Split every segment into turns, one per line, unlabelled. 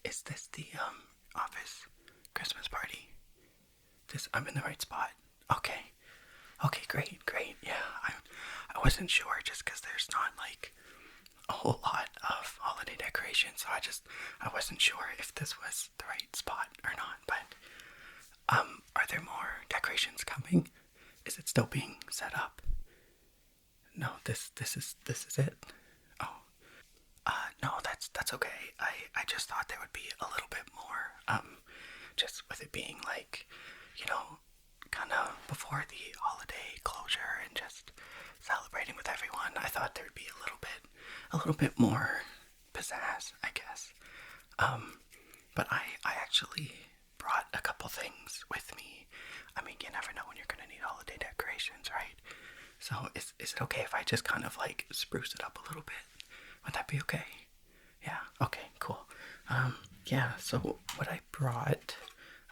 is this the office Christmas party? I'm in the right spot. Okay. Okay, great. Yeah, I wasn't sure just because there's not like a whole lot of holiday decorations, so I wasn't sure if this was the right spot or not. But are there more decorations coming? Is it still being set up? No, this is it. Oh, no, that's okay. I just thought there would be a little bit more. Just with it being like, kind of before the holiday closure and just celebrating with everyone. I thought there would be a little bit more pizzazz, I guess. But I actually brought a couple things with me. I mean, you never know when you're gonna need holiday decorations, right? So is it okay if I just kind of like spruce it up a little bit? Would that be okay? Yeah, okay, cool. Yeah, so what I brought,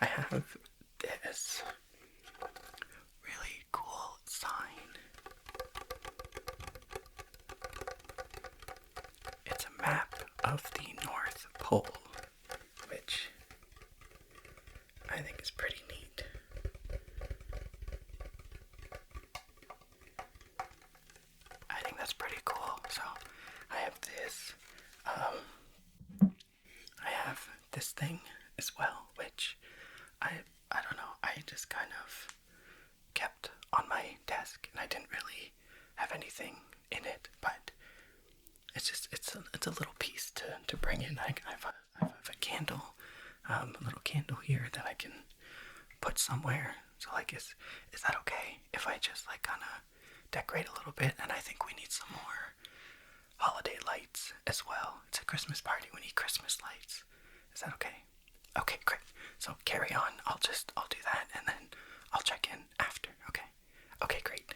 I have this really cool sign. It's a map of the North Pole, which I think is pretty neat. I think that's pretty cool. So I have this, I have this thing as well, which I don't know, I just kind of kept on my desk, and I didn't really have anything in it, but it's a little piece to bring in. I have a candle, a little candle here that I can put somewhere. So like, is that okay if I just like kind of decorate a little bit? And I think we need some more holiday lights as well. It's a Christmas party. We need Christmas lights. Is that okay? Okay, great. So carry on. I'll do that, and then I'll check in after. Okay. Okay, great.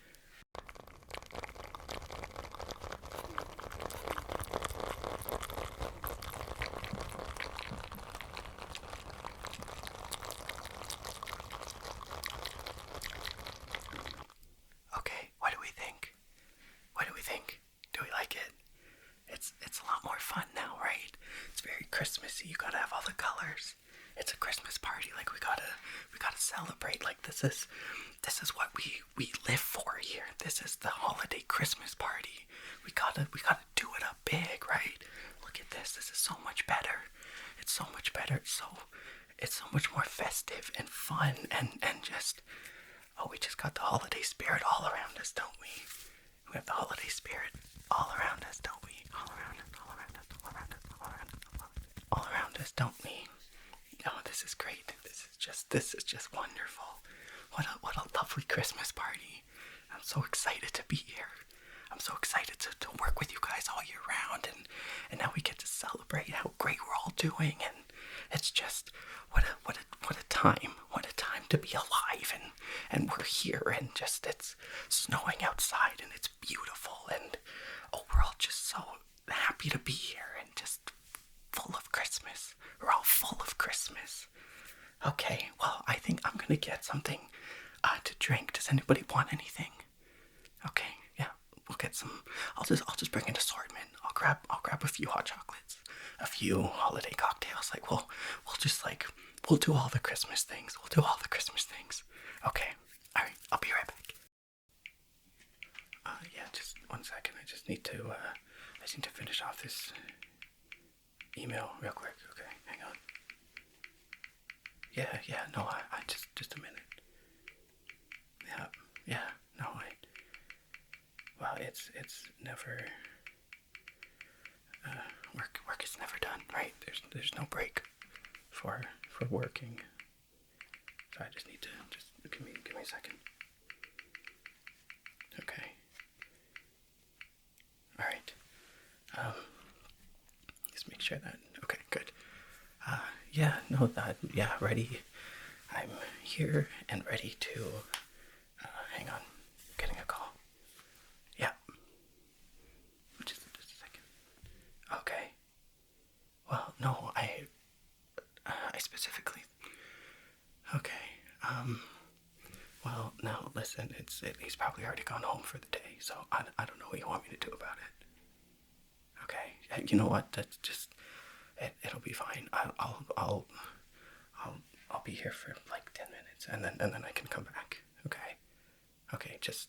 Okay, what do we think? What do we think? Do we like it? It's a lot more fun now, right? It's very Christmassy. You gotta have all the colors. It's a Christmas party. Like we gotta celebrate. Like this is what we live for here. This is the holiday Christmas party. We gotta do it up big, right? Look at this. This is so much better. It's so much better. It's so much more festive and fun and just, oh, we just got the holiday spirit all around us, don't we? We have the holiday spirit all around us, don't we? All around us, all around us, all around us, all around us, all around us, don't we? Oh, this is great. This is just wonderful. What a lovely Christmas party. I'm so excited to be here. I'm so excited to work with you guys all year round, and now we get to celebrate how great we're all doing, and it's just what a time. What a time to be alive, and we're here, and just it's snowing outside and it's beautiful, and oh, we're all just so happy to be here and just full of Christmas. We're all full of Christmas. Okay, well, I think I'm gonna get something to drink. Does anybody want anything? Okay, yeah, we'll get some. I'll just bring an assortment. I'll grab a few hot chocolates, a few holiday cocktails. Like we'll do all the Christmas things. We'll do all the Christmas things. Okay, all right. I'll be right back. Yeah, just 1 second. I just need to finish off this email real quick. Okay, hang on. Yeah, no, I just a minute. Yeah, no, well, it's never, work is never done, right? There's no break for working. So I just need to, just give me a second. Okay. Alright. Just make sure that, okay, good. Yeah, no, ready. I'm here and ready to, hang on, I'm getting a call. Yeah. Just a second. Okay. Well, no, I specifically, okay, well, now, listen, he's probably already gone home for the day, so I don't know what you want me to do about it. Okay, you know what, that's just, It'll be fine. I'll be here for like 10 minutes, and then I can come back. Okay. Okay. Just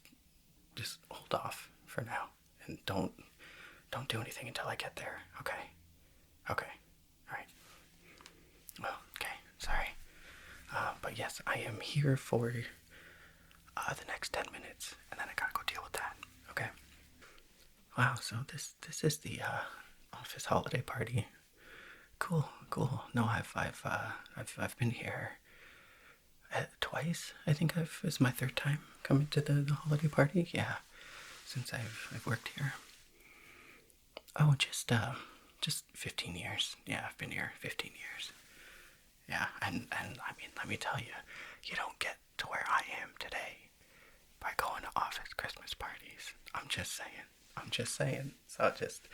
hold off for now, and don't do anything until I get there. Okay. Okay. All right. Well, okay. Sorry. But yes, I am here for the next 10 minutes, and then I gotta go deal with that. Okay. Wow. So this is the office holiday party. Cool. Cool. No, I've been here twice. I think it's my third time coming to the holiday party. Yeah, since I've worked here. Oh, just 15 years. Yeah, I've been here 15 years. Yeah, and I mean, let me tell you, you don't get to where I am today by going to office Christmas parties. I'm just saying. I'm just saying. So just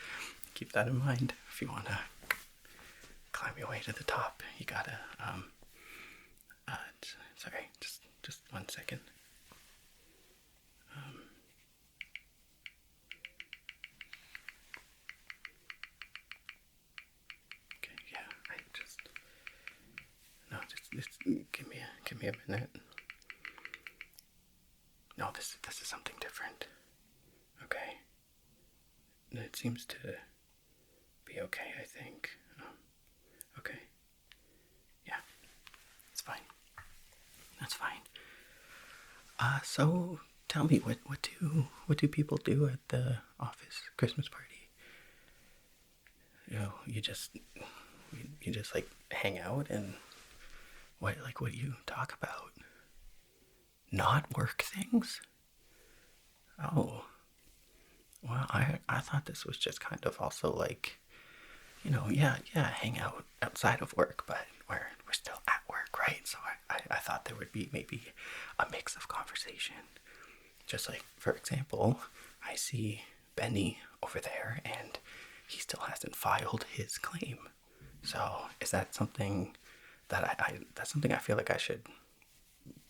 keep that in mind. If you wanna climb your way to the top, you gotta sorry, just 1 second. Okay, yeah, just give me a minute. No, this is something different. Okay. It seems to be okay, I think. Okay. Yeah, it's fine. That's fine. So tell me, what do people do at the office Christmas party? You just like hang out, and what do you talk about? Not work things? Oh, well, I thought this was just kind of also like, yeah, hang out outside of work, but we're still at work, right? So I thought there would be maybe a mix of conversation. Just like, for example, I see Benny over there, and he still hasn't filed his claim. So is that something that's something I feel like I should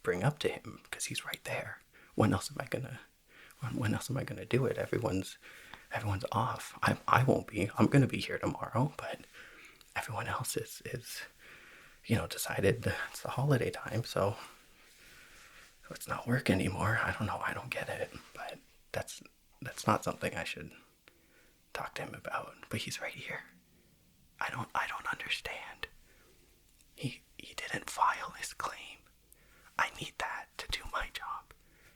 bring up to him, because he's right there. When else am I gonna do it? Everyone's off. I won't be. I'm gonna be here tomorrow, but everyone else is decided it's the holiday time, so it's not work anymore. I don't know. I don't get it, but that's not something I should talk to him about. But he's right here. I don't understand. He didn't file his claim. I need that to do my job.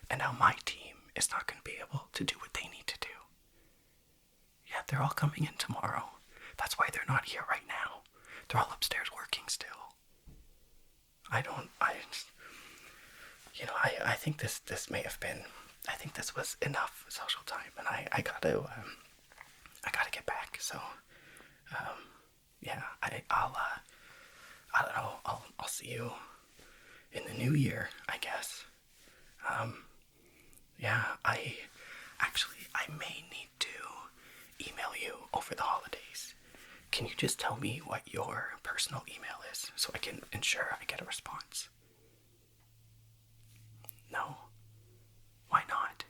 And now my team is not going to be able to do what they need to do. Yeah, they're all coming in tomorrow. That's why they're not here right now. They're all upstairs working still. I think this may have been, I think this was enough social time, and I gotta get back. So, yeah, I don't know. I'll see you in the new year, I guess. Yeah, I may need to email you over the holidays. Can you just tell me what your personal email is so I can ensure I get a response? No? Why not?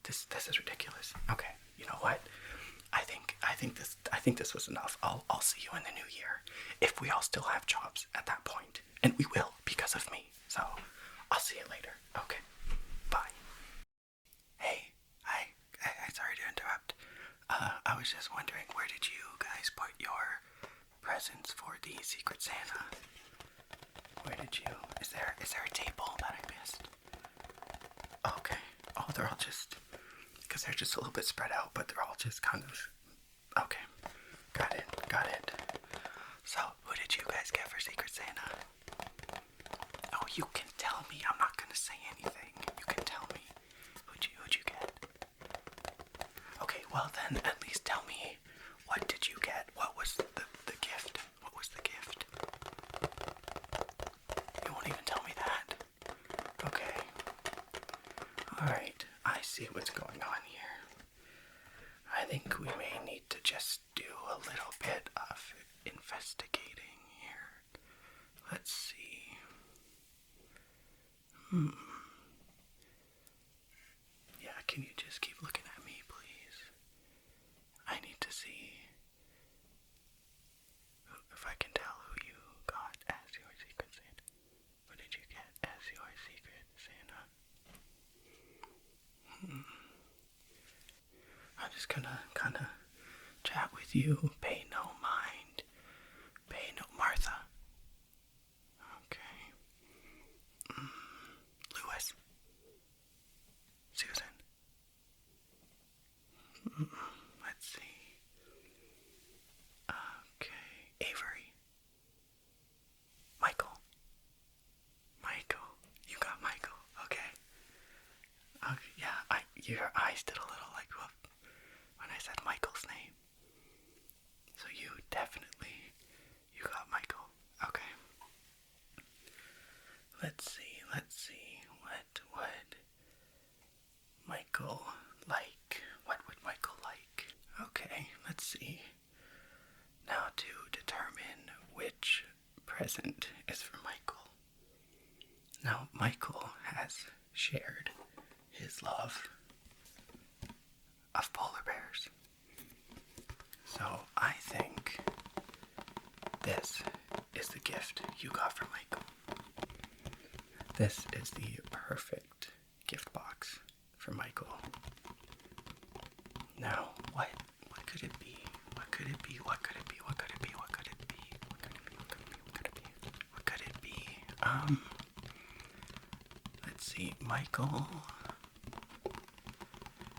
This is ridiculous. Okay, you know what? I think this was enough. I'll see you in the new year, if we all still have jobs at that point, and we will because of me. So I'll see you later. Okay. Bye. Hey, hi. Sorry to interrupt. I was just wondering, where did you guys put your presents for the Secret Santa? Where did you? Is there a table that I missed? Okay. Oh, they're all just, because they're just a little bit spread out, but they're all just kind of. Okay. Got it. So, who did you guys get for Secret Santa? Oh, you can tell me. I'm not gonna say anything. You can tell me. Who'd you get? Okay, well then, at least tell me, what did you get? What was the gift? What was the gift? You won't even tell me that? Okay. Alright, I see what's going on here. I think we may need to just do a little bit of investigating here. Let's see. Yeah, can you just keep looking at me, please? I need to see. if I can tell who you got as your Secret Santa. What did you get as your Secret Santa? I'm just gonna kind of chat with you. Pay no mind. Pay no Martha. Okay. Lewis. Susan. Let's see. Okay. Avery. Michael. You got Michael. Okay. Okay. Yeah. Your eyes did a little like whoop when I said Michael's name. So you got Michael. Okay. Let's see. What would Michael like? What would Michael like? Okay, let's see. Now to determine which present is for Michael. Now, Michael has shared his love of polar bears. So I think this is the gift you got for Michael. This is the perfect gift box for Michael. Now, what could it be? What could it be? What could it be? What could it be? What could it be? What could it be? What could it be? What could it be? What could it be? Let's see. Michael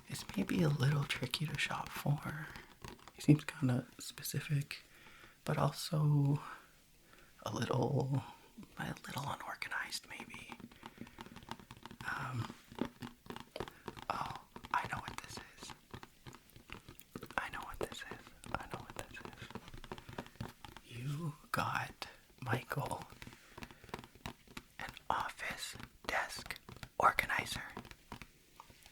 is maybe a little tricky to shop for. He seems kind of specific, but also a little unorganized, maybe. Oh, I know what this is. You got Michael an office desk organizer.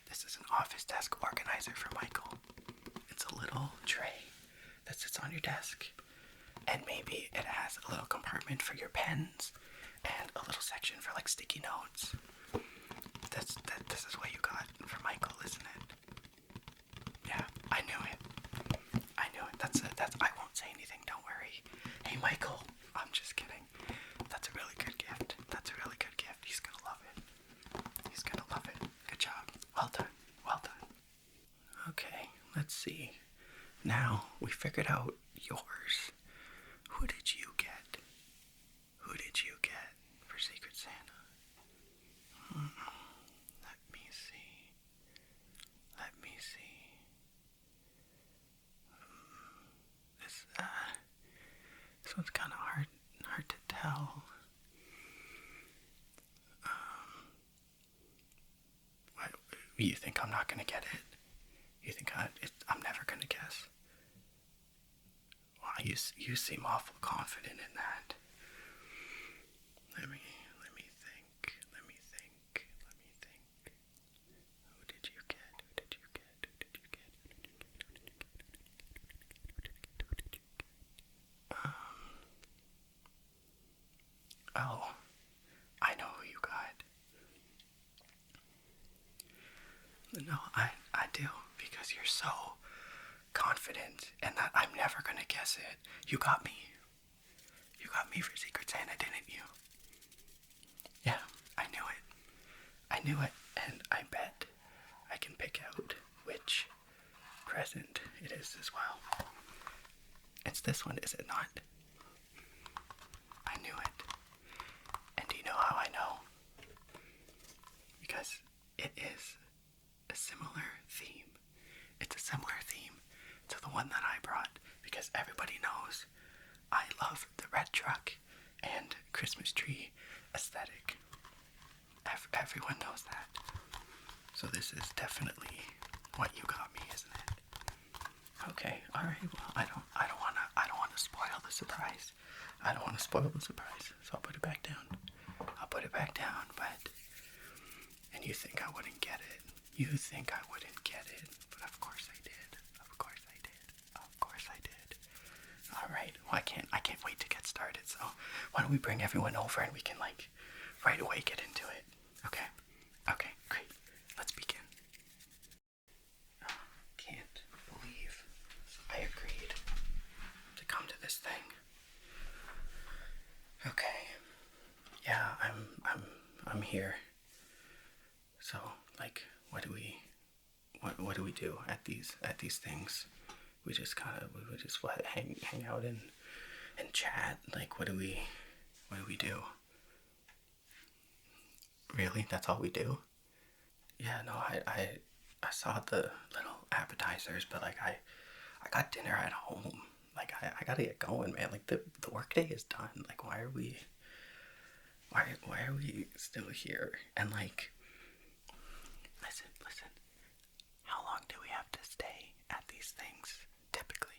This is an office desk organizer for Michael. It's a little tray that sits on your desk, and maybe it has a little compartment for your pens and a little section for like sticky notes. This is what you got for Michael, isn't it? Yeah, I knew it. I won't say anything, don't worry. Hey Michael, I'm just kidding. That's a really good gift. He's gonna love it. Good job. Well done. Okay, let's see. Now we figured out yours. Who did you get for Secret Santa? Let me see. This one's kind of hard to tell. What, you think I'm not gonna get it? You think I'm never gonna guess? Wow, you seem awful confident in that. Let me think. Who did you get? Oh, I know who you got. No, I do, because you're so confident and that I'm never gonna guess it. You got me for Secret Santa, didn't you? Yeah, I knew it, and I bet I can pick out which present it is as well. It's this one, is it not? I knew it. And do you know how I know? Because it is a similar theme. It's a similar theme to the one that I brought, because everybody knows I love the red truck and Christmas tree aesthetic. Everyone knows that. So this is definitely what you got me, isn't it? Okay, all right. Well, I don't want to spoil the surprise. So I'll put it back down. But and you think I wouldn't get it. But of course I did. All right. Well, I can't wait to get started. So why don't we bring everyone over and we can right away get into it. Okay, great. Let's begin. Can't believe I agreed to come to this thing. here. So, like, what do we do at these things? We just hang out and chat. Like, what do we do? Really? That's all we do? Yeah, no, I saw the little appetizers, but like I got dinner at home. Like I gotta get going, man. Like the workday is done. Like why are we still here? And like listen. How long do we have to stay at these things? Typically,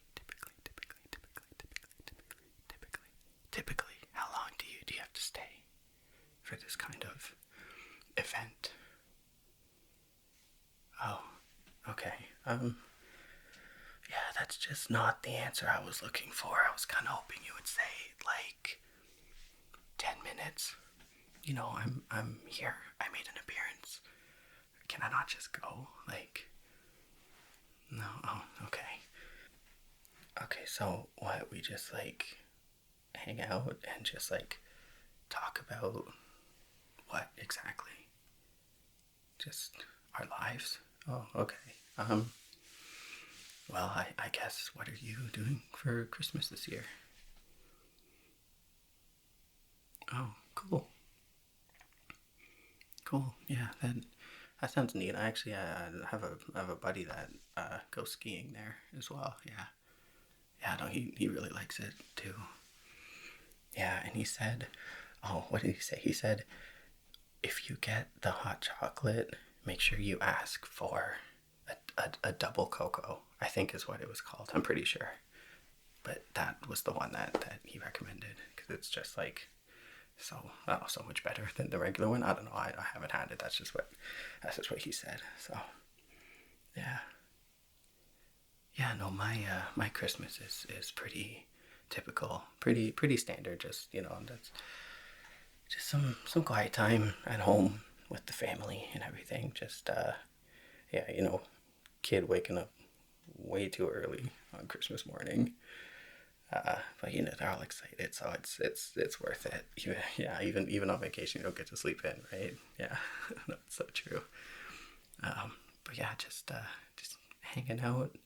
how long do you have to stay for this kind of event? Oh, okay. Yeah, that's just not the answer I was looking for. I was kind of hoping you would say like 10 minutes. You know, I'm here. I made an appearance. Can I not just go? Like, no. Oh, okay. Okay, so what? We just like hang out and just like talk about what exactly? Just our lives? Oh, okay. Well, I guess, what are you doing for Christmas this year? Oh, cool. Cool. Yeah, that sounds neat. I actually have a buddy that goes skiing there as well. Yeah. Yeah, no, he really likes it too. Yeah, and he said, oh, what did he say? He said, if you get the hot chocolate, make sure you ask for a double cocoa, I think is what it was called. I'm pretty sure. But that was the one that he recommended because it's just like so much better than the regular one. I don't know. I haven't had it. That's just what he said. So yeah. Yeah, no, my Christmas is pretty typical, pretty standard. Just that's just some quiet time at home with the family and everything. Just yeah, kid waking up way too early on Christmas morning. But they're all excited, so it's worth it. Even on vacation, you don't get to sleep in, right? Yeah, that's so true. But yeah, just hanging out.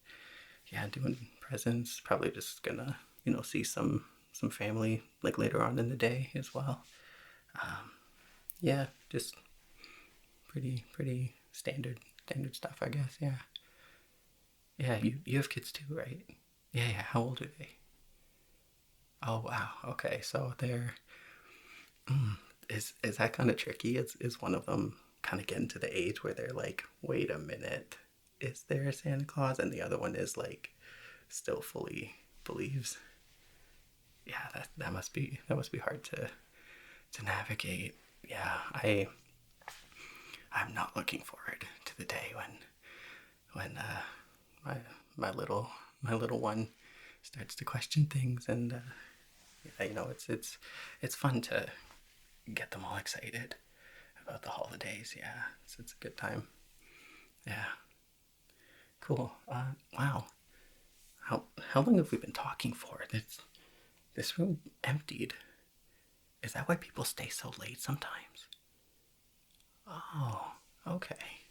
Yeah, doing presents. Probably just gonna see some family like later on in the day as well. Yeah, just pretty standard stuff, I guess. Yeah. Yeah, you have kids too, right? Yeah. How old are they? Oh wow. Okay, so they're is that kind of tricky? Is one of them kind of getting to the age where they're like, wait a minute, is there a Santa Claus? And the other one is like, still fully believes. Yeah, that must be hard to navigate. Yeah, I'm not looking forward to the day when my my little one starts to question things, and yeah, it's fun to get them all excited about the holidays. Yeah, it's a good time. Yeah, cool. Wow. How long have we been talking for? This room emptied. Is that why people stay so late sometimes? Oh, okay.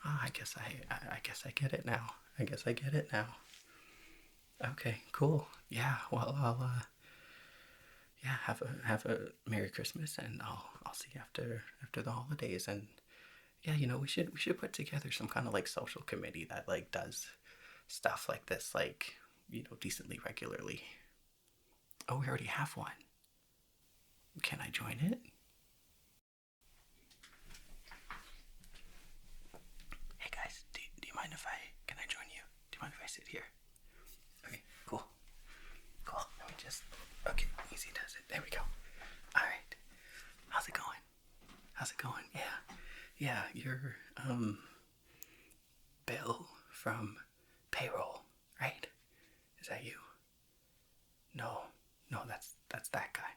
I guess I get it now. I guess I get it now. Okay, cool. Yeah, well, yeah, have a Merry Christmas, and I'll see you after the holidays. And yeah, we should put together some kind of like social committee that like does stuff like this, like decently regularly. Oh, we already have one. Can I join it? Hey guys, do you mind if can I join you? Do you mind if I sit here? Okay, cool. Let me just, okay, easy does it. There we go. All right. How's it going? Yeah. Yeah, you're, Bill from payroll, right? Is that you? No, that's that guy.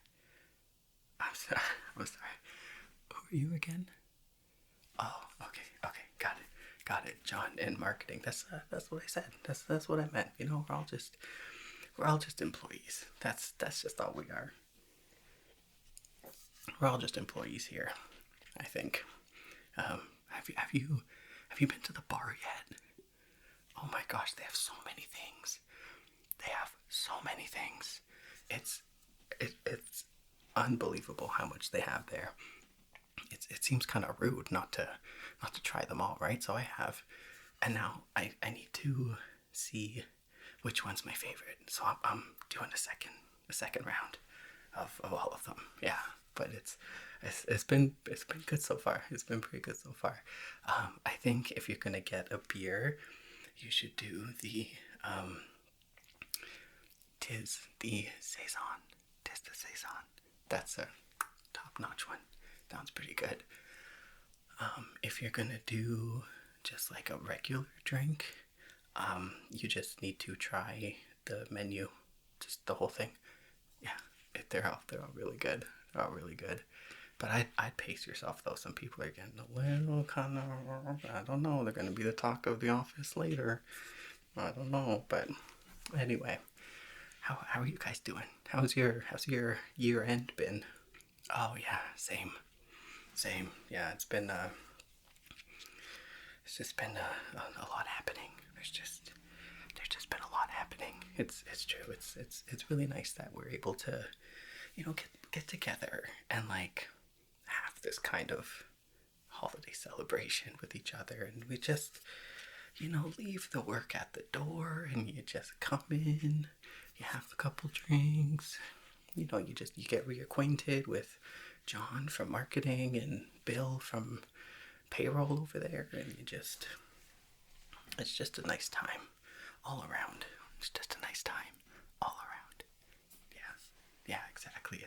I'm sorry. I'm sorry. Who are you again? Oh, okay, got it. John in marketing. That's what I said. That's what I meant. We're all just employees. That's just all we are. We're all just employees here. I think. Have you been to the bar yet? Oh my gosh, they have so many things. They have so many things. It's unbelievable how much they have there. It seems kind of rude not to try them all, right? So I have, and now I need to see which one's my favorite. So I'm doing a second round of all of them. Yeah, but it's been good so far. It's been pretty good so far. I think if you're gonna get a beer, you should do the Tis the Saison. Tis the Saison. That's a top-notch one. Sounds pretty good. If you're gonna do just like a regular drink, you just need to try the menu, just the whole thing. Yeah, they're all really good. They're all really good. But I'd pace yourself though. Some people are getting a little kind of, I don't know. They're gonna be the talk of the office later. I don't know, but anyway, how are you guys doing? How's your year end been? Oh yeah, same. Yeah, it's just been a lot happening. There's just been a lot happening. It's true. It's really nice that we're able to, get together and like have this kind of holiday celebration with each other, and we just leave the work at the door and you just come in, you have a couple drinks, you get reacquainted with John from marketing and Bill from payroll over there, and it's just a nice time all around. It's just a nice time all around. Yeah, exactly.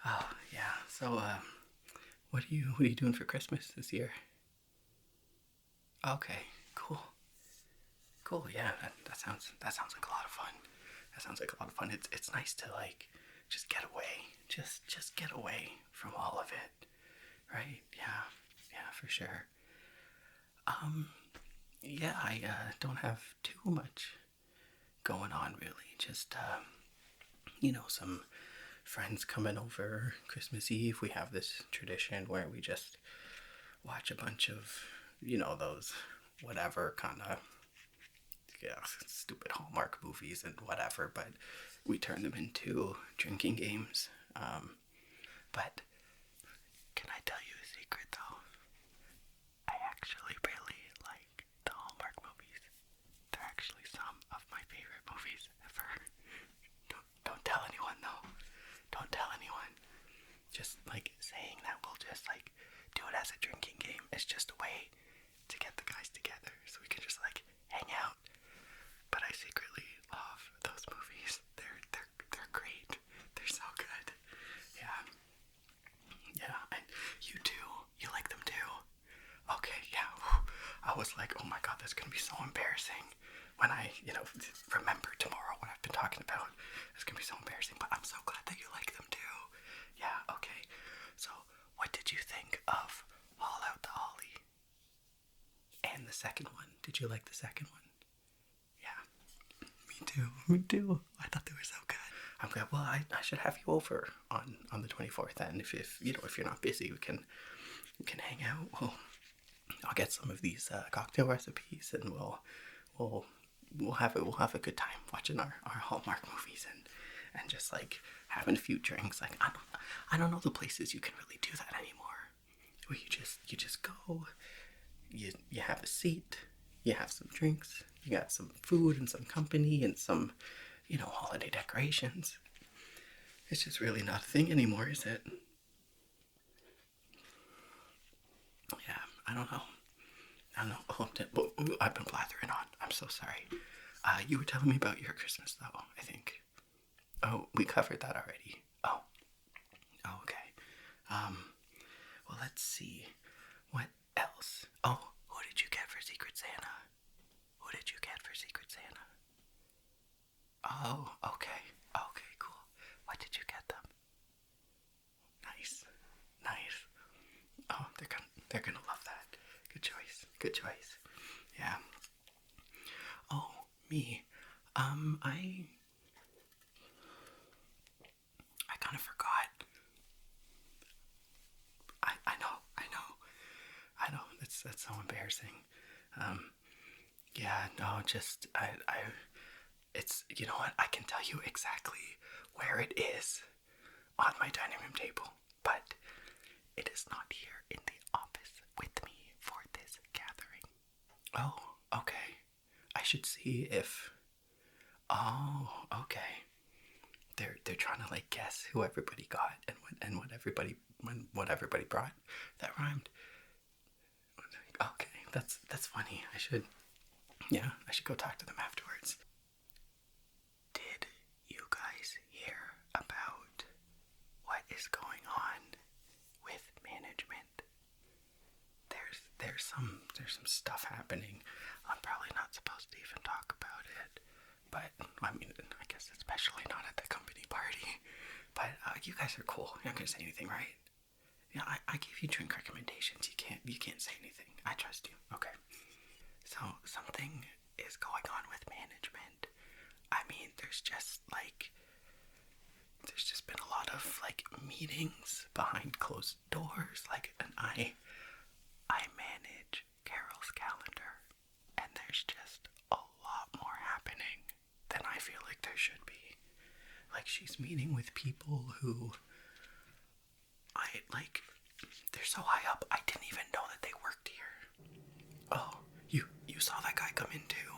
Oh yeah. So what are you doing for Christmas this year? Okay, cool. Yeah, that sounds like a lot of fun. That sounds like a lot of fun. It's nice to like just get away, just get away from all of it, right? Yeah, for sure. Yeah, I don't have too much going on really. Just some friends coming over Christmas Eve. We have this tradition where we just watch a bunch of those whatever kind of stupid Hallmark movies and whatever, but we turn them into drinking games. But can I tell you a secret though? I actually really like the Hallmark movies. They're actually some of my favorite movies ever. Don't tell anyone though. Don't tell anyone. Just like saying that we'll just like do it as a drinking game. It's just a way to get the guys together so we can just like hang out. But I secretly love those movies. They're great. They're so good. Yeah. And you too. You like them too. Okay. Yeah. I was like, oh my god, that's gonna be so embarrassing when I remember tomorrow what I've been talking about. It's gonna be so embarrassing. But I'm so glad that you like them too. Yeah. Okay. So, what did you think of All Out the Holly? And the second one. Did you like the second one? Yeah. Me too. I thought they were so good. I'm glad. Well, I should have you over on the 24th then. If you're not busy, we can hang out. I'll get some of these cocktail recipes, and we'll have a good time watching our Hallmark movies and just like having a few drinks. Like I don't know the places you can really do that anymore. Where you just go, you have a seat, you have some drinks, you got some food and some company and some holiday decorations. It's just really not a thing anymore, is it? Yeah, I don't know. Oh, I've been blathering on. I'm so sorry. You were telling me about your Christmas, though, I think. Oh, we covered that already. Oh, okay. Well, let's see. What else? Oh, who did you get for Secret Santa? Who did you get for Secret Santa? Oh, okay. Okay, cool. What did you get them? Nice. Oh, they're gonna love that. Good choice. Yeah. Oh, me. I kind of forgot. I know that's so embarrassing. Yeah, no, just it's, you know what? I can tell you exactly where it is on my dining room table, but it is not here in the office with me for this gathering. Oh, okay. I should see if. Oh, okay. They're trying to like guess who everybody got and what everybody brought. That rhymed. Okay, that's funny. I should go talk to them afterwards. Did you guys hear about what is going on with management? There's some stuff happening. I'm probably not supposed to even talk about it, but I mean, I guess especially not at the company party. But you guys are cool. You're not gonna say anything, right? Yeah, I gave you drink recommendations. You can't say anything. I trust you. Okay. So something is going on with management. I mean, there's just been a lot of like meetings behind closed doors. Like, and I manage Carol's calendar, and there's just a lot more happening than I feel like there should be. Like, she's meeting with people who they're so high up, I didn't even know that they worked here. Oh, you saw that guy come in too?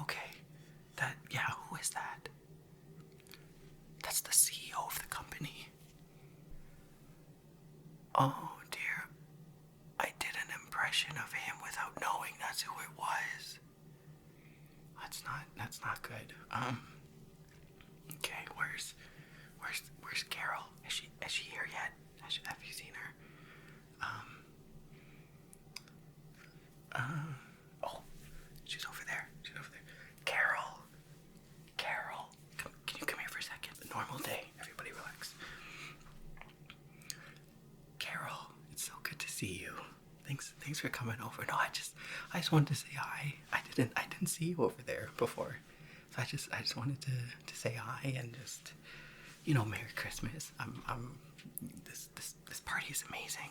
Okay. Who is that? That's the CEO of the company. Oh dear. I did an impression of him without knowing that's who it was. That's not good. Okay, where's Carol? Is she here yet? Have you seen her? Oh, she's over there. Carol, can you come here for a second? A normal day. Everybody relax. Carol, it's so good to see you. Thanks for coming over. No, I just wanted to say hi. I didn't see you over there before. So I just wanted to say hi and just, Merry Christmas. This party is amazing.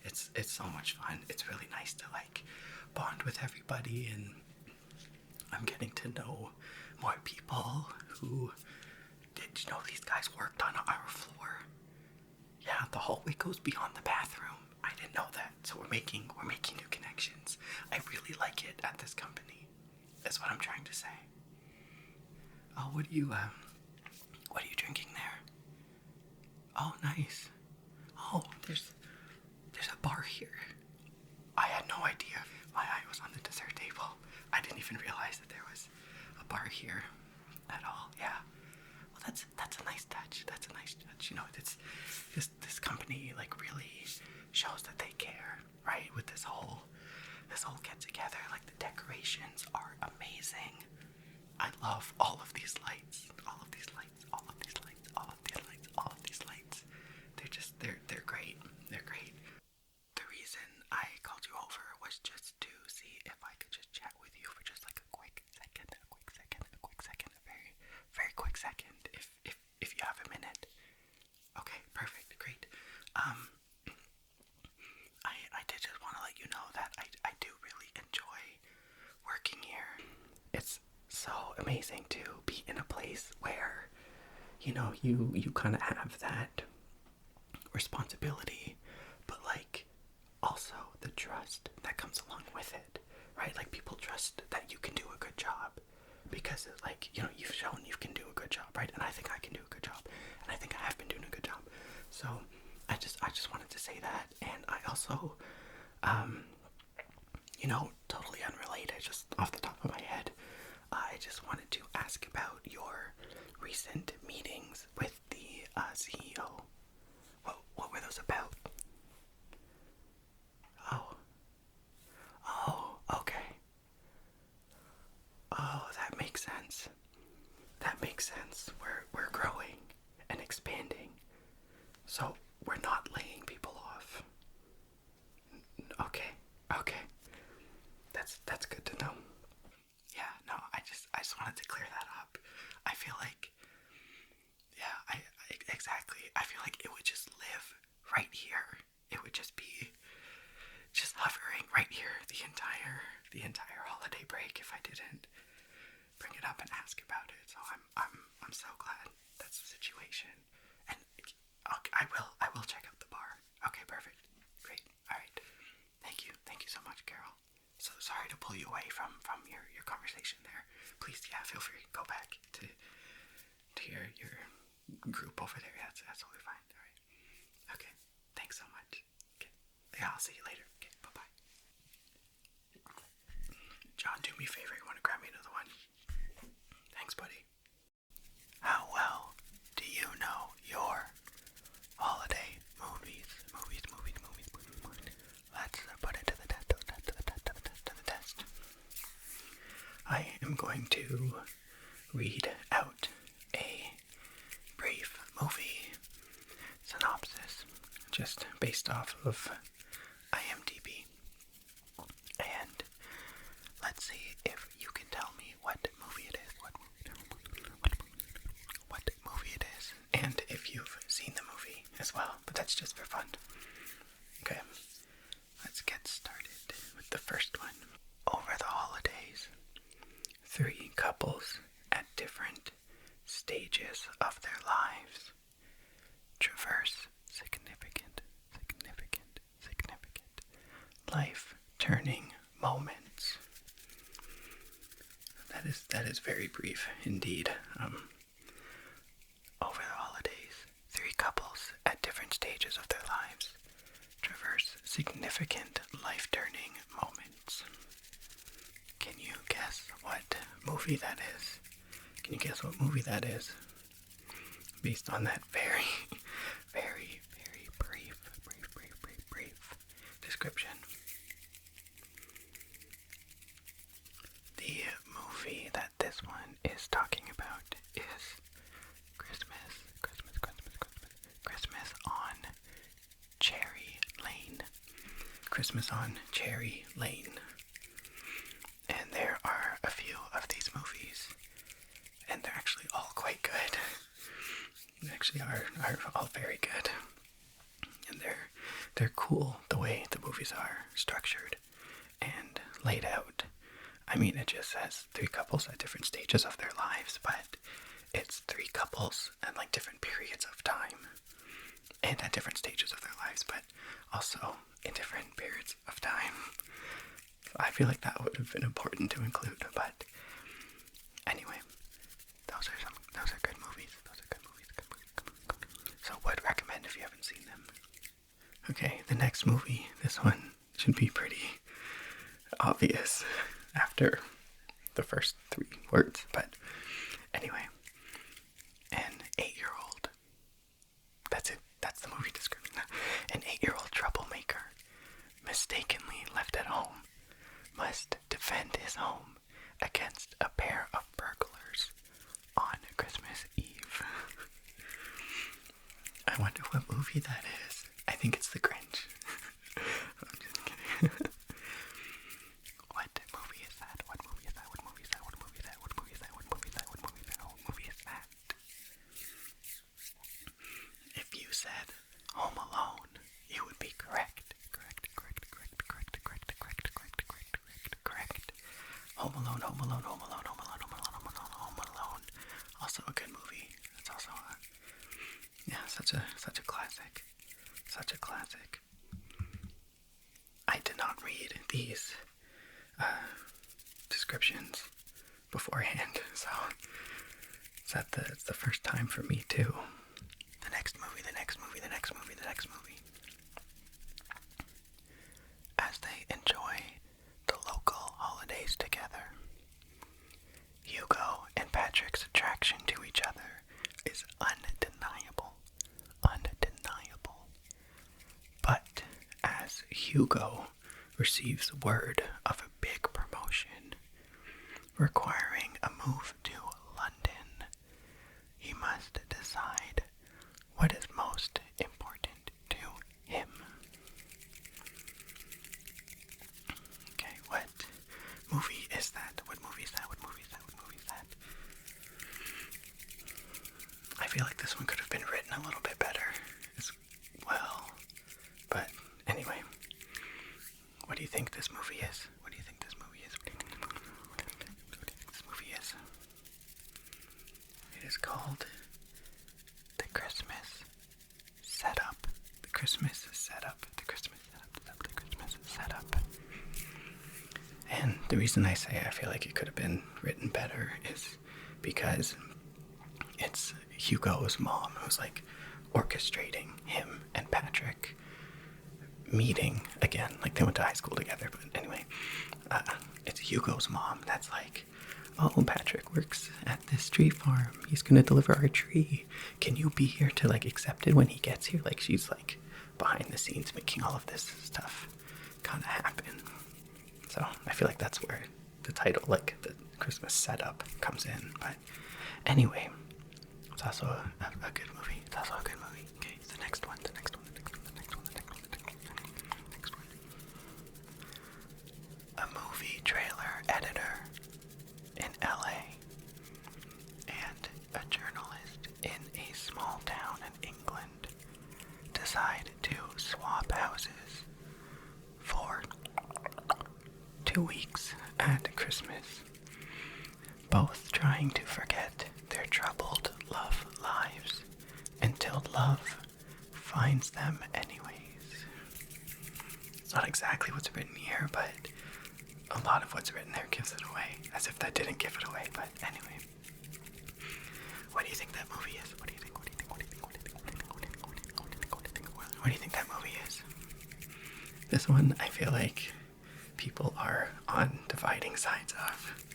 It's so much fun. It's really nice to like bond with everybody, and I'm getting to know more people who did you know these guys worked on our floor. Yeah, the hallway goes beyond the bathroom. I didn't know that. So we're making new connections. I really like it at this company. That's what I'm trying to say. Oh, what are you drinking there? Oh, nice. Oh, there's a bar here. I had no idea. My eye was on the dessert table. I didn't even realize that there was a bar here at all. Yeah. Well, that's a nice touch. That's a nice touch. This company like really shows that they care, right? With this whole get together. Like, the decorations are amazing. I love all of these lights. All of these lights. All of these lights. All of these lights. All of these lights. They're great. They're great. The reason I called you over was just to see if I could just chat with you for just like a quick second, a very, very quick second, if you have a minute. Okay, perfect, great. I did just want to let you know that I do really enjoy working here. It's so amazing to be in a place where, you kind of have that responsibility, but like also the trust that comes along with it, right? Like, people trust that you can do a good job because like, you've shown you can do a good job, right? And I think I can do a good job, and I think I have been doing a good job. So I just wanted to say that. And I also totally unrelated, just off the top of my head, I just wanted to ask about your recent meetings with the CEO. What were those about? Oh, okay. Oh, that makes sense. That makes sense. We're growing and expanding, so we're not laying people off. Okay. That's good to know. Yeah, no, I just wanted to clear that up. I feel like, yeah, exactly. I feel like it would just live right here. It would just be hovering so glad that's the situation. And okay, I will check out the bar. Okay, perfect. Great. All right. Thank you so much, Carol. So sorry to pull you away from your conversation there. Please, yeah, feel free. Go back to your group over there. Yeah, that's absolutely fine. All right. Okay. Thanks so much. Okay. Yeah, I'll see you later. Okay. Bye-bye. John, do me a favor. You want to grab me another one? Thanks, buddy. How well do you know your holiday movies? Let's put it to the test. I am going to read out a brief movie synopsis just based off of IMDb. And let's see if you can tell me what movie it is. What movie it is. And if you've seen the movie as well. But that's just for fun. Okay. Let's get started with the first one. Over the holidays, 3 couples at different stages of their lives traverse significant life-turning moments. That is very brief indeed. Over the holidays, 3 couples at different stages of their lives traverse significant life-turning moments. Can you guess what movie that is? Can you guess what movie that is? Based on that very brief description. The movie that this one is talking about is Christmas on Cherry Lane. Christmas on Cherry Lane. And there are a few of these movies, and they're actually all quite good. They actually are all very good. And they're cool the way the movies are structured and laid out. I mean, it just says 3 couples at different stages of their lives, but it's 3 couples at like different periods of time and at different stages of their lives, but also in different periods of time. I feel like that would have been important to include, but anyway, those are good movies. So would recommend if you haven't seen them. Okay, the next movie, this one should be pretty obvious after the first 3 words, but anyway, an 8-year-old, that's it, that's the movie description. An 8-year-old troublemaker, mistakenly left at home, must defend his home against a pair of burglars on Christmas Eve. I wonder what movie that is. I think it's The Grinch. I'm just kidding. What movie is that? What movie is that? What movie is that? What movie is that? What movie is that? What movie is that? What movie is that? What movie is that? If you said Home Alone, you would be correct. Home Alone. Also a good movie. It's also such a classic. Such a classic. I did not read these descriptions beforehand, so it's the first time for me too. The next movie. As they enjoy the local holidays together, Hugo and Patrick's attraction to each other is undeniable. But as Hugo receives word of a big promotion requiring a move to London, he must decide what is most important to him. Okay, what movie is that? What movie is that? I feel like this one could have been written a little bit better as well. But anyway, what do you think this movie is? is called The Christmas Setup. The Christmas Setup. The Christmas Setup. The Christmas Setup. And the reason I say I feel like it could have been written better is because it's Hugo's mom who's like orchestrating him and Patrick meeting again. Like they went to high school together, but anyway, it's Hugo's mom that's like, oh, Patrick works at this tree farm. He's gonna deliver our tree. Can you be here to like accept it when he gets here? Like she's like behind the scenes making all of this stuff kind of happen. So I feel like that's where the title, like the Christmas setup, comes in. But anyway, it's also a good movie. It's also a good movie. Okay, the next one. A movie trailer editor in LA and a journalist in a small town in England decide to swap houses for 2 weeks at Christmas, both trying to forget their troubled love lives until love finds them anyways. It's not exactly what's written here, but a lot of what's written there gives it away, as if that didn't give it away. But anyway, what do you think that movie is? What do you think that movie is? This one, I feel like people are on dividing sides of.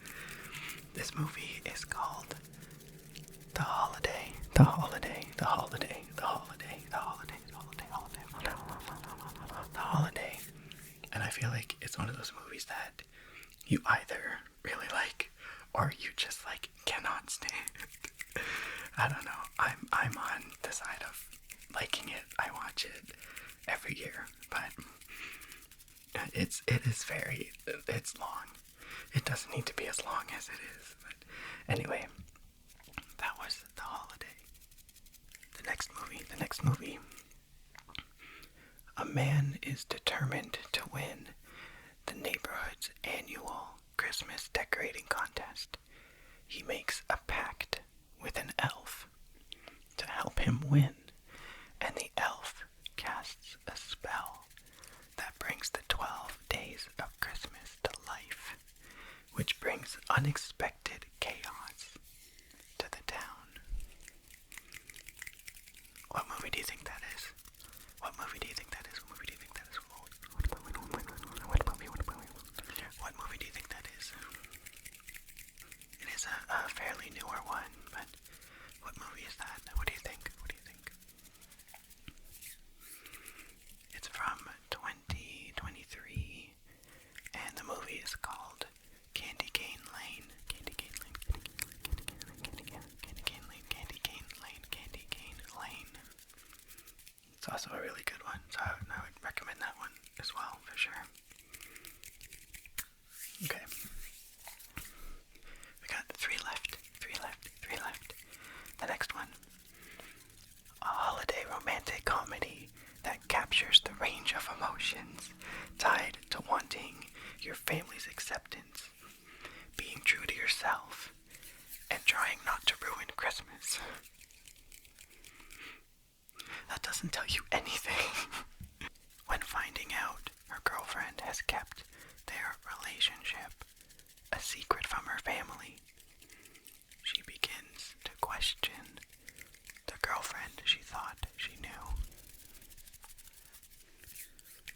This movie is called The Holiday. The Holiday. The Holiday. The Holiday. The Holiday. The Holiday. The Holiday. And I feel like it's one of those movies that you either really like or you just like cannot stand. I don't know. I'm on the side of liking it. I watch it every year, but it's long. It doesn't need to be as long as it is. But anyway, that was The Holiday. The next movie. A man is determined to win the neighborhood's annual Christmas decorating contest. He makes a pact with an elf to help him win, and the elf casts a spell that brings the 12 days of Christmas to life, which brings unexpected chaos to the town. What movie do you think that is? What movie do you think that is? What movie do you think that is? What movie do you think that is? It is a fairly newer one, but what movie is that? What do you think? What do you think? It's from 2023, and the movie is called Candy Cane Lane. Candy Cane Lane. Candy Cane Lane. Candy Cane Lane. Candy Cane Lane. It's also a really good one, so I would recommend that one as well, for sure. Okay. We got three left. The next one. A holiday romantic comedy that captures the range of emotions tied to wanting your family's acceptance, being true to yourself, and trying not to ruin Christmas. That doesn't tell you anything. When finding out her girlfriend has kept their relationship a secret from her family, she begins to question the girlfriend she thought she knew.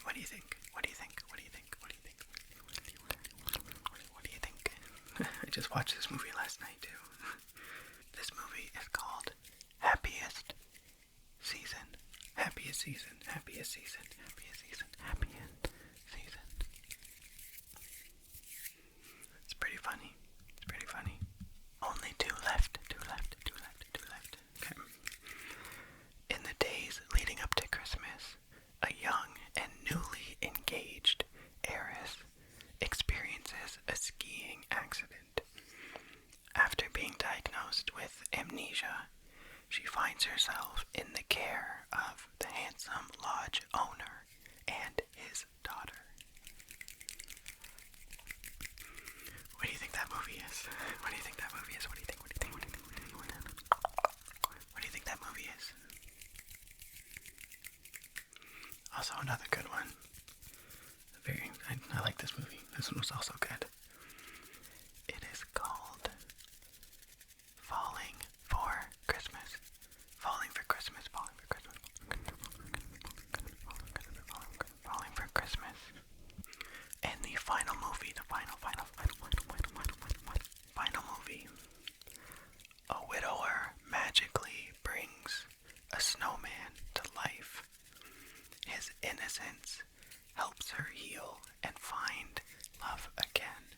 What do you think? What do you think? What do you think? What do you think? What do you think? I just watched this movie last night too. This movie is called Happiest Season. Happiest Season. Happiest Season. Happiest Season. Happiest Season. It's pretty funny. It's pretty funny. Only two left. Okay. In the days leading up to Christmas, a young and newly engaged heiress experiences a skiing accident. After being diagnosed with amnesia, she finds herself in the care of the handsome lodge owner and his daughter. What do you think that movie is? What do you think that movie is? What do you think? What do you think? What do you think? What do you think? Also another good one. I like this movie. This one was also good. It is called Falling for Christmas. Falling for Christmas. Falling for Christmas. Falling for Christmas. And the final movie, the final movie. A widower magically brings a snowman to life. His innocence helps her heal and find love again.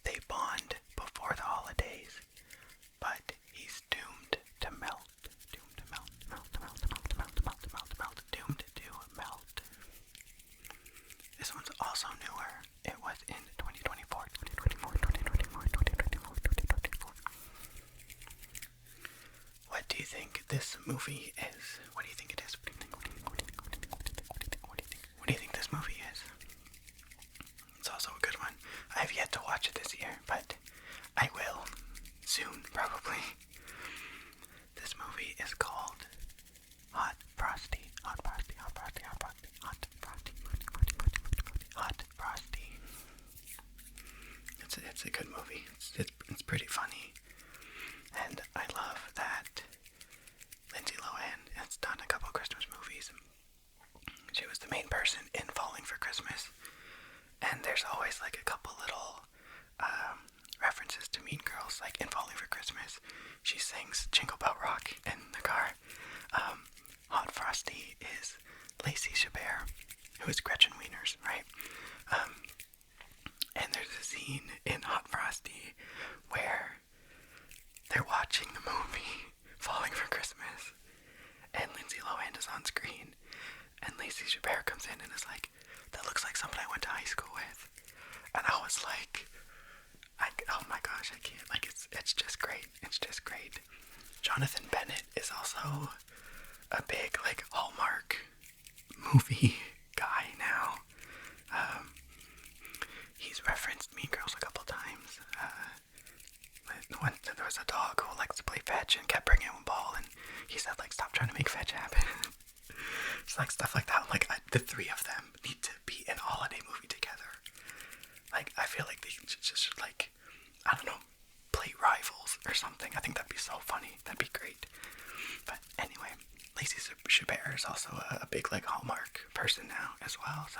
They bond before the holidays, but he's doomed to melt. Doomed to melt. This one's also newer. It was in 2024. What do you think this movie is? What do you think it is? What do you think this movie is? It's also a good one. I have yet to watch it this year, but I will soon, probably. This movie is called Hot Frosty. It's a good movie. It's pretty funny, and I love that Lindsay Lohan has done a couple Christmas movies. She was the main person in Falling for Christmas, and there's always like a couple little references to Mean Girls. Like in Falling for Christmas, she sings Jingle Bell Rock in the car. Hot Frosty is Lacey Chabert, who is Gretchen Wieners, right? And there's a scene in Hot Frosty where they're watching the movie Falling for Christmas, and Lindsay Lohan is on screen, and Lacey Chabert comes in and is like, "That looks like someone I went to high school with." And I was like, oh my gosh, I can't. Like, it's just great. It's just great. Jonathan Bennett is also a big, like, Hallmark movie guy now. He's referenced Mean Girls a couple times. There was a dog who likes to play fetch and kept bringing him a ball, and he said, like, stop trying to make fetch happen. It's like stuff like that. Like, the three of them need to be in a holiday movie together. Like, I feel like they just like, I don't know, play rivals or something. I think that'd be so funny. That'd be great. But anyway, Lacey Chabert is also a big, like, Hallmark person now as well. So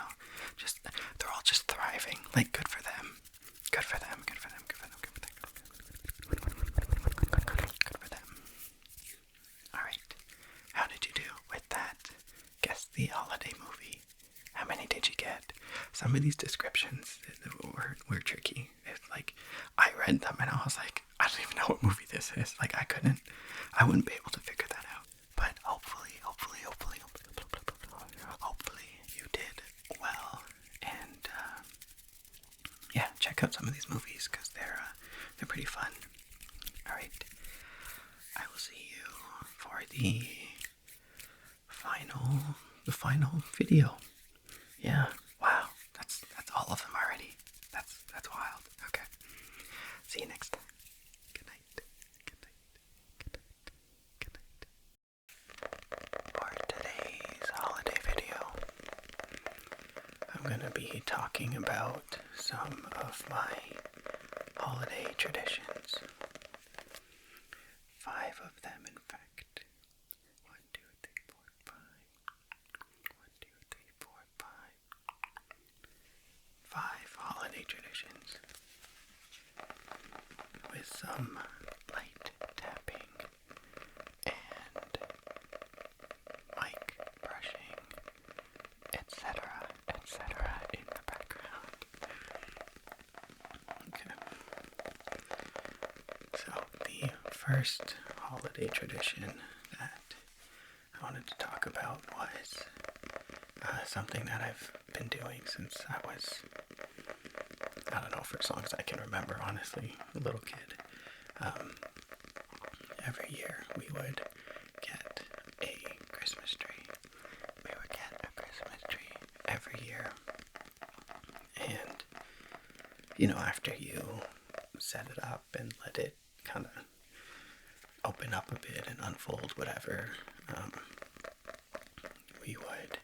they're all just thriving. Like, good for them. Good for them. Good for them. Good for them. Good for them. Good for them. All right. How did you do with that? Guess the holiday movie. How many did you get? Some of these descriptions were tricky. It's like, I read them and I was like, I don't even know what movie this is. Like, I wouldn't be able to figure that out. But hopefully you did well. And yeah, check out some of these movies because they're pretty fun. All right, I will see you for the final video. Yeah, wow, that's all of them already. That's wild. Okay, see you next time. Good night. For today's holiday video, I'm gonna be talking about some of my holiday traditions. 5 of them, in fact. 1, 2, 3, 4, 5. 1, 2, 3, 4, 5. 5 holiday traditions with some light tapping and mic brushing, etc., in the background. Okay. So the first holiday tradition that I wanted to talk about was something that I've been doing since I was, I don't know, for as long as I can remember, honestly, a little kid. Every year we would get a Christmas tree. We would get a Christmas tree every year. And, you know, after you set it up and let it kind of open up a bit and unfold, whatever, we would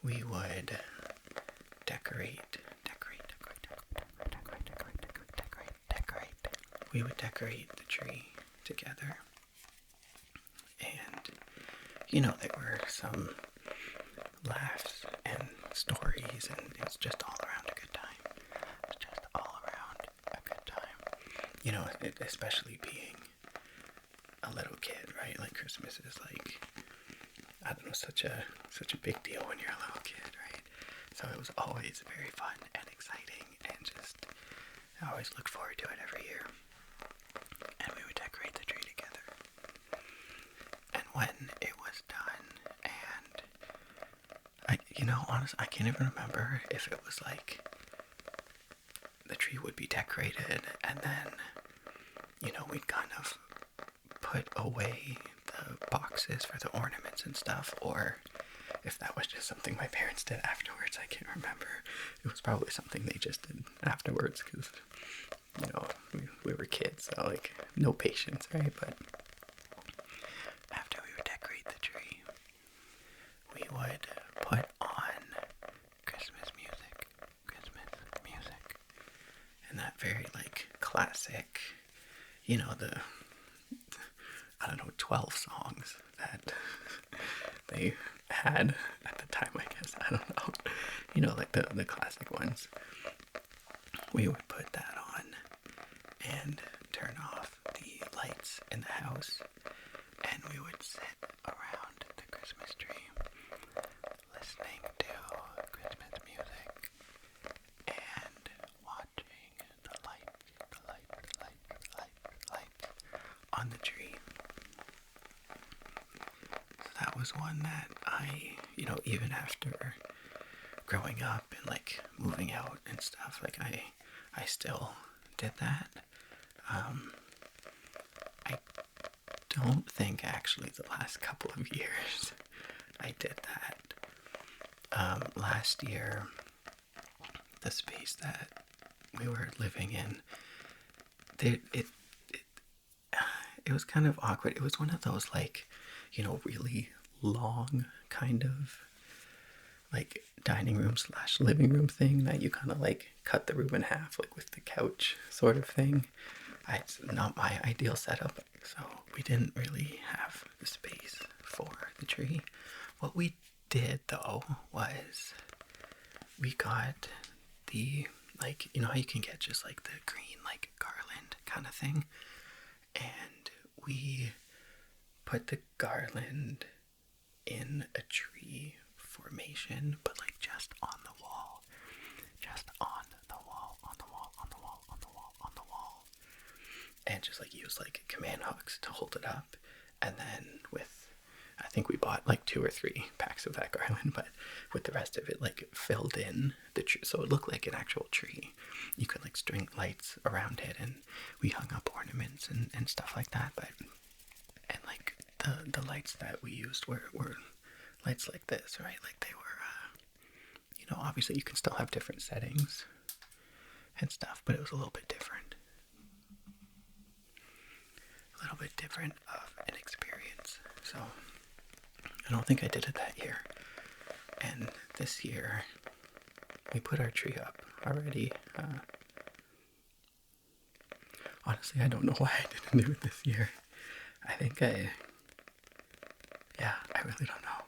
we would decorate. We would decorate the tree together. And, you know, there were some laughs and stories, and it was just all around a good time. It was just all around a good time. You know, especially being a little kid, right? Like, Christmas is like, I don't know, such a big deal when you're a little kid, right? So it was always very fun and exciting, and just, I always looked forward to it every year. And we would decorate the tree together. And when it was done, and honestly, I can't even remember if it was like the tree would be decorated and then, we'd kind of put away the boxes for the ornaments and stuff, or if that was just something my parents did afterwards. I can't remember. It was probably something they just did afterwards, because, we were kids, so, like, no patience, right? But after we would decorate the tree, we would put on Christmas music. And that very, like, classic, the 12 songs that they had at the time, I guess. I don't know. Like the classic ones. We would put that on and turn off the lights in the house, and we would sit around the Christmas tree listening to Christmas music and watching the lights on the tree. So that was one that I, even after growing up and, like, moving out and stuff, like, I still did that. I don't think, actually, the last couple of years I did that. Last year, the space that we were living in, it was kind of awkward. It was one of those, like, really long kind of, like, dining room / living room thing that you kind of, like, cut the room in half, like, with the couch sort of thing. It's not my ideal setup, so we didn't really have the space for the tree. What we did, though, was we got the, like, how you can get just, like, the green, like, garland kind of thing, and we put the garland in a tree formation, but, like, just on the wall, and just, like, use, like, command hooks to hold it up. And then I think we bought, like, 2 or 3 packs of that garland, but with the rest of it, like, filled in the tree, so it looked like an actual tree. You could, like, string lights around it, and we hung up ornaments and stuff like that. And like, the lights that we used were lights like this, right? Like, they were, obviously you can still have different settings and stuff, but it was a little bit different. A little bit different of an experience. So, I don't think I did it that year. And this year, we put our tree up already. Honestly, I don't know why I didn't do it this year. I think I really don't know.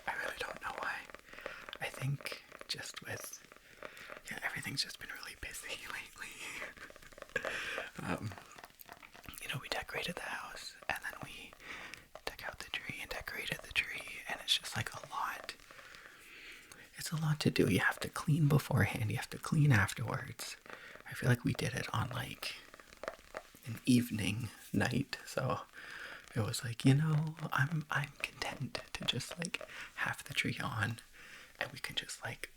I really don't know why. I think just with, everything's just been really busy lately. We decorated the house, and then we took out the tree and decorated the tree, and it's just, like, a lot. It's a lot to do. You have to clean beforehand, you have to clean afterwards. I feel like we did it on, like, an evening night, so it was like, I'm content to just, like, have the tree on, and we can just, like,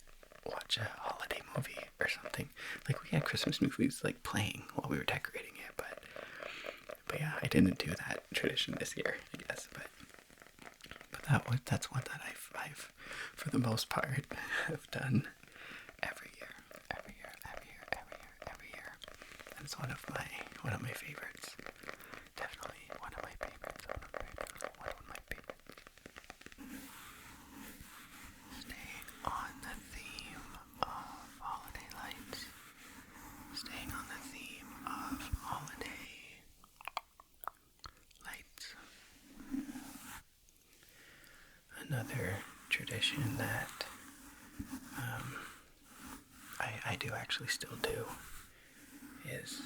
watch a holiday movie or something. Like, we had Christmas movies, like, playing while we were decorating it, but yeah, I didn't do that tradition this year, I guess, but that's one that I've for the most part have done every year. And it's one of my favorites. Definitely one of my favorites. One of my favorites. Stay tradition that I do actually still do is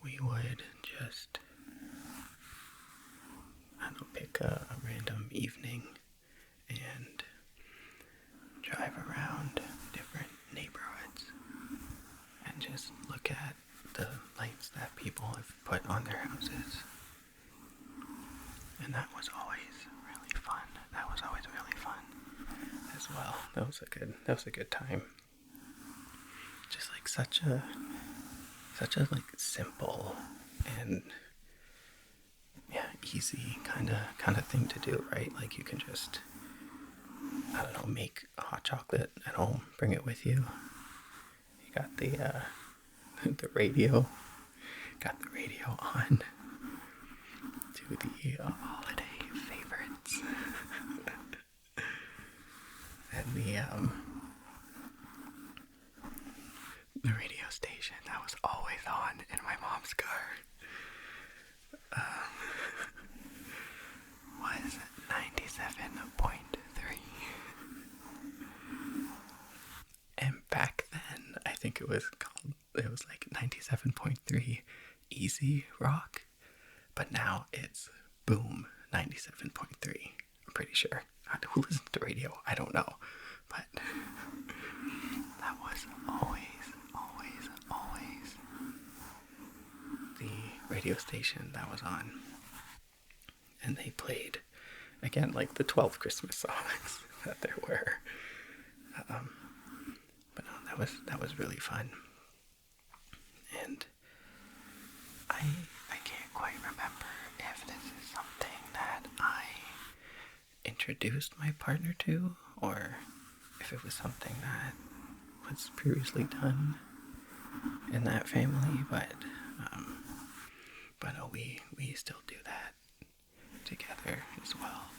we would just, I don't know, pick a random evening and drive around different neighborhoods and just look at the lights that people have put on their houses. And that was always really fun. That was always really fun as well. That was a good time. Just like such a like simple and easy kind of thing to do, right? Like you can just, I don't know, make hot chocolate at home, bring it with you. You got the the radio, on to the holiday favorites, and the radio station that was always on in my mom's car was 97.3. And back then, I think it was like 97.3 Easy Rock, but now it's Boom 97.3. I'm pretty sure. Who listens to radio? I don't know, but that was always the radio station that was on. And they played, again, like the 12 Christmas songs that there were. But no, that was really fun. And I can't quite remember if this is something that I introduced my partner to, or if it was something that was previously done in that family, but no, we still do that together as well.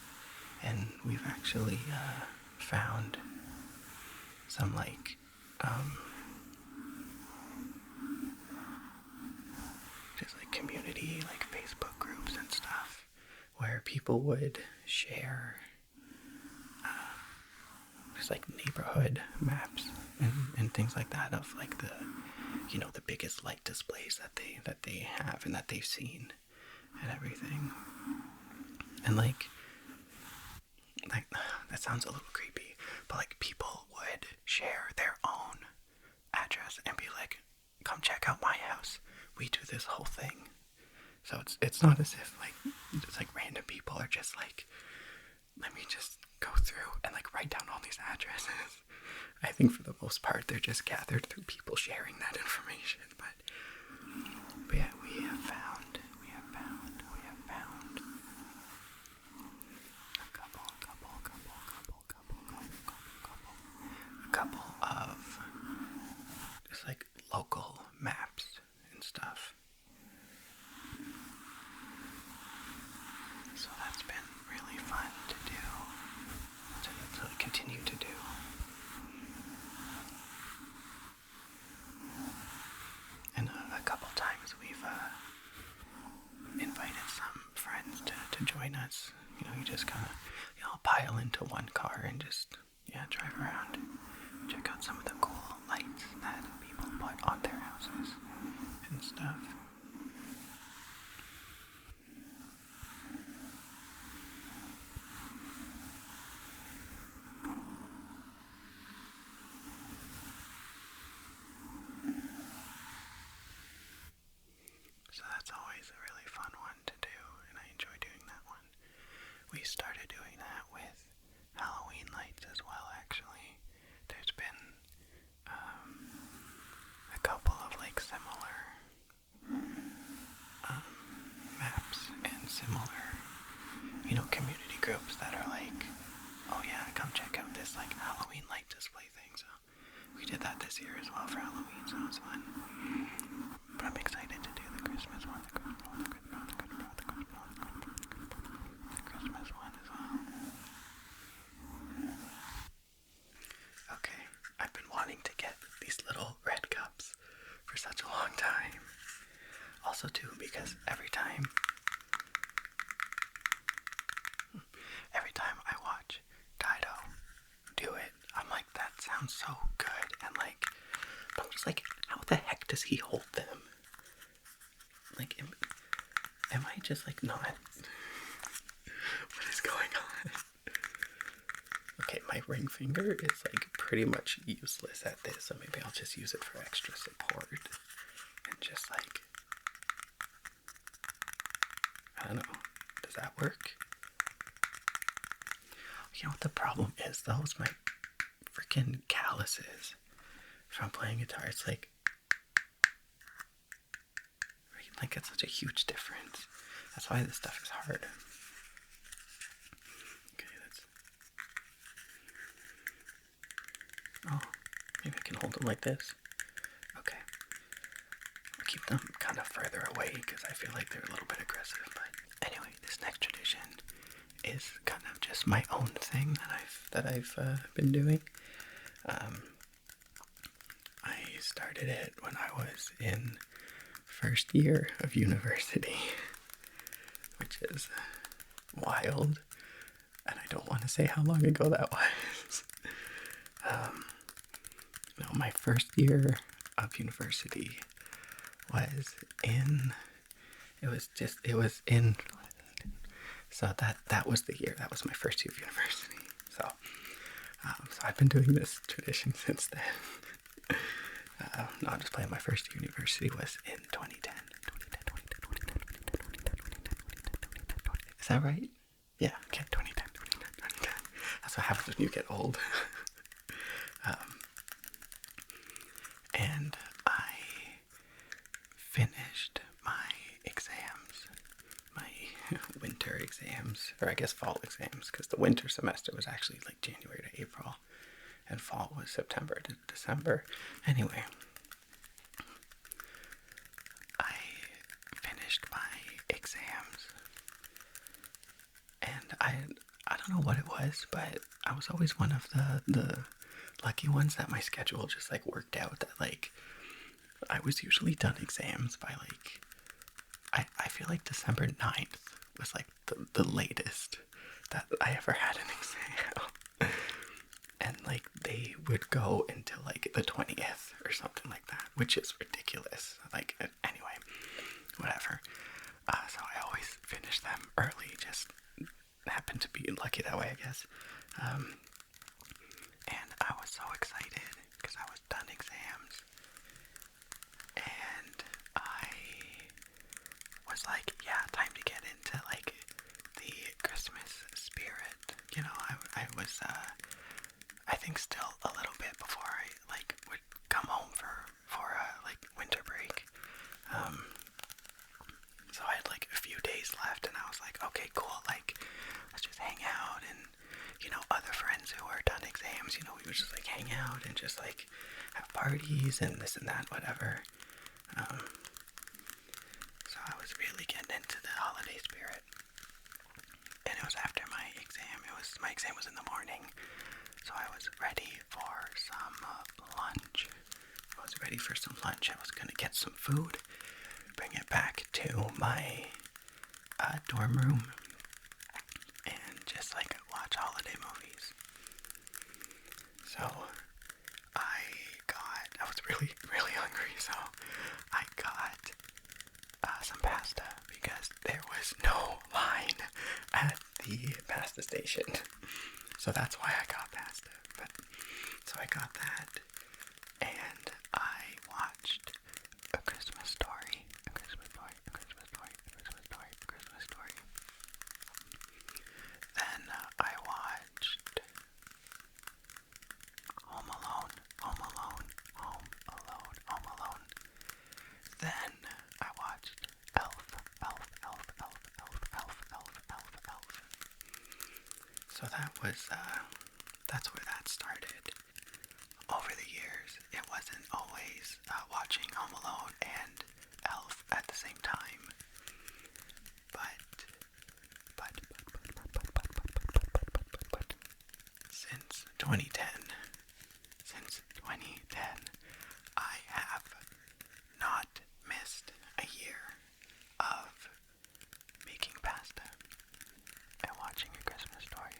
And we've actually found some like just like community, like Facebook groups and stuff, where people would share just like neighborhood maps and things like that of like the, you know, the biggest light displays that they have and that they've seen and everything. And like that sounds a little creepy, but like people would share their own address and be like, come check out my house. We do this whole thing. So it's not as if like just like random people are just like, let me just go through and like write down all these addresses. I think for the most part they're just gathered through people sharing that information. But yeah, we have found a couple of just like local maps and stuff. So that's been really fun to do, to continue to do. And a couple times we've invited some friends to join us. You know, you just kind of, pile into one car and just, drive around, check out some of the cool lights that people put on their houses and stuff. So that's always a really fun one to do, and I enjoy doing that one. We started doing that with Halloween lights as well, actually. There's been a couple of like similar maps and similar, community groups that are like, oh yeah, come check out this like Halloween light display thing. So we did that this year as well for Halloween, so it was fun. But I'm excited to do the Christmas one, the Christmas one as well. Okay, I've been wanting to get these little red cups for such a long time. Also too, because every time sounds so good, and like, I'm just like, how the heck does he hold them? Like, am I just like not? What is going on? Okay, my ring finger is like pretty much useless at this, so maybe I'll just use it for extra support and just like, I don't know. Does that work? You know what the problem is though? It's my freaking calluses from playing guitar. It's like it's such a huge difference. That's why this stuff is hard. Okay, oh, maybe I can hold them like this. Okay. I'll keep them kind of further away because I feel like they're a little bit aggressive. But anyway, this next tradition is kind of just my own thing that I've been doing. I started it when I was in first year of university, which is wild, and I don't want to say how long ago that was. No, my first year of university was in, so that was the year, that was my first year of university. So I've been doing this tradition since then. No, I'm just playing. My first year of university was in 2010. Is that right? Yeah, okay, 2010. That's what happens when you get old. And I finished my exams, my winter exams, or I guess fall exams, because the winter semester was actually like January to April, and fall was September to December. Anyway, I finished my exams, and I don't know what it was, but I was always one of the lucky ones that my schedule just like worked out, that like I was usually done exams by like, I feel like December 9th was like the latest that I ever had an exam. And like they would go until like the 20th or something like that, which is ridiculous. Like, anyway, whatever. So I always finish them early, just happened to be lucky that way, I guess. And I was so excited because I was done exams, and I was like, yeah, time to get into like the Christmas spirit. You know, I was I think still a little bit before I like would come home for like winter break. So I had like a few days left, and I was like, okay, cool, like let's just hang out, and you know, other friends who were done exams, you know, we would just like hang out and just like have parties and this and that, whatever. So I was really getting into the holiday spirit, and it was after my exam. My exam was in the morning, so I was ready for some lunch. I was gonna get some food, bring it back to my dorm room, and just like watch holiday movies. So I was really, really hungry, so I got some pasta because there was no line at the pasta station. So that's why I got pasta. So I got that, and I watched A Christmas Story. Then I watched Home Alone. Then I watched Elf. So that's where that started. Over the years, it wasn't always watching Home Alone and Elf at the same time. But since 2010, I have not missed a year of making pasta and watching A Christmas Story.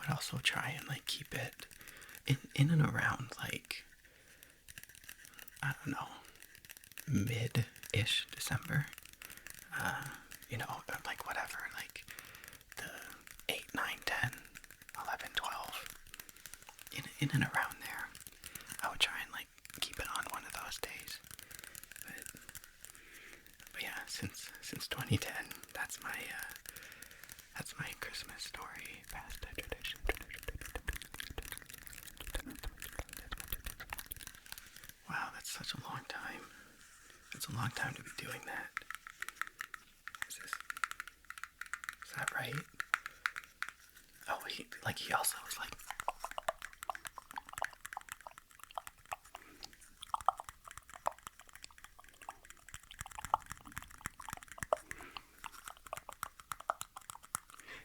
would also try and like keep it in and around like, I don't know, mid-ish December. Like whatever, like the 8, 9, 10, 11, 12, in and around there. I would try and like keep it on one of those days. But yeah, since 2010, that's my Christmas story. Past tradition. Wow, that's such a long time. It's a long time to be doing that. Is that right? Oh, he also was like.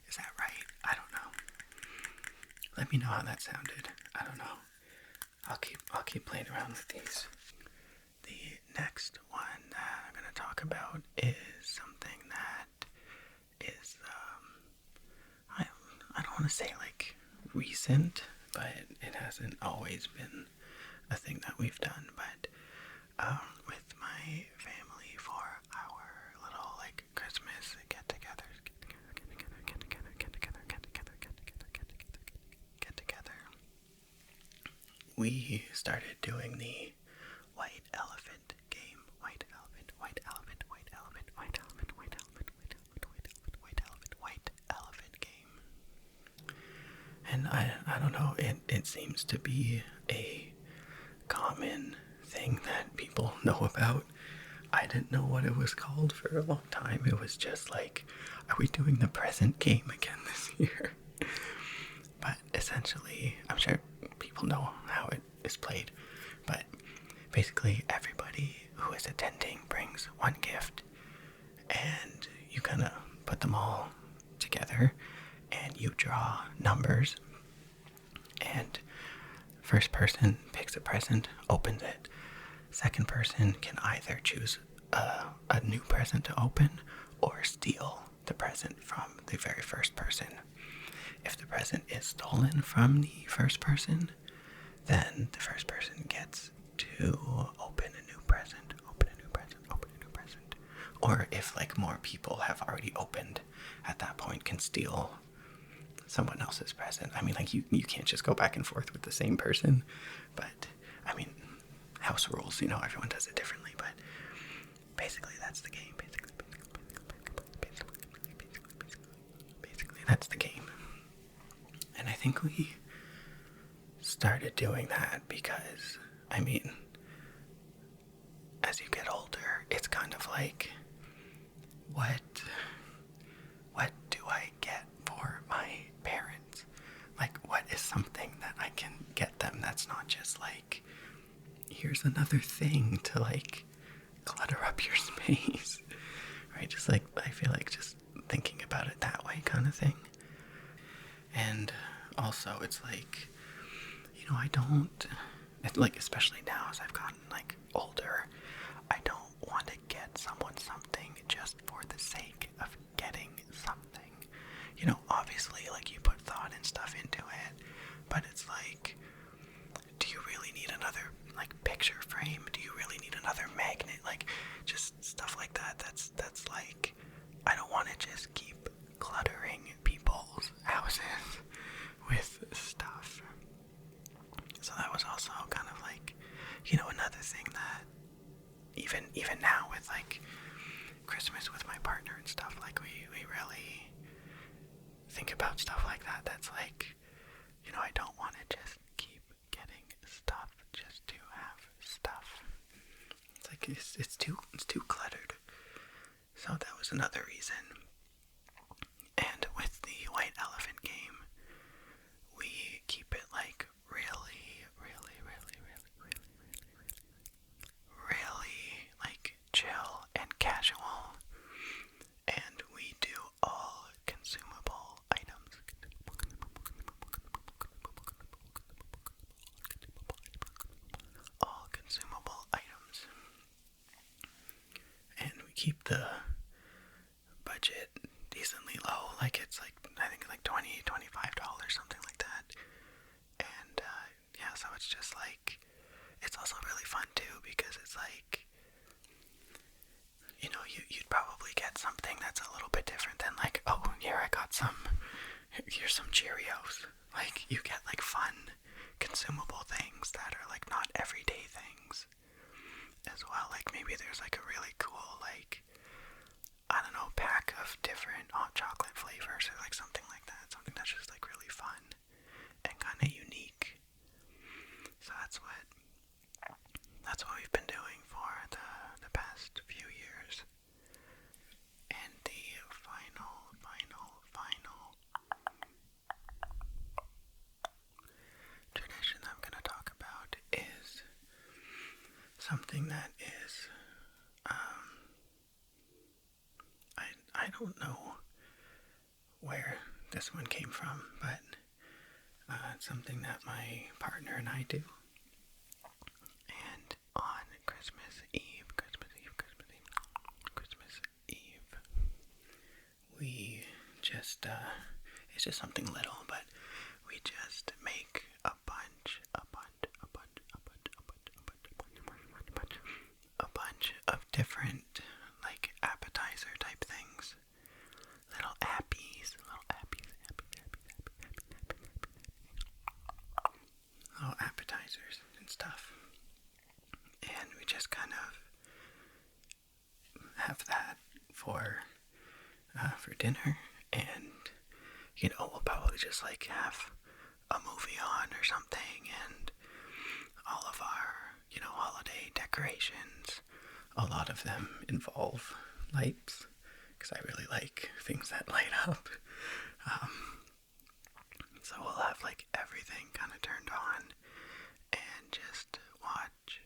Is that right? I don't know. Let me know how that sounded. I don't know. I'll keep playing around with these. The next one that I'm gonna talk about is something that is I don't want to say like recent, but it hasn't always been a thing that we've done. But with my family for our little like Christmas get-togethers, we started doing the white elephant game. White elephant, white elephant, white elephant, white elephant, white elephant, white elephant, white elephant, white elephant, white elephant game. And I don't know, it seems to be a common thing that people know about. I didn't know what it was called for a long time. It was just like, are we doing the present game again this year? But essentially, I'm sure people know how it is played, but basically everybody who is attending brings one gift, and you kind of put them all together, and you draw numbers, and first person picks a present, opens it. Second person can either choose a new present to open or steal the present from the very first person. If the present is stolen from the first person, then the first person gets to open a new present, open a new present, open a new present. Or if like more people have already opened at that point, can steal someone else's present. I mean, like you can't just go back and forth with the same person, but I mean, house rules, everyone does it differently, but basically that's the game. Basically that's the game. And I think we started doing that because, I mean, as you get older, it's kind of like, what do I get for my parents? Like, what is something that I can get them that's not just like, here's another thing to like clutter up your space, right? Just like, I feel like just thinking about it that way kind of thing. And also it's like, I don't, like, especially now as I've gotten like older, I don't want to get someone something just for the sake of getting something. Obviously like you put thought and stuff into it, but it's like, do you really need another like picture frame? Do you really need another magnet? Like just stuff like that. That's like, I don't want to just keep cluttering people's houses with stuff. So that was also kind of like, another thing that even now with like Christmas with my partner and stuff, like we really think about stuff like that. That's like, I don't want to just keep getting stuff just to have stuff. It's like it's too cluttered. So that was another reason. And with the white elephant game, we keep it like really, really, really, really, really, really, really like chill and casual. And we do all consumable items. All consumable items. And we keep the budget decently low. Like it's like, I think like $20, $25, something like that. And yeah, so it's just like, it's also really fun too, because it's like, you know, you'd probably get something that's a little bit different than like, oh, here I got here's some Cheerios. Like, you get like fun, consumable things that are like not everyday things as well. Like maybe there's like a really cool, like, I don't know, pack of different hot chocolate flavors or like something like that. Something that's just like really fun and kind of unique. So that's what we've been doing for the past few years. And the final tradition I'm going to talk about is something that is, I don't know where this one came from, but it's something that my partner and I do. And on Christmas Eve, we just, it's just something little, but we just make a bunch of different, like, appetizer type things. Little appies. Little appetizers and stuff. And we just kind of have that for dinner, and you know, we'll probably just like have a movie on or something, and all of our, you know, holiday decorations, a lot of them involve lights, because I really like things that light up. So we'll have like everything kind of turned on and just watch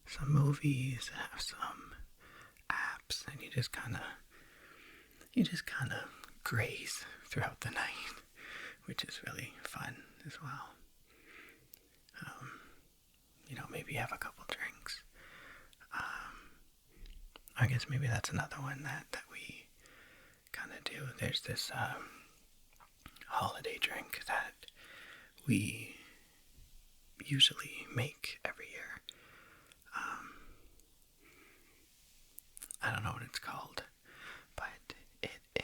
some movies, have some apps, and you just kind of graze throughout the night, which is really fun as well. You know, maybe have a couple drinks. I guess maybe that's another one that we kind of do. There's this holiday drink that we usually make every year. I don't know what it's called, but it is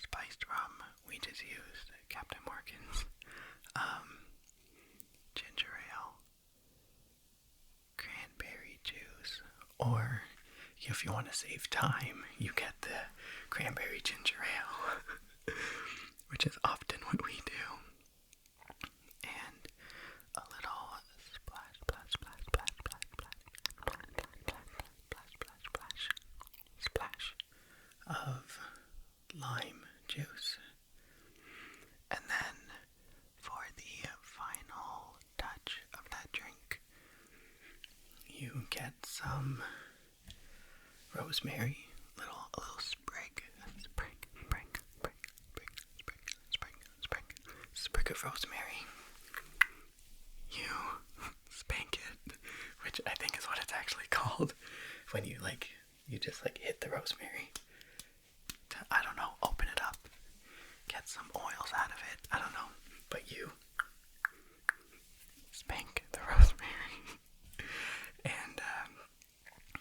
spiced rum. We just used Captain Morgan's ginger ale, cranberry juice, or if you want to save time, you get the cranberry ginger ale, which is often what we do. And a little splash of lime juice. And then for the final touch of that drink, you get some rosemary, a little sprig of rosemary. You spank it, which I think is what it's actually called, when you just hit the rosemary to, I don't know, open it up, get some oils out of it, I don't know, but you spank the rosemary, and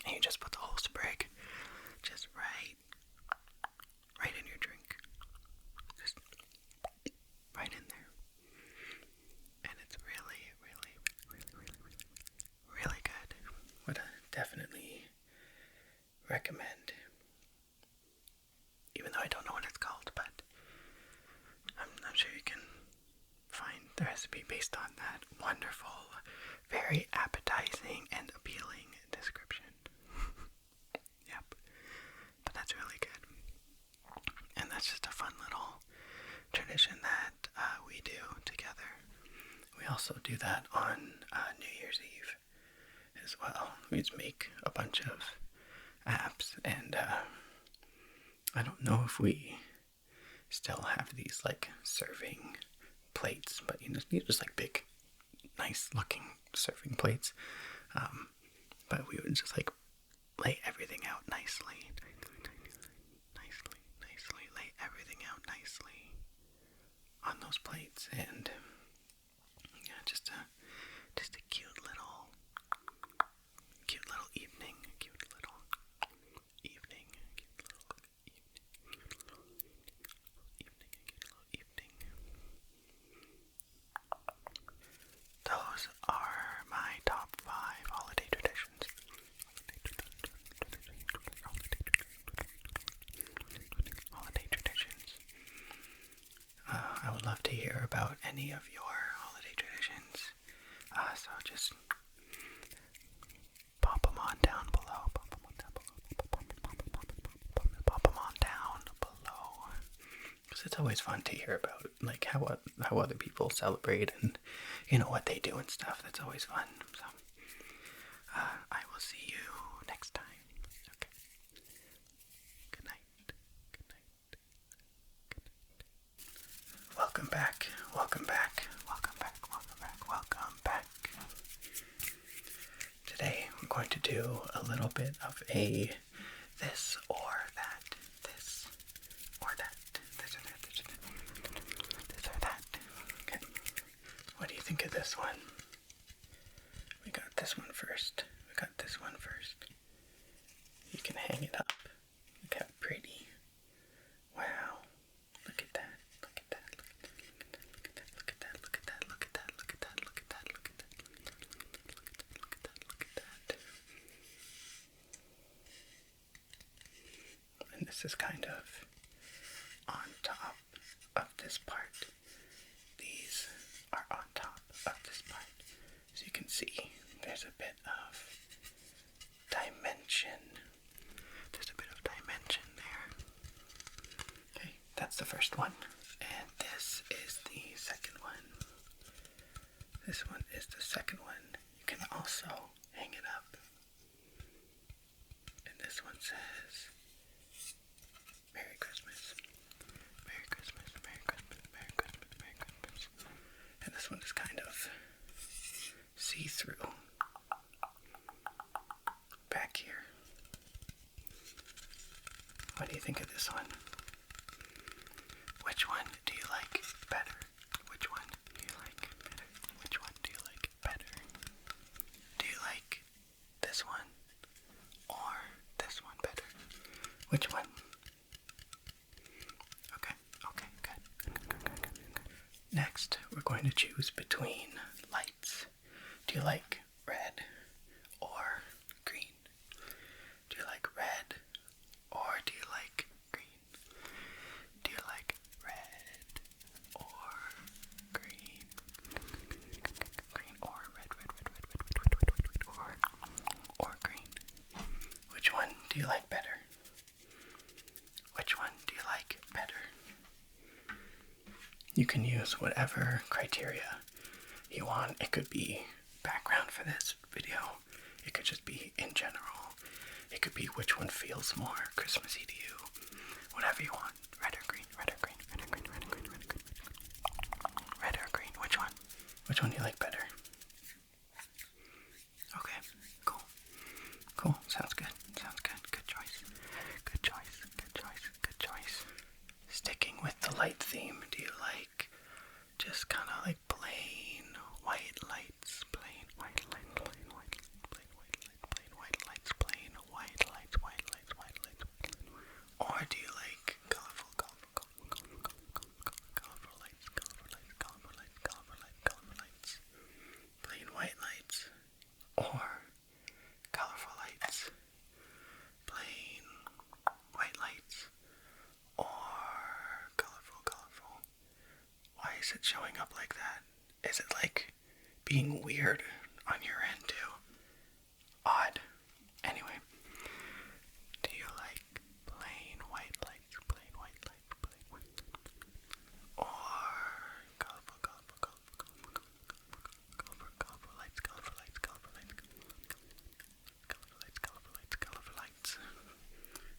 you just put the whole sprig just right in your drink, just right in there, and it's really good. Would definitely recommend, even though I don't know what it's called, but I'm sure you can find the recipe based on that wonderful, very appetizing and appealing description. Yep, but that's really good, and that's just a fun little tradition that we do together. We also do that on New Year's Eve as well. We just make a bunch of apps, and I don't know if we still have these like serving plates, but you know, just like big, nice looking serving plates. But we would just like lay everything out nicely, about any of your holiday traditions. So just pop them on down below. Pop them on down below. Because it's always fun to hear about like how other people celebrate and what they do and stuff. That's always fun. So I will see you next time. Okay. Good night. Good night. Good night. Welcome back. Welcome back. Welcome back. Welcome back. Welcome back. Today we're going to do a little bit of a this or that. This or that. This or that. This or that. This or that. Okay. What do you think of this one? We got this one first. You can hang it up. Look how pretty. Wow. Look at that. Look at that. Look at that. Look at that. Look at that. Look at that. Look at that. Look at that. Look at that. Look at that. Look at that. And this is kind of on top of this part. These are on top of this part. So you can see there's a bit of dimension. There's a bit of dimension there. Okay, that's the first one. And this is the second one. This one is the second one. You can also hang it up. And this one says, Merry Christmas. Merry Christmas, Merry Christmas, Merry Christmas, Merry Christmas. And this one is kind of see-through. Back here. What do you think of this one? Which one do you like better? Which one do you like better? Which one do you like better? Do you like this one or this one better? Which one? Okay, good. Next, we're going to choose between lights. Do you like red or green? Do you like red or do you like green? Do you like red or green? Green or red or green? Which one do you like better? Which one do you like better? You can use whatever criteria you want. It could be background for this video. It could just be in general. It could be which one feels more Christmassy to you. Whatever you want. Red or green, red or green, red or green, red or green, red or green. Red or green, which one? Which one do you like better? Okay, cool. Cool, sounds good. Sounds good. Good choice. Good choice. Good choice. Good choice. Sticking with the light theme, do you like just kind of like plain white lights? Plain white light, plain white light, plain white light, plain white lights, plain white lights, white lights, white lights, white lights. Or do you like colorful lights, colorful lights, colorful lights, colorful lights, colorful lights? Plain white lights or colorful lights? Plain white lights or colorful? Why is it showing up like that? Is it like being weird on your end too? Odd. Anyway, do you like plain white lights, plain white lights, plain white lights? Or colorful lights, colorful lights, colorful lights, colorful lights, colorful lights?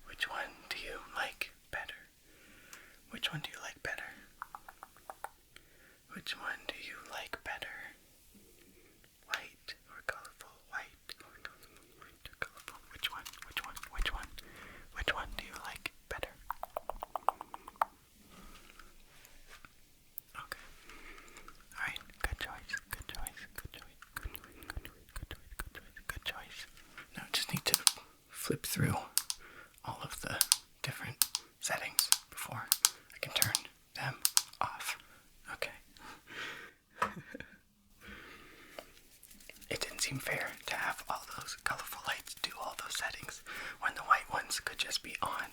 Which one do you like better? Which one do you like better? Which one do you like better? White or colorful? White or colorful? White or colorful? Which one? Which one? Which one? Which one do you like better? Okay. Alright, good choice. Good choice. Good choice. Good choice. Good choice. Good choice. Good choice. Good choice. Now I just need to flip through all of the different settings before I can turn them off. Okay. It didn't seem fair to have all those colorful lights do all those settings when the white ones could just be on.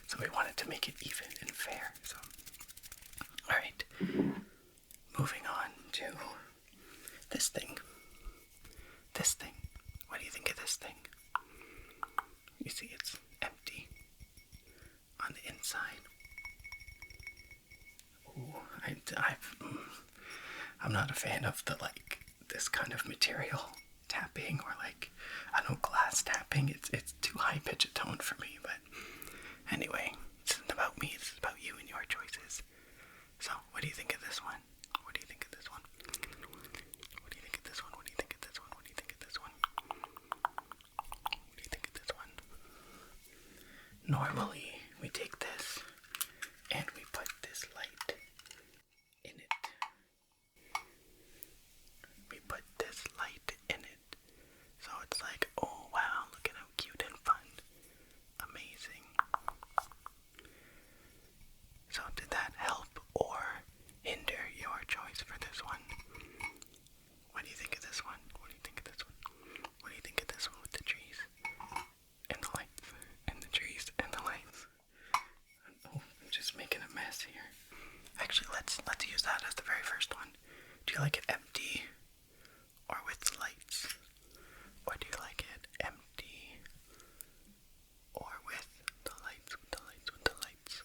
So we wanted to make it even and fair. So, alright. moving on to this thing. This thing. What do you think of this thing? You see it's empty on the inside. Ooh, I'm not a fan of the, this kind of material tapping, or I don't know, glass tapping. It's too high pitch a tone for me, but anyway, this isn't about me, it's about you and your choices. So, what do you think of this one? What do you think of this one? What do you think of this one? What do you think of this one? What do you think of this one? What do you think of this one? Normally, we take this and we put this light in it. We put this light in it. So it's like, oh wow, look at how cute and fun. Amazing. So did that help or hinder your choice for this one? What do you think of this one? What do you think of this one? What do you think of this one with the trees? And the lights? And the trees and the lights? Oh, I'm just making a mess here. Actually, let's use that as the very first one. Do you like it empty or with lights? Or do you like it empty or with the lights, with the lights, with the lights?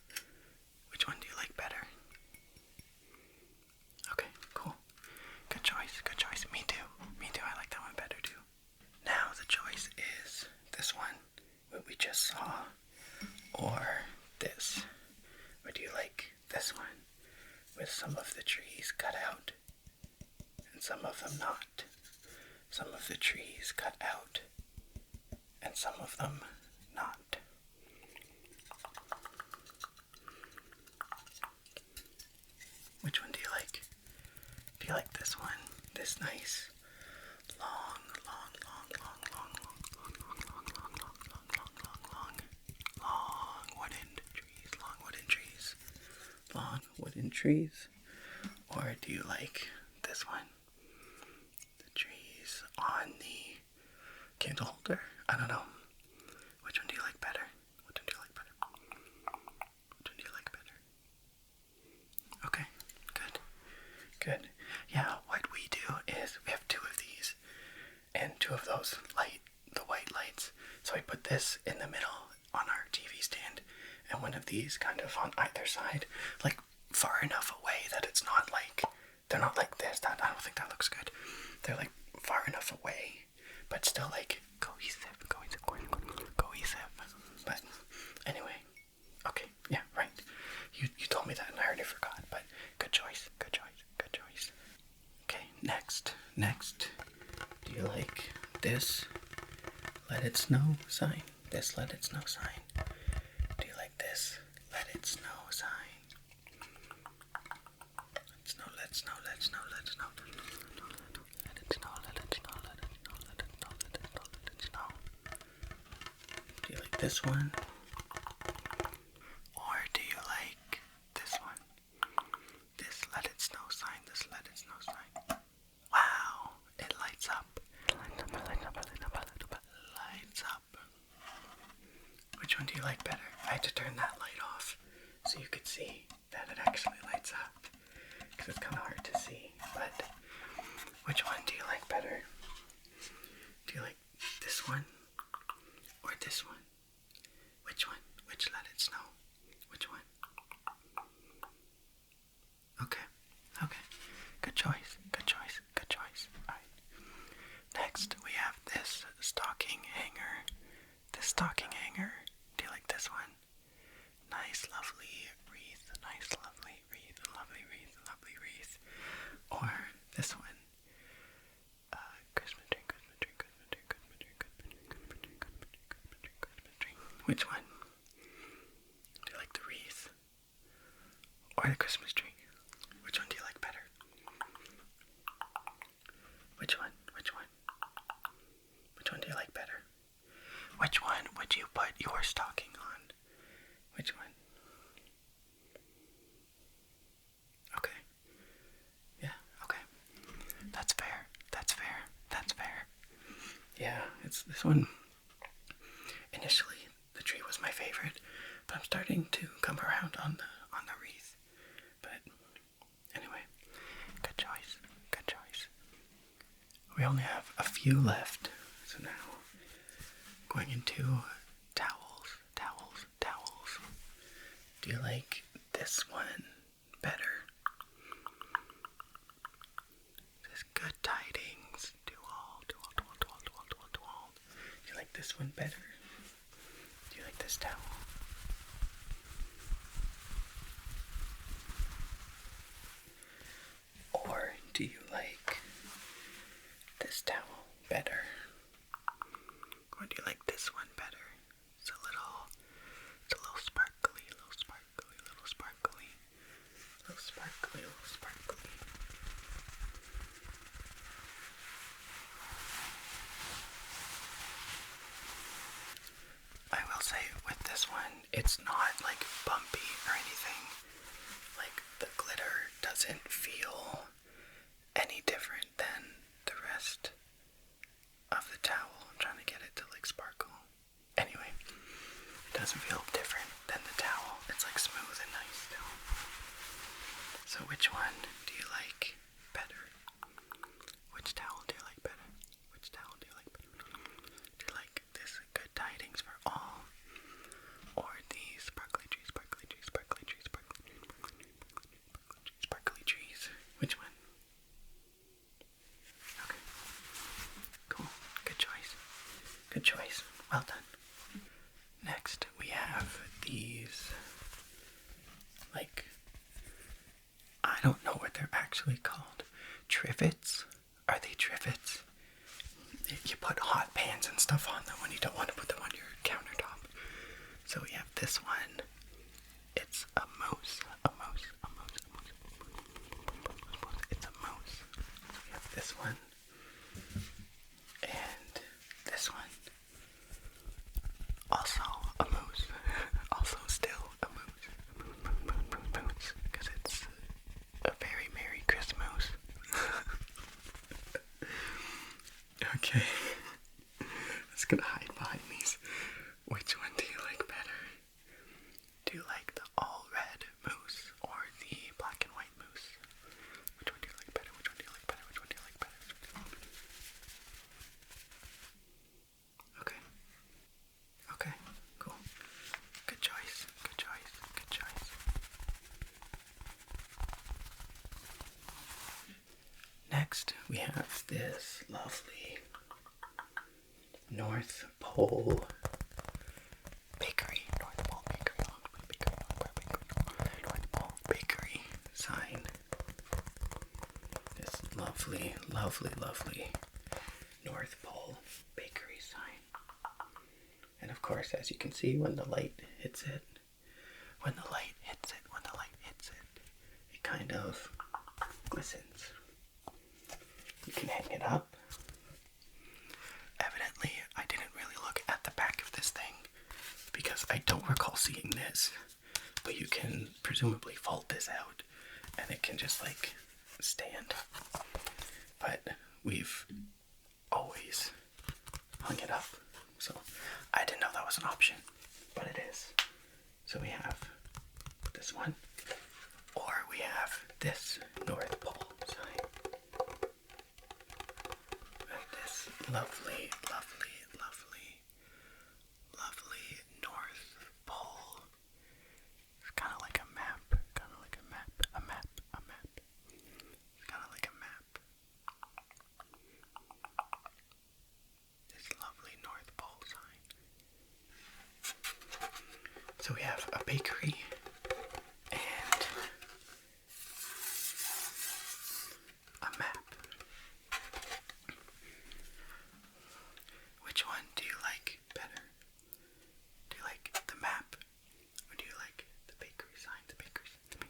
Which one do you like better? Okay, cool. Good choice, good choice. Me too. Me too. I like that one better too. Now the choice is this one, what we just saw, or this. Or do you like this one with some of the trees cut out and some of them not? Some of the trees cut out and some of them not. Which one do you like? Do you like this one? This nice long wooden trees? Or do you like this one? The trees on the candle holder? I don't know. Which one do you like better? Which one do you like better? Which one do you like better? Okay, good. Good. Yeah, what we do is we have two of these and two of those the white lights. So we put this in the middle on our TV stand and one of these kind of on either side, far enough away that it's not they're not like this. I don't think that looks good. They're far enough away, but still cohesive. But anyway, okay, yeah, right. You told me that and I already forgot, but good choice. Okay, next. Do you like this let it snow sign? This let it snow sign. Do you like this let it snow sign? Let it snow. Let it snow. Do you like this one? Or do you like this one? This let it snow sign. This let it snow sign. Wow, it lights up. Lights up. Which one do you like better? I had to turn that light off so you could see that it actually lights up. Because it's kind of hard to see. But which one do you like better? Do you like this one or this one? Which one? Which let it snow? Which one? Okay. Good choice. Alright. Next, we have this stocking hanger. Do you like this one? Nice, lovely wreath. Lovely wreath. Or this one. Christmas tree. Which one? Do you like the wreath or the Christmas tree? Which one do you like better? Which one? Which one do you like better? Which one would you put your stocking on? Which one? Okay. Yeah, okay. That's fair. Yeah, it's this one. Initially, the tree was my favorite, but I'm starting to come around on the wreath. But anyway, only have a few left. So now, going into towels, towels, towels. Do you like this one better? This good tidings. Do all. Do you like this one better? Do you like this towel? Or do you like this towel better? Or do you like this one better? It's a little sparkly, little sparkly, little sparkly, little sparkly, little sparkly. I will say with this one, it's not like bumpy or anything. Like the glitter doesn't feel any different than the rest of the towel. I'm trying to get it to like sparkle. Anyway, it doesn't feel different than the towel. It's like smooth and nice still. So which one do you like better? Which towel do you like better? Which towel do you like better? Do you like this good tidings for all? Or the sparkly trees, sparkly trees, sparkly trees, sparkly trees, sparkly trees, sparkly trees? Which one? Okay. Cool. Good choice. Good choice. Well done. Next, we have these, like, I don't know what they're actually called. Trivets? Are they trivets? You put hot pans and stuff on them when you don't want to put them on your countertop. So we have this one. It's a moose. A moose. A moose. A moose. It's a moose. So we have this one. And this one. Also a moose. Also still a moose. Moose. Because it's a very Merry Christmas. Okay. I'm just gonna hide behind these. Which one do you like better? Do you like the all red moose or the black and white moose? Which one do you like better? Which one do you like better? Which one do you like better? Okay. Okay, cool. Good choice. Good choice. Good choice. Next, we have this lovely North Pole Bakery. North Pole Bakery. North Pole Bakery sign. This lovely, lovely, lovely North Pole Bakery sign. And of course, as you can see, when the light hits it, it kind of glistens. You can hang it up. Evidently, I didn't really look at the back of this thing because I don't recall seeing this, but you can presumably fold this out and it can just like stand. But we've always hung it up, so I didn't know that was an option, but it is. So we have this one, or we have this North Pole sign. And this lovely, lovely, lovely, lovely North Pole. It's kind of like a map, It's kind of like a map. This lovely North Pole sign. So we have a bakery and a map. Which one do you like better? Do you like the map, or do you like the bakery sign? The bakery sign.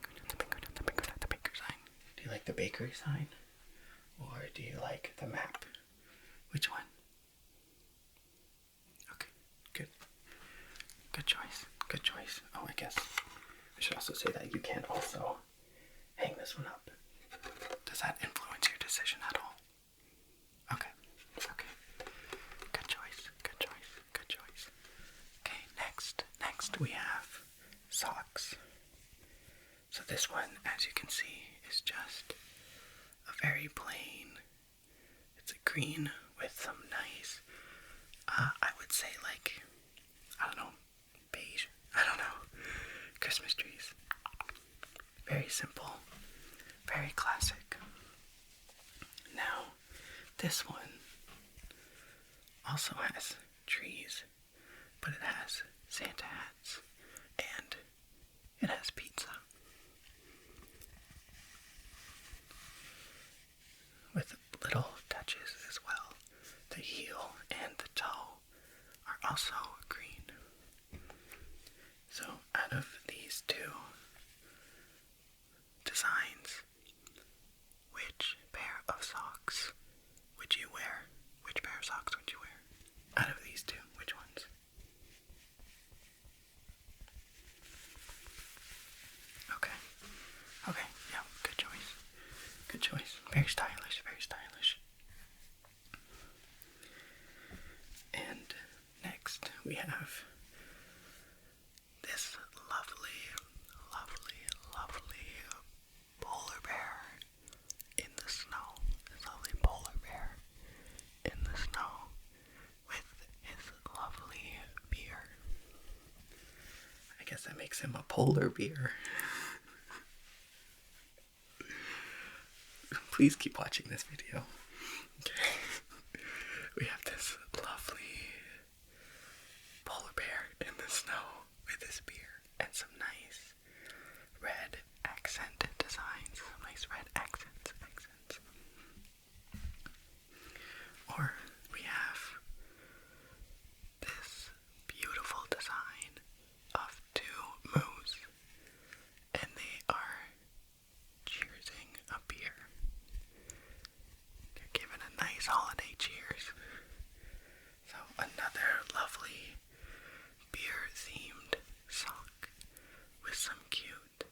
Do you like the bakery sign, or do you like the map? Which one? Okay, good. Good choice. Good choice. Oh, I guess I should also say that you can also hang this one up. Does that influence your decision at all? Okay. Okay. Good choice. Good choice. Good choice. Okay, next we have socks. So this one, as you can see, is just a very plain, it's It's a green with some nice, I would say like, I don't know, beige, I don't know, Christmas trees. Very simple, very classic. Now, this one also has trees, but it has Santa hats, and it has pizza. With little touches as well. The heel and the toe are also green. So out of these two designs, which pair of socks would you wear? Which pair of socks would you wear? Out of these two, which ones? Okay, yeah, good choice. Good choice. Very stylish, very stylish. And next we have this lovely, lovely, lovely polar bear in the snow. This lovely polar bear in the snow with his lovely beer. I guess that makes him a polar bear. Please keep watching this video. Okay. We have this lovely polar bear in the snow with his beer and some nice red accented designs. Some nice red accents. Or we have this beautiful design of two moose, and they are cheersing a beer. They're giving a nice holiday cheers. So another lovely beer-themed sock with some cute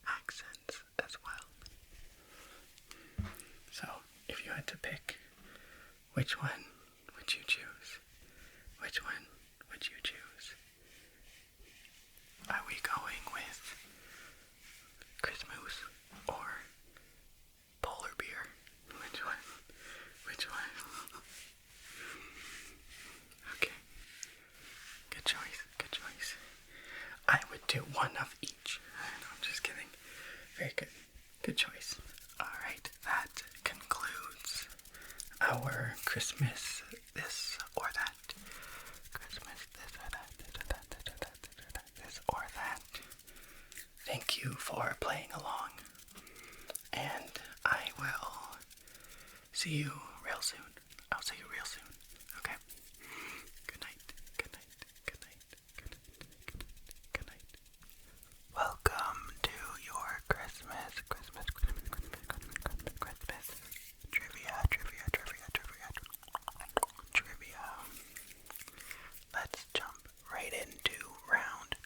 accents as well. So if you had to pick, which one would you choose? Which one would you choose? Are we going with Christmas or polar beer? Which one? Which one? Okay. Good choice. Good choice. I would do one of each. No, I'm just kidding. Very good. Good choice. Alright, that concludes our Christmas this or that. Christmas this or that, this or that. Thank you for playing along. And I will see you real soon. I'll see you real soon. Okay? Good night. Good night. Good night. Good night. Good night. Welcome to your Christmas trivia. Let's jump right into round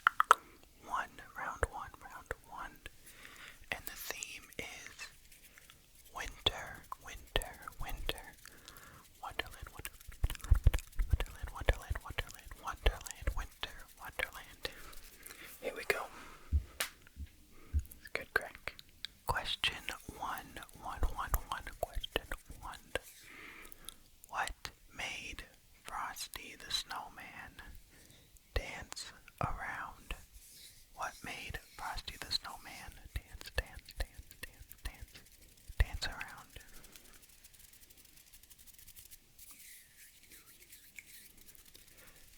one. And the theme is winter. Wonderland. Here we go. It's good crack. Question one. Question one. What made Frosty the Snowman dance around? What made Frosty the Snowman dance around?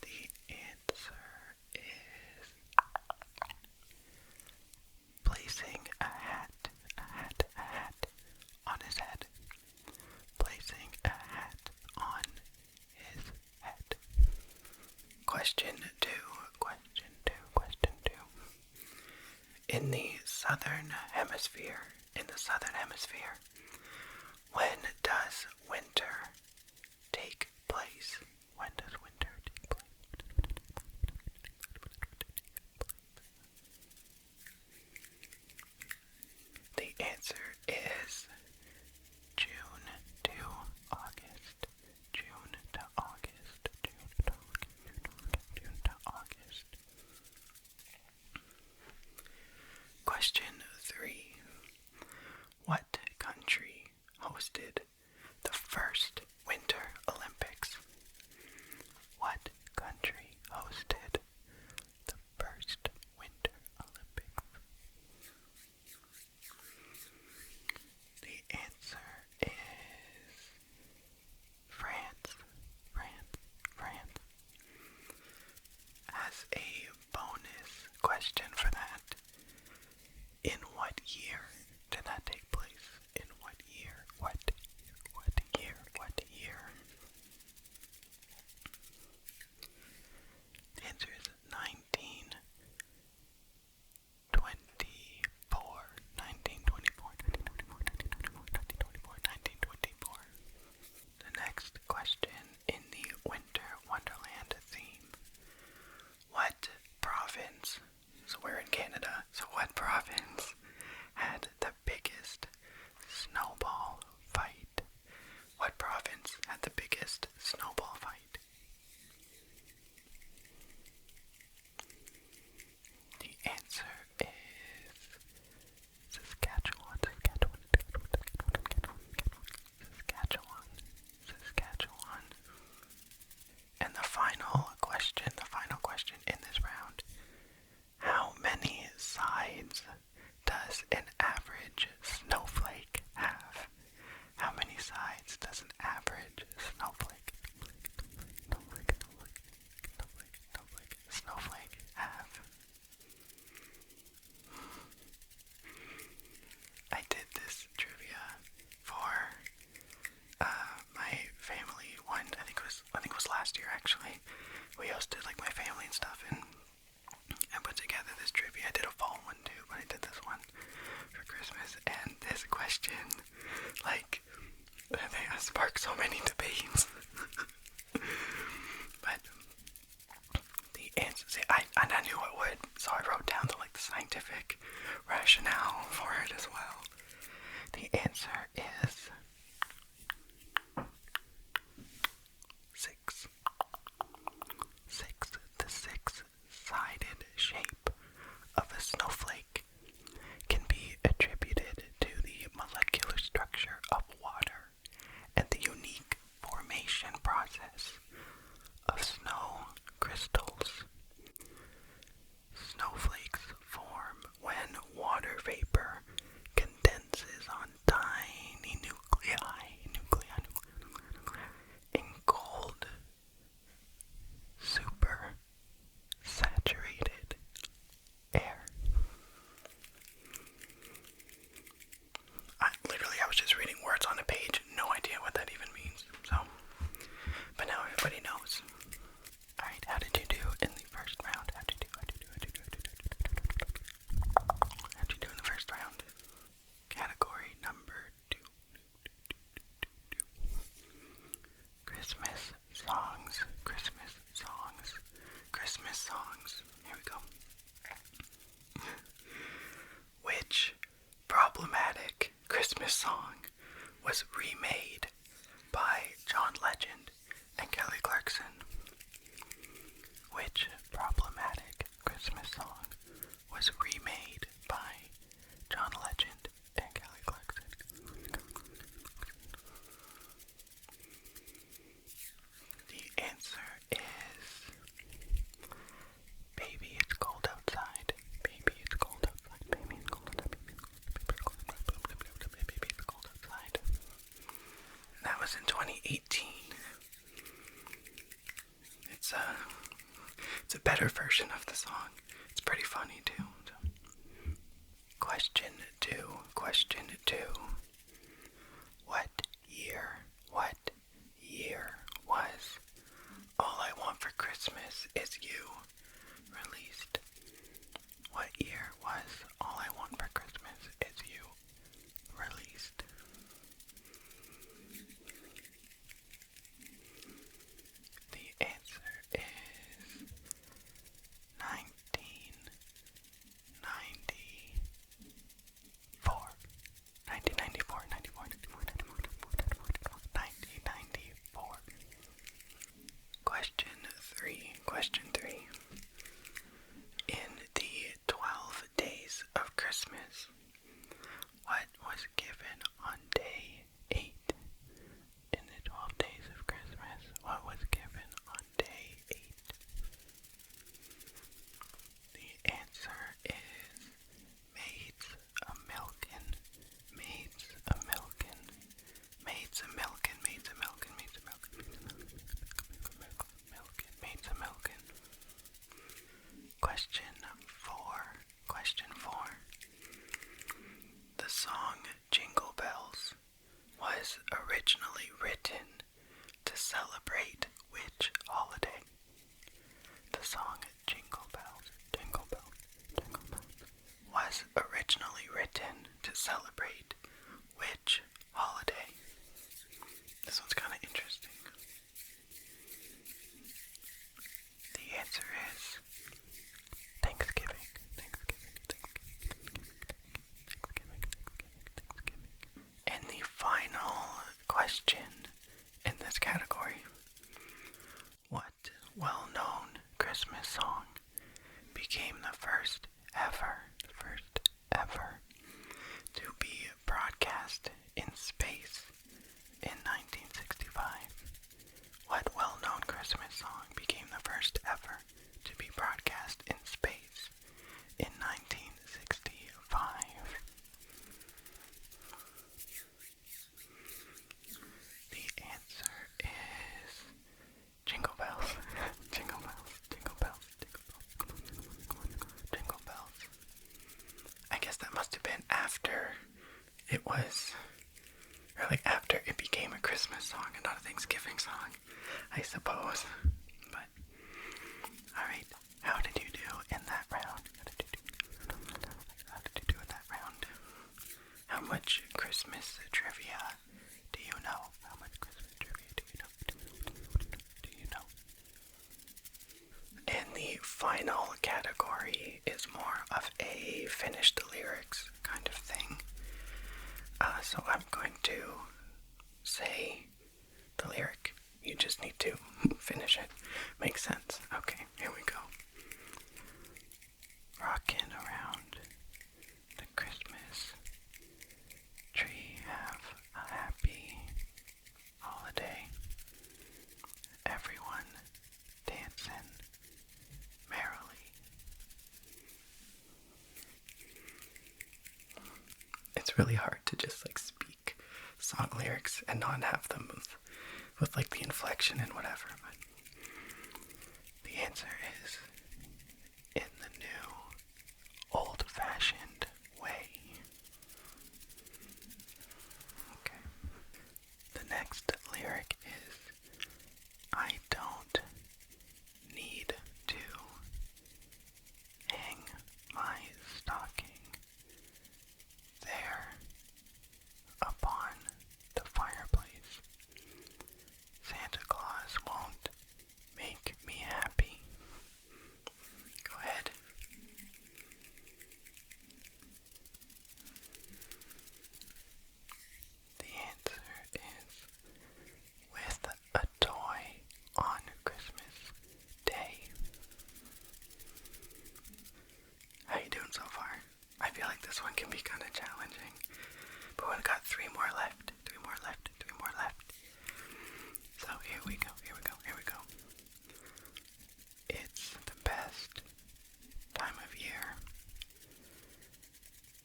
The answer is placing a hat on his head. Placing a hat on his head. Question two. In the southern hemisphere, when does winter take place? The answer is June to August. Question 3. What country hosted the first province? So we're in Canada. So what province had the biggest snowball fight? What province had the biggest snowball fight? The answer is Saskatchewan. And the final question in this round. How many sides does an average snowflake have? How many sides does an average snowflake have? I did this trivia for my family one. I think it was last year actually. We hosted like my family and stuff, and I put together this trivia. I did a fall one too, but I did this one for Christmas. And this question, like, they sparked so many debates. But the answer, see, I knew it would, so I wrote down the scientific rationale for it as well. The answer is 6. The six-sided shape of a snowflake can be attributed to the molecular structure of water and the unique formation process of snow crystals. Snowflakes form when water vapor condenses on tiny nuclei in cold, super saturated air. I was just reading words on a page, no idea what that even means. So, but now everybody knows. Alright, how did you do in the first round? How'd you do in the first round? Category number 2. Christmas songs. Here we go. Which problematic Christmas song was remade by John Legend and Kelly Clarkson? Which problematic Christmas song was remade by John Legend and Kelly Clarkson? The answer is Baby It's Cold Outside. Baby It's Cold Outside. Baby It's Cold Outside. Baby It's Cold Outside. And that was in 2018. It's a better version of the song. It's pretty funny too. Question 2. What year was All I Want for Christmas Is You released? What year was All I Want for Christmas Is You released? The answer is 1994. 1994. Question 3. In the 12 days of Christmas, what was given on day 8? In the 12 days of Christmas, what was given on day 8? The answer is Maids a Milkin. Question 4. The song Jingle Bells was originally written to celebrate which holiday? The song Jingle Bells was originally written to celebrate which holiday? This one's kind of interesting. The answer is Thanksgiving. final category is more of a finish the lyrics kind of thing. So I'm going to say the lyric. You just need to finish it. Makes sense. Okay, here we go. Rockin' around the Christmas tree, have a happy holiday. Everyone dancing merrily. It's really hard to just like speak song lyrics and not have them with like the inflection and whatever, but the answer is in the new old-fashioned way. Okay. The next lyric is, I don't need to hang my stocking there upon the fireplace. Santa Claus won't make me happy. Go ahead. The answer is with a toy on Christmas Day. How you doing so far? I feel like this one can be kind of challenging, but we've got three more left. So here we go. It's the best time of year.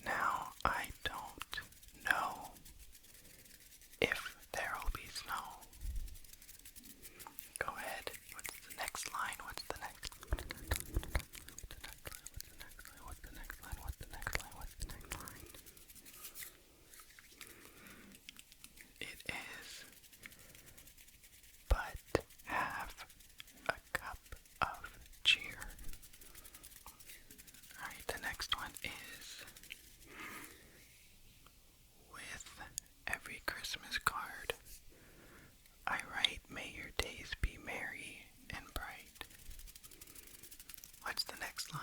Now I don't know if there'll be snow. Go ahead. What's the next line? It is, but have a cup of cheer. Alright, the next one is, with every Christmas card I write, may your days be merry and bright. What's the next line?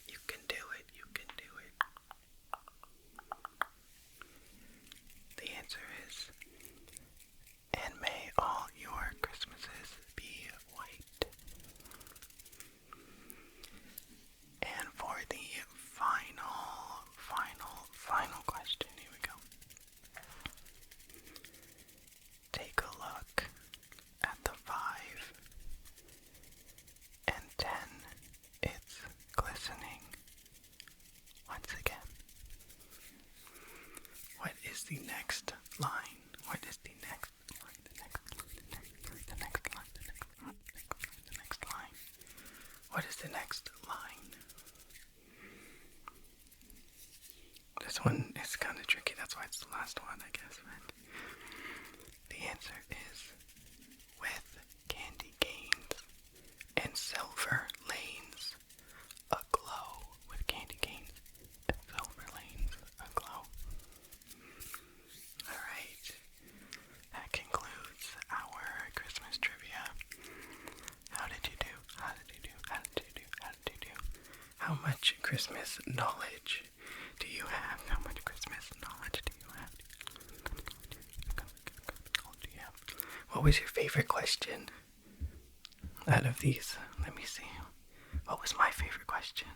You can do it. The answer is, and may all your Christmases be white. And for the final question, here we go. Take a look at the 5 and 10. It's glistening once again. What is the next line? What is the next line? This one is kind of tricky, that's why it's the last one, I guess, right? The answer is, with candy canes and silver lanes aglow. With candy canes and silver lanes aglow. Alright, that concludes our Christmas trivia. How did you do? How much Christmas knowledge do you have? What was your favorite question out of these? Let me see. What was my favorite question?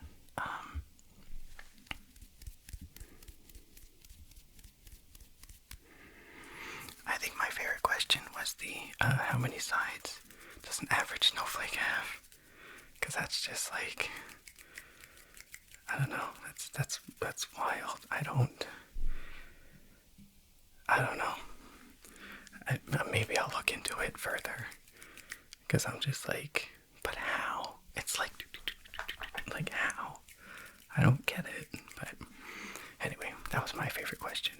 I think my favorite question was the how many sides does an average snowflake have? Because that's just like, I don't know. That's wild. I don't know. Maybe I'll look into it further. Because I'm just like, but how? It's like how? I don't get it. But anyway, that was my favorite question.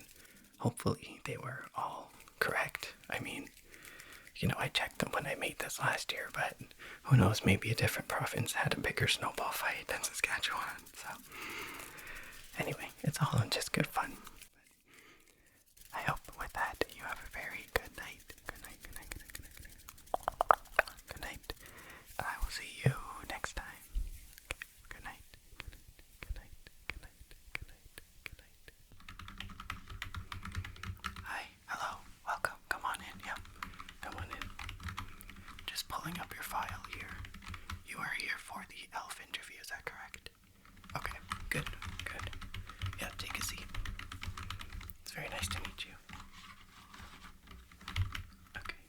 Hopefully they were all correct. I mean, I checked them when I made this last year, but who knows, maybe a different province had a bigger snowball fight than Saskatchewan. So anyway, it's all in just good fun. I hope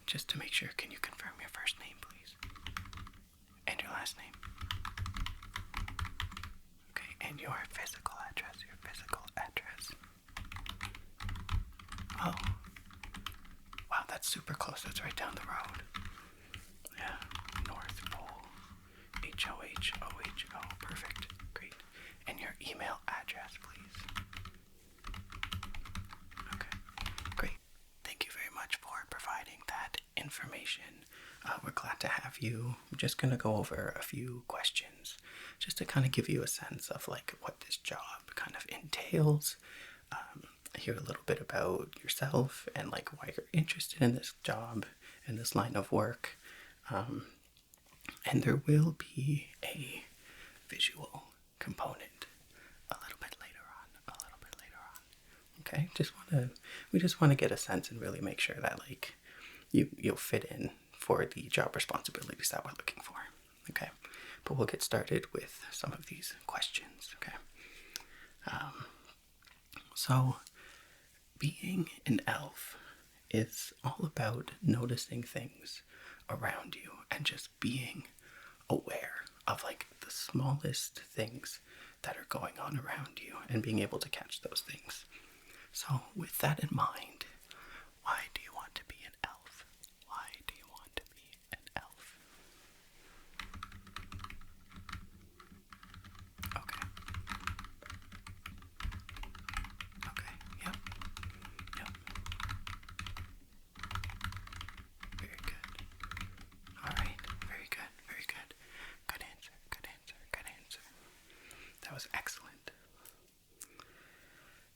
just to make sure, can you confirm your first name, please? And your last name? Okay, and your physical address, Oh. Wow, that's super close. That's right down the road. Yeah, North Pole. Hohoho. Perfect. Great. And your email address, please. Okay, great. Thank you very much for providing that information. We're glad to have you. I'm just going to go over a few questions just to kind of give you a sense of like what this job kind of entails. Hear a little bit about yourself and like why you're interested in this job and this line of work. And there will be a visual component a little bit later on. Okay, we just want to get a sense and really make sure that like you'll fit in for the job responsibilities that we're looking for. Okay, but we'll get started with some of these questions. Okay, so being an elf is all about noticing things around you and just being aware of like the smallest things that are going on around you and being able to catch those things. So with that in mind, why do you want to be an elf? Why do you want to be an elf? Okay. Okay, yep. Very good. Alright, very good. Good answer. That was excellent.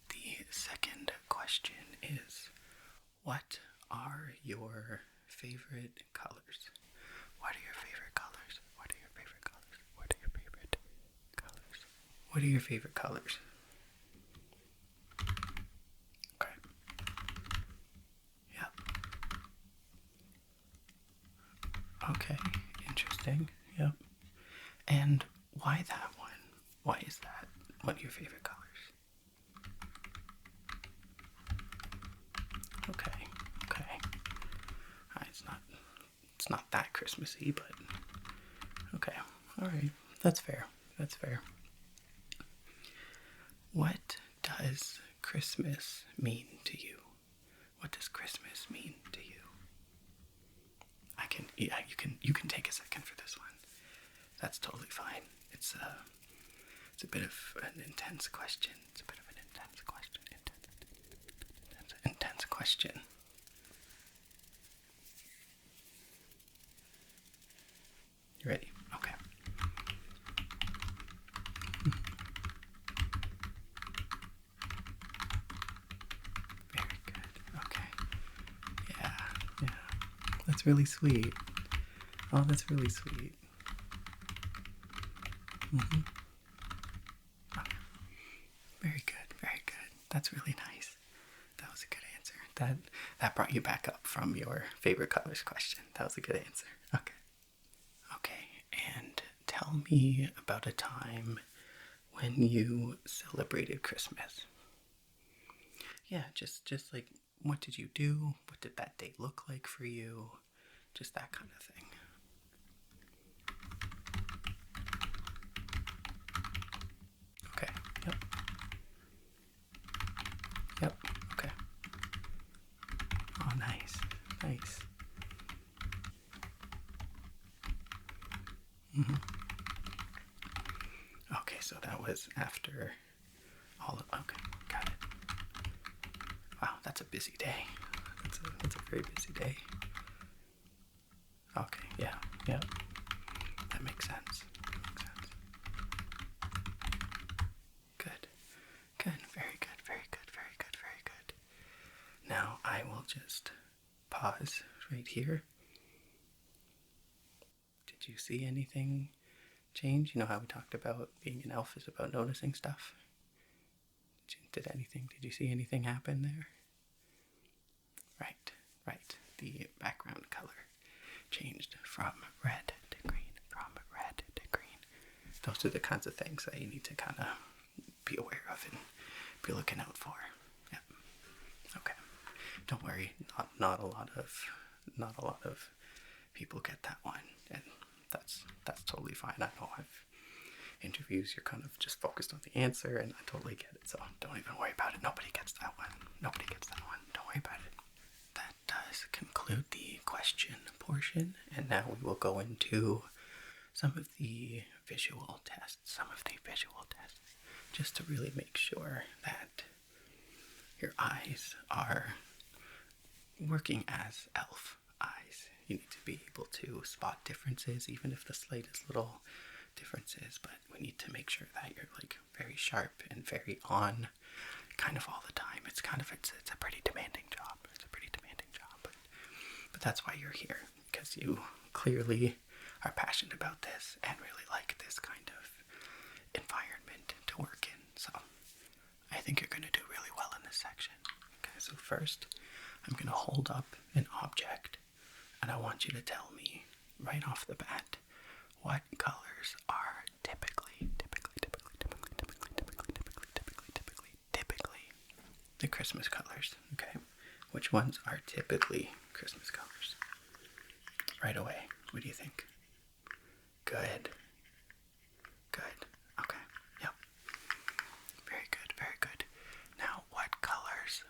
The second question is, what are your favorite colors? What are your favorite colors? What are your favorite colors? What are your favorite colors? What are your favorite colors? Okay. Yep. Okay, interesting. Yep. And why that one? Why is that one of your favorite colors? Okay. It's not that Christmassy, but okay. All right. That's fair. What does Christmas mean to you? What does Christmas mean to you? You can take a second for this one. That's totally fine. It's a bit of an intense question. Intense question. You ready? Okay. Very good. Okay. Yeah. That's really sweet. Oh, that's really sweet. Okay. Very good. That's really nice. That was a good answer. That brought you back up from your favorite colors question. That was a good answer. Okay, and tell me about a time when you celebrated Christmas. Yeah, just like, what did you do? What did that day look like for you? Just that kind of thing. Okay, yep, okay. Oh, nice. Okay, so that was after okay, got it. Wow, that's a busy day. That's a very busy day. Okay, yeah. That makes sense. Good. Very good. Now I will just pause right here. Did you see anything change? You know how we talked about being an elf is about noticing stuff? Did you see anything happen there? Right. The background color changed from red to green. Those are the kinds of things that you need to kind of be aware of and be looking out for. Yep. Okay. Don't worry, not a lot of not a lot of people get that one, and that's totally fine. I know I've interviews, you're kind of just focused on the answer, and I totally get it, so don't even worry about it. Nobody gets that one. Nobody gets that one. Don't worry about it. That does conclude the question portion, and now we will go into some of the visual tests. Just to really make sure that your eyes are working as elf eyes. You need to be able to spot differences, even if the slightest little differences, but we need to make sure that you're like very sharp and very on kind of all the time. It's a pretty demanding job. But that's why you're here, because you clearly are passionate about this and really like this kind of environment to work in. So I think you're going to do really well in this section. Okay, so first I'm going to hold up an object, and I want you to tell me right off the bat what colors are typically the Christmas colors. Okay, which ones are typically Christmas colors? Right away, what do you think? Good. Okay, yep. Very good. Now, what colors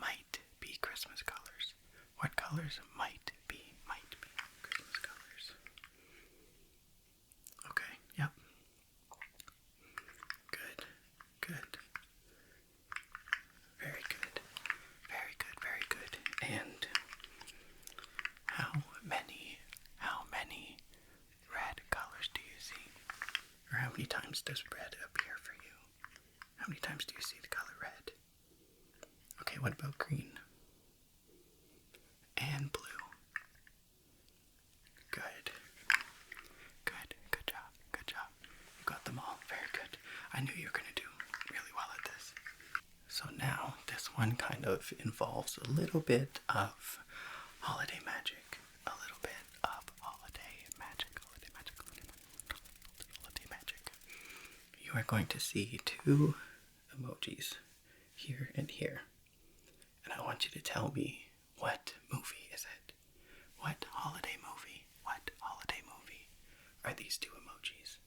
might be Christmas colors? What colors might be Christmas colors? Okay, yep. Good. Very good. And how many red colors do you see? Or how many times does red appear for you? How many times do you see the color red? Okay, what about green? And blue? Good job. You got them all. Very good. I knew you were going to do really well at this. So now, this one kind of involves a little bit of holiday magic. You are going to see two emojis, here and here. And I want you to tell me, what movie is it? What holiday movie are these two emojis?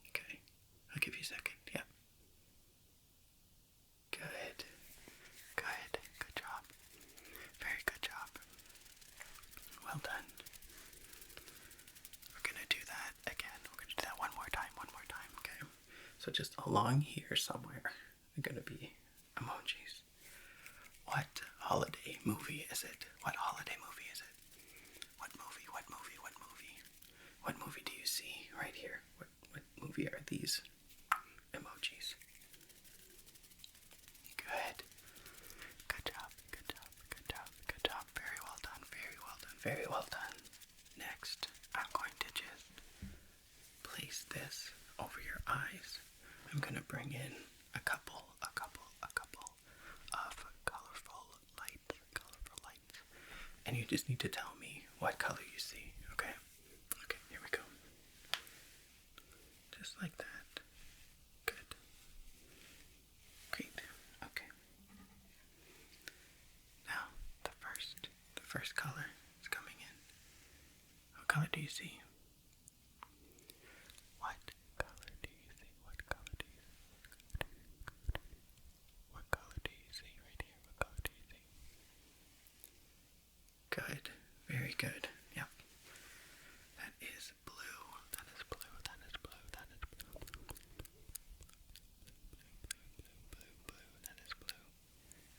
Okay, I'll give you a second. Yeah. Good job. Very good job. Well done. We're gonna do that again. We're gonna do that one more time, okay? So just along here somewhere are gonna be emojis. What holiday movie is it? What movie do you see right here? What movie are these emojis? Good job. Very well done. Next, I'm going to just place this over your eyes. I'm going to bring in a couple of colorful lights. And you just need to tell me what color you see, okay? Okay, here we go. Just like that. Good. Great. Okay. Now, the first color is coming in. What color do you see? What color do you see right here? What color do you see? Good. Very good. Yep. That is blue. That is blue.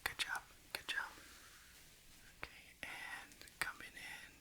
Good job. Okay, and coming in.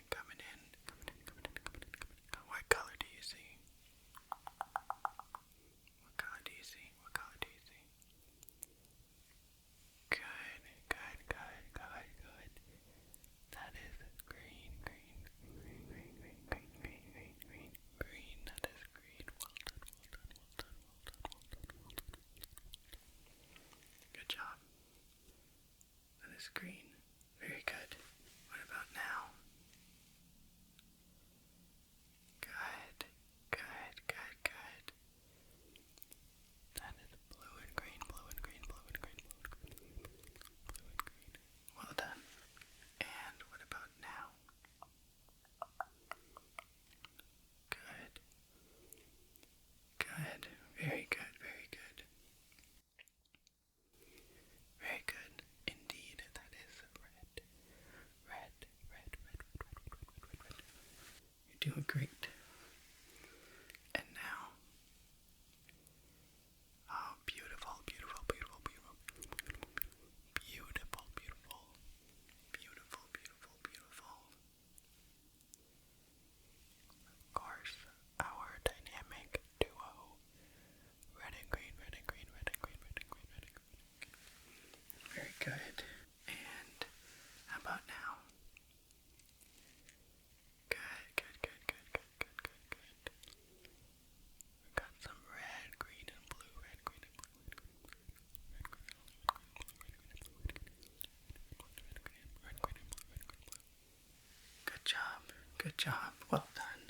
doing great. And now, oh, beautiful, beautiful, beautiful, beautiful, beautiful, beautiful, beautiful, beautiful, beautiful. Of course, our dynamic duo, red and green, red and green, red and green, red and green, red and green. Very good. And how about now? Good, good, good, good, good, good, good, good. We got some red, green, and blue, red, green, and blue, red, green, and blue, red, green, red, green, and blue, red, green, and blue. Good job, good job. Well done.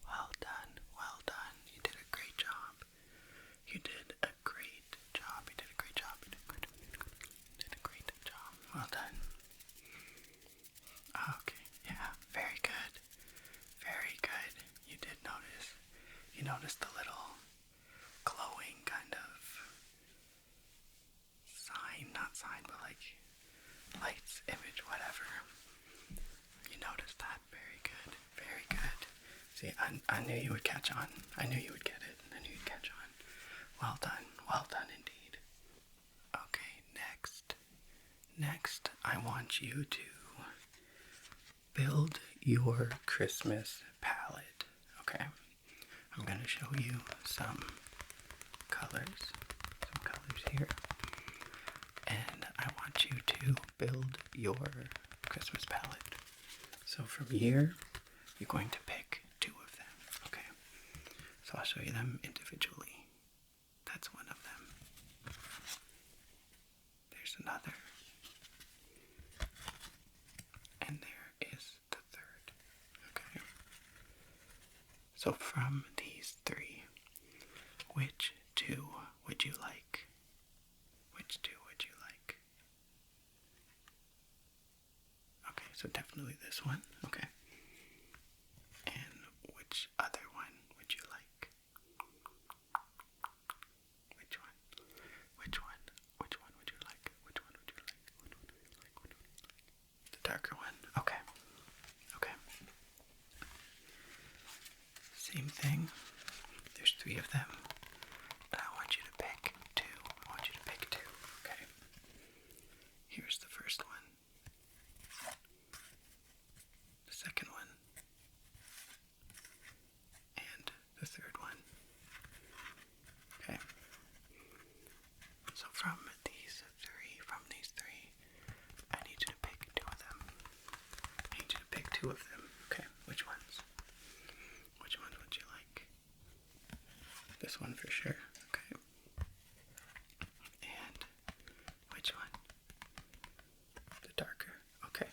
Well done, well done. You did a great job. You did a great job. You did a great job. You did a great job. You did a great job. Well done. Okay, yeah, very good. Very good. You did notice. You noticed the little glowing kind of sign, not sign, but like lights, image, whatever. You noticed that. Very good. Very good. See, I knew you would catch on. I knew you would get it. I knew you'd catch on. Well done. Well done indeed. Okay, next. Next, I want you to build your Christmas palette. Okay? I'm going to show you some colors. Some colors here. And I want you to build your Christmas palette. So from here, you're going to pick 2 of them. Okay? So I'll show you them individually. That's one of them. There's another. And there is the third. Okay? So from these 3, which 2 would you like? Which 2 would you like? Okay, so definitely this one. Okay. And which other one would you like? Which one? Which one? Which one would you like? Which one would you like? Which one would you like? Which one would you like? The darker one. Okay. Okay. Same thing. There's 3 of them. And I want you to pick 2. I want you to pick 2. Okay. Here's the first one. The second one. And the third one. Okay. So from these 3, I need you to pick 2 of them. I need you to pick 2 of them. Okay, which ones? Which ones would you like? This one for sure. Okay. And which one? The darker. Okay.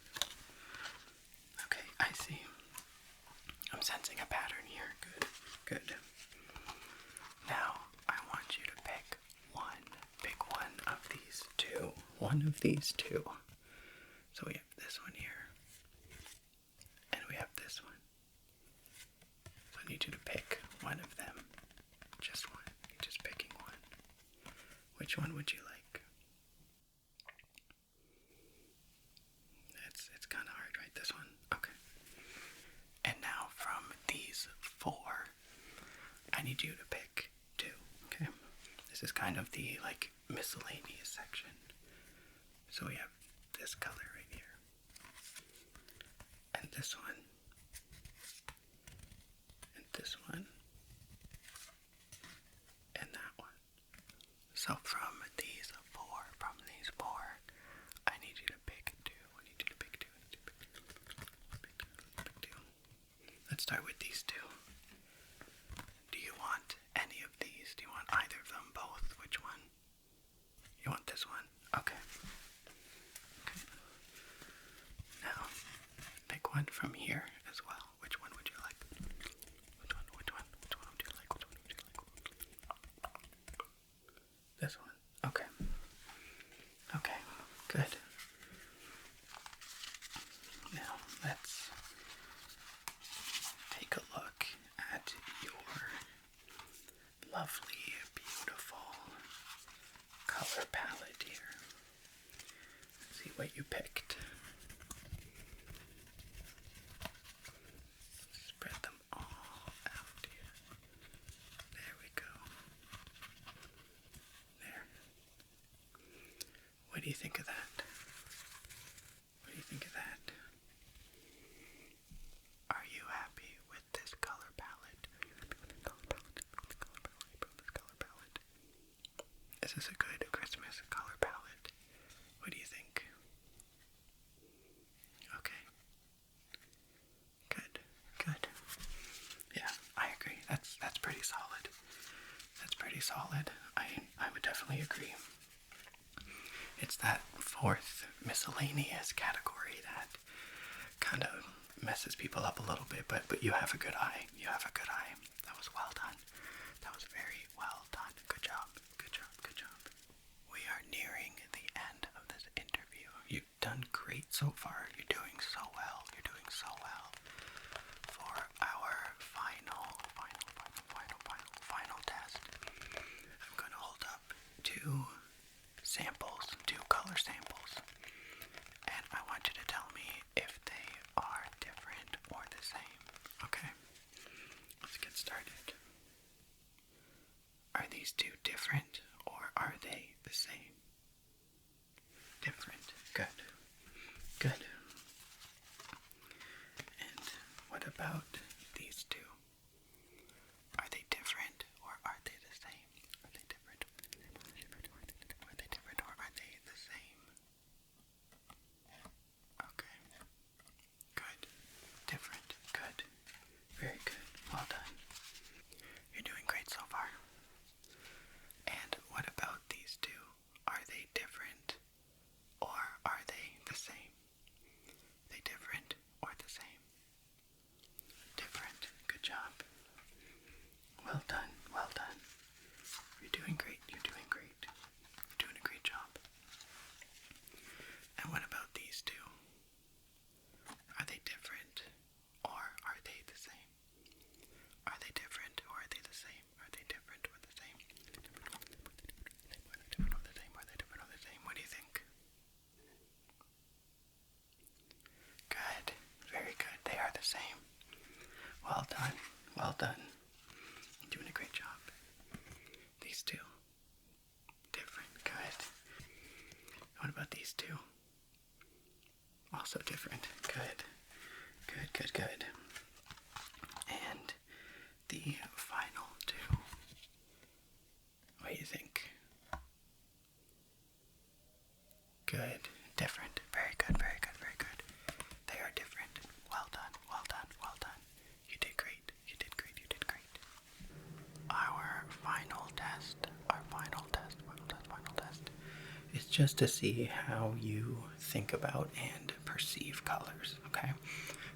Okay, I see. I'm sensing a pattern here. Good. Good. Now, I want you to pick one. Pick one of these 2. One of these 2. So we have this one here. And we have this one. So I need you to pick one of them. Just one. You're just picking one. Which one would you like? It's kind of hard, right? This one? Okay. And now from these 4, I need you to pick 2. Okay? This is kind of the, like, miscellaneous section. So we have this color right here. And this one. And this one. And that one. So from these 4, I need you to pick 2. I need you to pick 2. Pick 2. Let's start with these 2. Do you want any of these? Do you want either of them? Both? Which one? You want this one? Okay. Okay. Now, pick one from here as well. Which one would you like? Which one? Which one? Which one would you like? Which one would you like? This one. Okay. Okay. Good. Now, let's take a look at your lovely, beautiful color palette here. See what you picked. It's you think of that? What do you think of that? Are you happy with this color palette? Are you happy with this color palette? Is this a good Christmas color palette? What do you think? Okay. Good. Good. Yeah, I agree. That's pretty solid. That's pretty solid. I would definitely agree. It's that fourth miscellaneous category that kind of messes people up a little bit, but you have a good eye. You have a good eye. That was well done. That was very well done. Good job. Good job. Good job. We are nearing the end of this interview. You've done great so far. You're doing so well. You're doing so well. For our final test, I'm going to hold up two color samples, and I want you to tell me if they are different or the same. Okay, let's get started. Are these two different or are they the same? Different. Good. Good. And what about these two? Are they different or are they the same? Are they different? Are they different or are they the same? Okay. Good. Different. Good. Very good. Well done. You're doing great so far. And what about these two? Are they different or are they the same? They different or the same? Different. Good job. Well done. Well done. You're doing great. You're doing great. You're doing a great job. And what about these two? Are they different or are they the same? Are they different or are they the same? Are they different or the same? Are they different or the same? What do you think? Good. Very good. They are the same. Well done. Well done. You're doing a great job. These two. Different. Good. What about these two? Also different. Good. Good, good, good. And the final two. What do you think? Good. Different. Very good, very good, very good. They are different. Well done, well done, well done. You did great. You did great, you did great. Our final test is just to see how you think about and perceive colors, okay?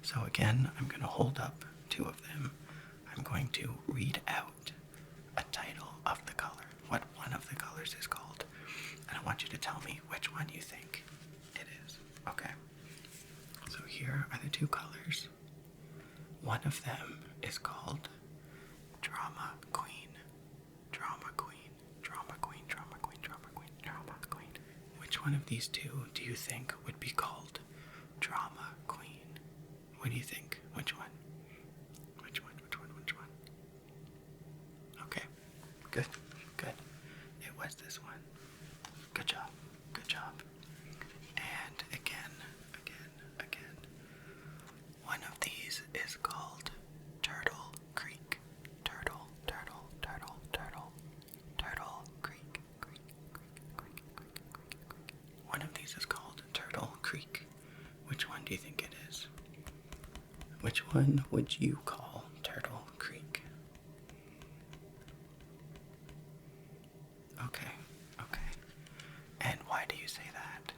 So again, I'm going to hold up two of them. I'm going to read out a title of the color, what one of the colors is called, and I want you to tell me which one you think it is, okay? So here are the two colors. One of them is called Drama Queen. Drama Queen. Drama Queen. Drama Queen. Drama Queen. Drama Queen. Which one of these two do you think would be called Drama Queen? What do you think? Which one? Which one? Which one? Which one? Okay. Good. Good. It was this one. Good job. Good job. And again. One of these is called Turtle Creek. Turtle Creek. One of these is called Turtle Creek. Which one do you think it is? Which one would you call Turtle Creek? Okay. And why do you say that?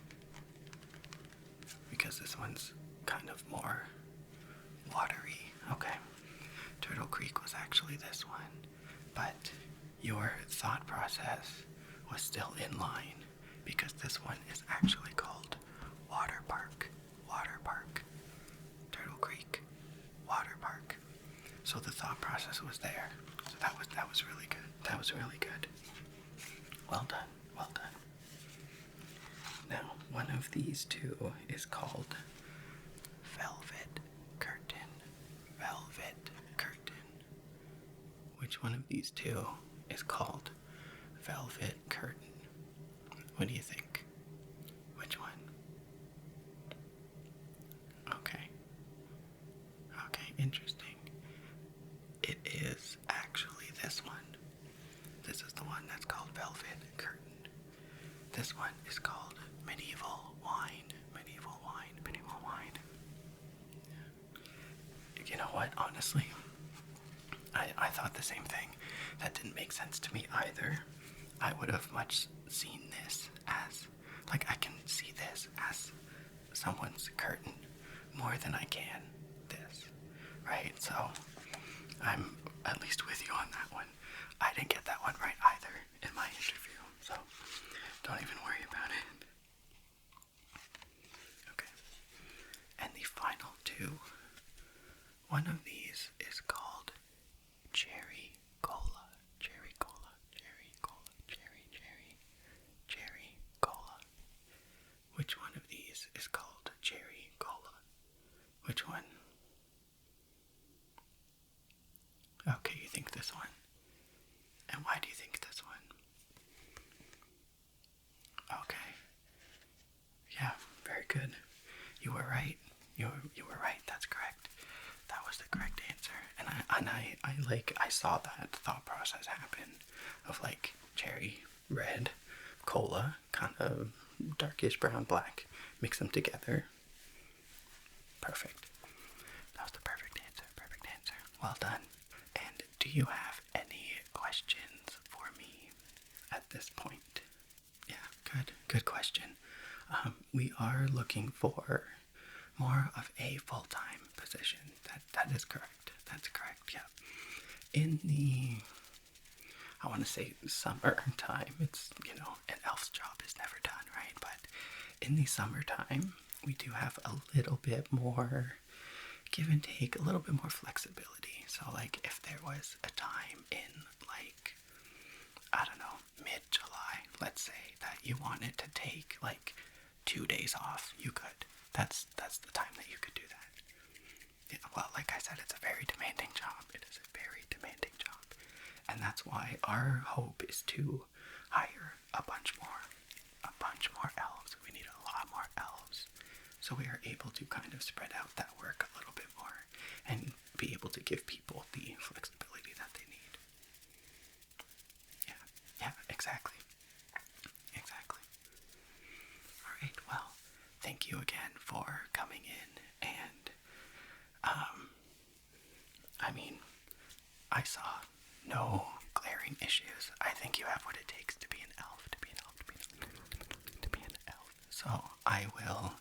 Because this one's kind of more watery. Okay. Turtle Creek was actually this one, but your thought process was still in line because this one is actually called Water Park. Water Park. Turtle Creek. Water Park. So the thought process was there. So that was really good. That was really good. Well done. Well done. Now, one of these two is called Velvet Curtain. Velvet Curtain. Which one of these two is called Velvet Curtain? What do you think? interesting. It is actually this one. This is the one that's called Velvet Curtain. This one is called Medieval Wine. Medieval Wine. Medieval Wine. You know what? Honestly, I thought the same thing. That didn't make sense to me either. I would have much seen this as, like, I can see this as someone's curtain more than I can this, right? So I'm at least with you on that one. I didn't get that one right either in my interview, so don't even worry about it. Okay. And the final two, one of these is called Cherry Cola. Cherry Cola. Cherry Cola. Cherry Cola. Which one of these is called Cherry Cola? Which one? Okay, you think this one. And why do you think this one? Okay. Yeah, very good. You were right. You were right. That's correct. That was the correct answer. And I saw that thought process happen of like cherry, red, cola, kind of darkish brown, black. Mix them together. Perfect. That was the perfect answer. Perfect answer. Well done. And do you have any questions for me at this point? Yeah, good. Good question. We are looking for more of a full-time position. That is correct. That's correct, yeah. In the, I want to say summertime, it's, an elf's job is never done, right? But in the summertime, we do have a little bit more give and take, a little bit more flexibility. So, like, if there was a time in, like, I don't know, mid-July, let's say, that you wanted to take, like, 2 days off, you could. That's the time that you could do that. Yeah, well, like I said, it's a very demanding job. It is a very demanding job. And that's why our hope is to hire a bunch more elves. We need a lot more elves. So we are able to kind of spread out that work a little bit more and be able to give people the flexibility that they need. Yeah, exactly. Exactly. All right, well, thank you again for coming in, and I saw no glaring issues. I think you have what it takes to be an elf, to be an elf. So I will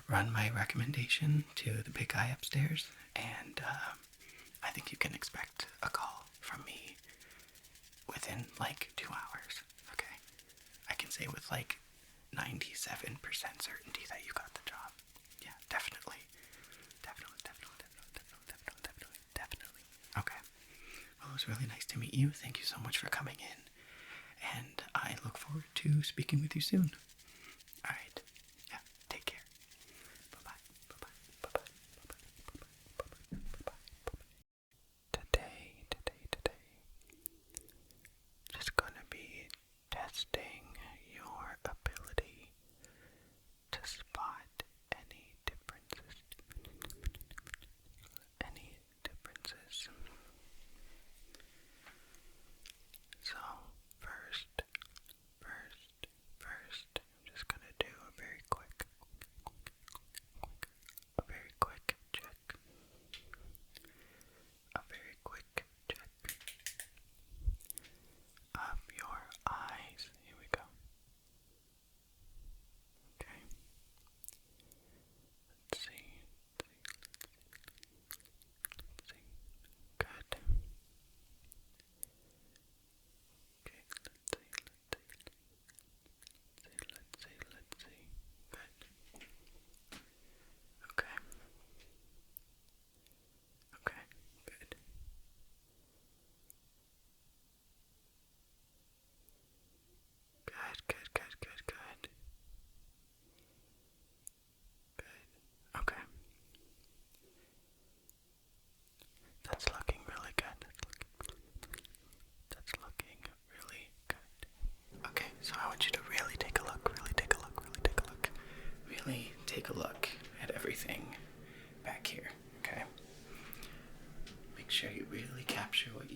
run my recommendation to the big guy upstairs, and I think you can expect a call from me within like 2 hours, okay? I can say with like 97% certainty that you got the job. Yeah, definitely. Okay. Well, it was really nice to meet you. Thank you so much for coming in. And I look forward to speaking with you soon. Alright. Yeah, take care. Bye-bye. Bye-bye. Bye-bye. Bye-bye. Bye-bye. Today. Just gonna be testing your ability to spot any differences. So, first,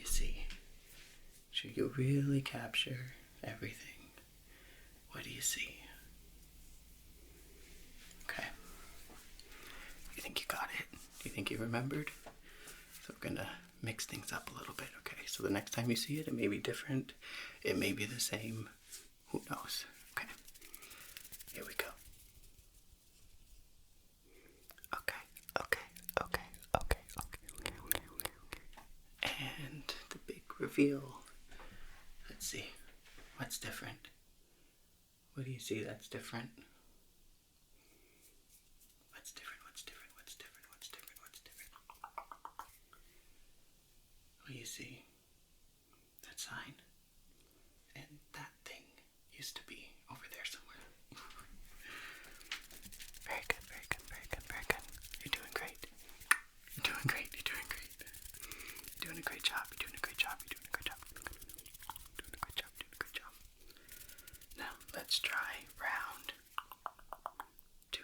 you see? Should you really capture everything? What do you see? Okay. You think you got it? You think you remembered? So we're gonna mix things up a little bit, okay? So the next time you see it, it may be different. It may be the same. Who knows? Okay. Here we go. Okay. And the big reveal. Let's see. What's different? What do you see that's different? What's different? What do you see? That sign? And that thing used to be over there somewhere. Very good. You're doing great. You're doing a great job. Now, let's try round 2.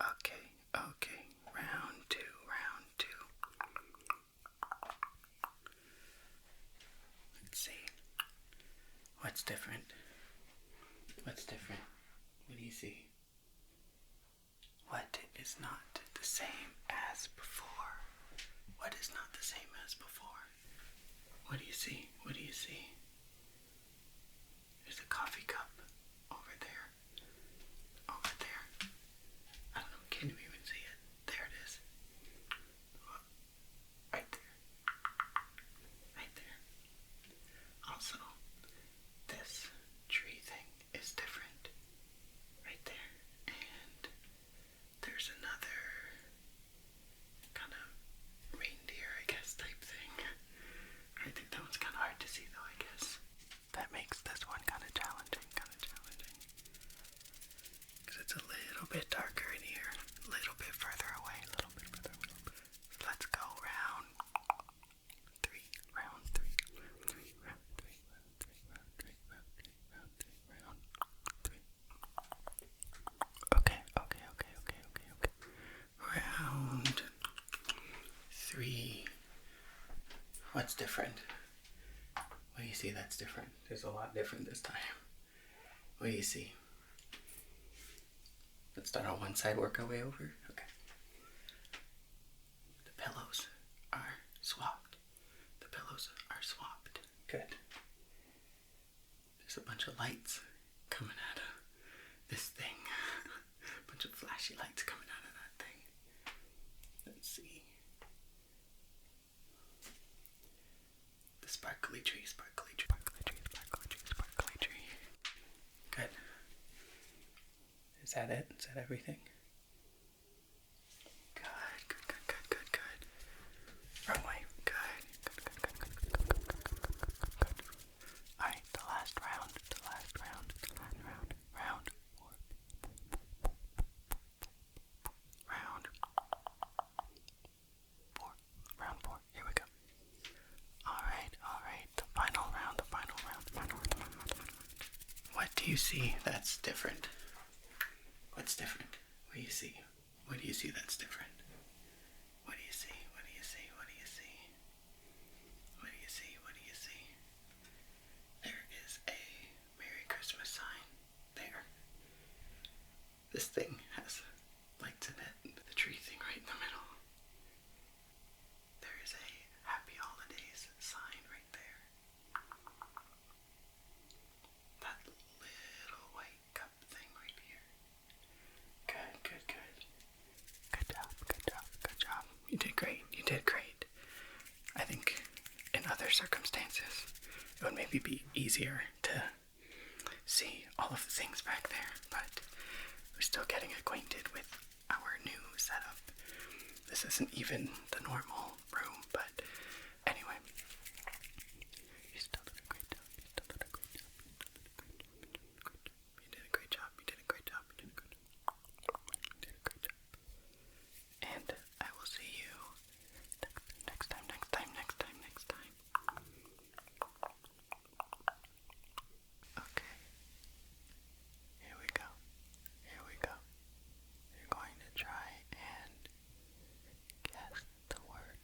Okay. Round 2. Let's see. What's different? What do you see? What is not the same as before? What is not the same as before? What do you see? There's a coffee cup over there. I don't know, can you even see it? There it is. Right there. Also, this tree thing is different. Right there. And there's another kind of reindeer, I guess, type thing. I think that one's kind of hard to see, though, I guess. That makes this one kind of challenging. Because it's a little bit darker in here, a little bit further away. Let's go round 3. Okay. Round 3. What's different? What do you see that's different? There's a lot different this time. What do you see? Let's start on one side, work our way over. Okay. The pillows are swapped. Good. There's a bunch of lights coming out of this thing. A bunch of flashy lights coming out of that thing. Let's see. The sparkly tree. Good. Is that it? Is that everything? Good. Wrong way. Good. Alright, the last round. Round 4. Here we go. Alright. The final round. What do you see that's different? What's different? What do you see? What do you see that's different? What do you see? There is a Merry Christmas sign there. This thing has lights in it. The tree thing right in the middle. There is a Happy Holidays sign right there. That little white cup thing right here. Good. Good job. You did great. I think in other circumstances, it would maybe be easier to see all of the things back there, but we're still getting acquainted with our new setup. This isn't even the normal room, but anyway. You still did a great job. You did a great job. And I will see you next time. Okay. Here we go. You're going to try and guess the word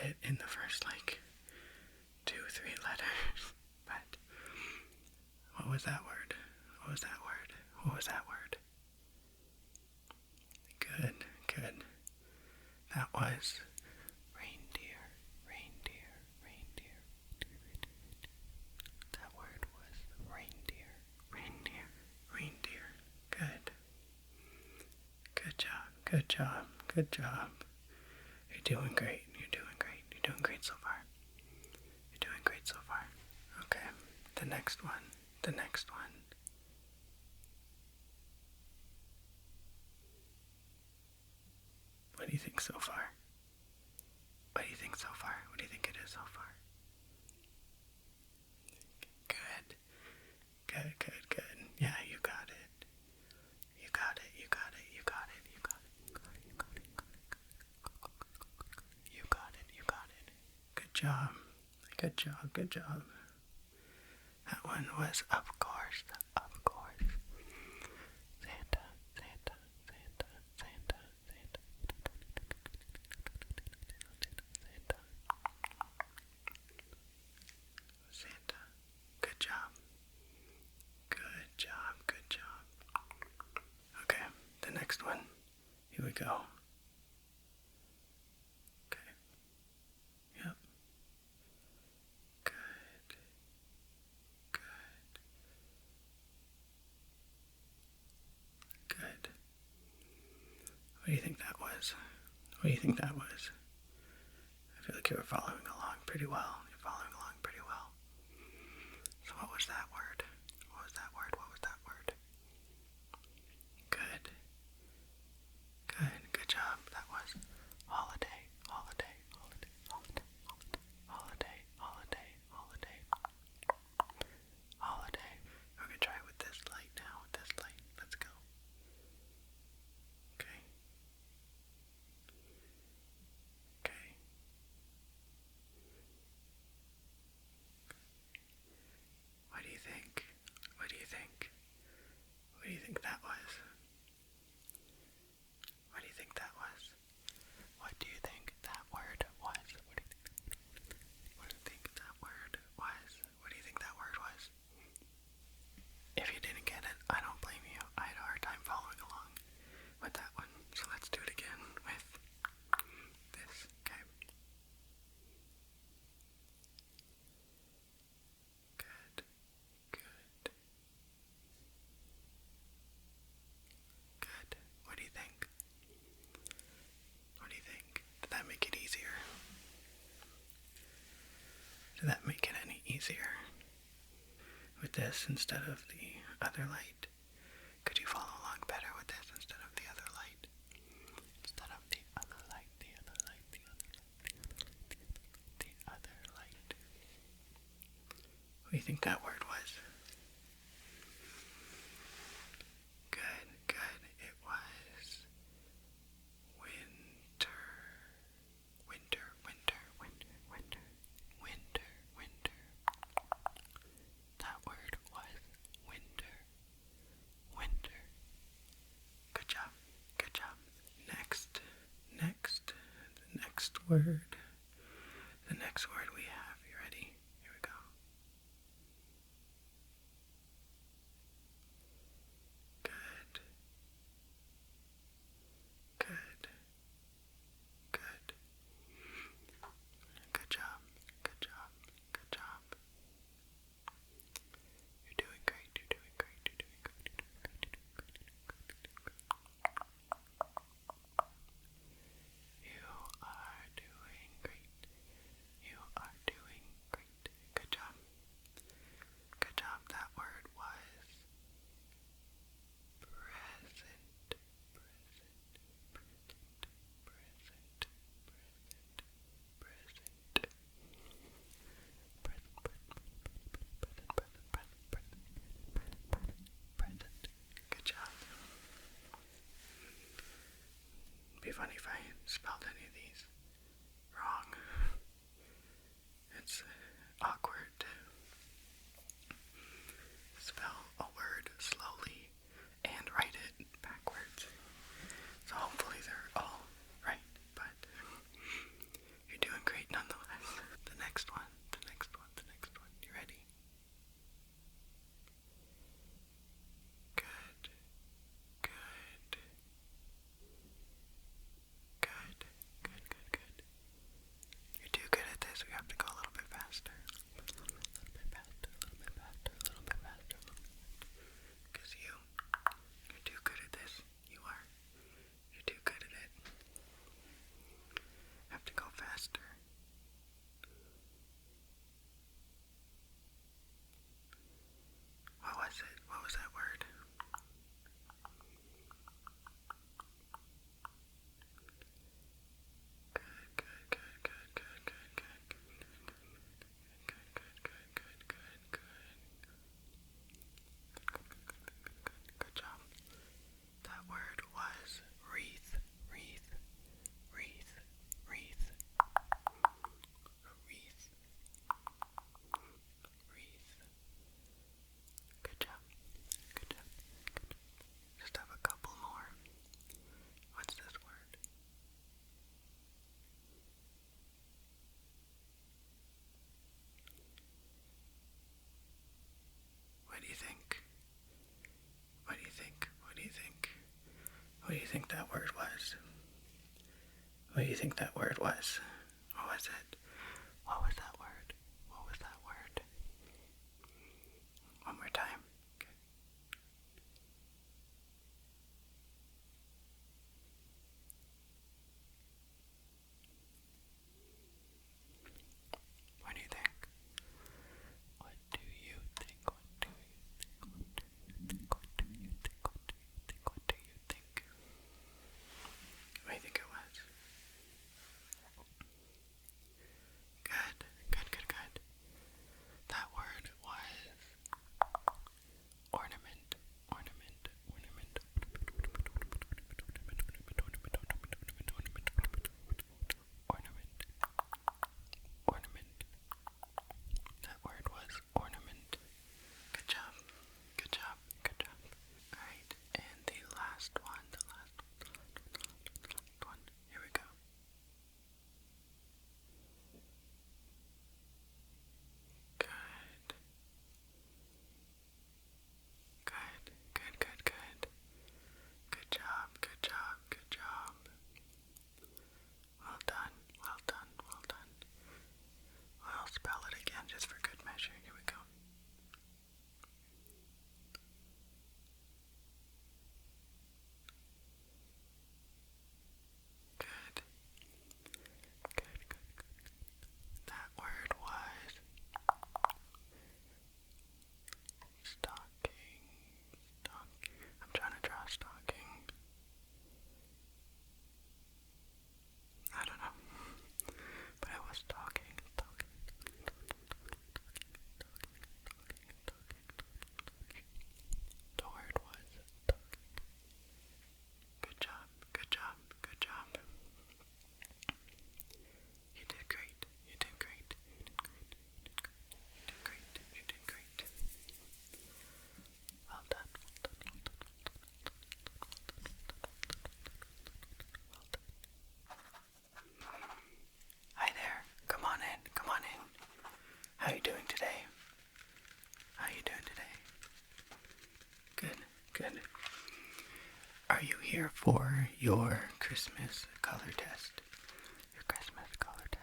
it in the first, 2, 3 letters. But what was that word? What was that word? What was that word? Good. That was reindeer. That word was reindeer. Good. Good job. You're doing great so far. Okay, the next one. What do you think so far? What do you think it is so far? Good. Yeah, you got it. Good job. That one was, of course. Santa. Good job. Okay, the next one. Here we go. Okay. Yep. Good. What do you think that was? I feel like you were following along pretty well. So what was that word? Good. Good job. That was holiday. We're gonna try with this light now. Let's go. Okay. What do you think? What do you think that was? What do you think that word was? If you didn't get it, I don't blame you. I had a hard time following along with that one. So let's do it again with this. Okay. Good. What do you think? Did that make it easier? Did that make it any easier? With this instead of the other light? Could you follow along better with this instead of the other light? What do you think that word was? Good. It was winter. That word was winter. Good job. Next. The next word we have. You ready? Here we go. Good. Good job. You're doing great. You are doing What do you think that word was? What do you think that word was? What was it? What was that word? What was that word? One more time. Okay. What do you think? What do you think? What do you think? What do you think? What do you think? What do you think? What do you think it was? Good, good, good, good. That word was ornament, ornament, ornament. Ornament, ornament. That word was ornament. Good job, good job, good job. Alright, and the last one, the last one. Here we go. Good. Good, good, good, good. Good job, good job, good job. Well done, well done, well done. I'll spell it again just for good measure. Here we go. Good. Good, good, good. That word was stocking. Stocking. I'm trying to draw a stocking. I don't know. But it was talking. The word was talking. Good job, good job, good job. You did great. You did great. You did great. You did great. You did great. Well done. Hi there. Come on in. Come on in. How you doing today? How you doing today? Good. Good. Are you here for your Christmas color test? Your Christmas color test.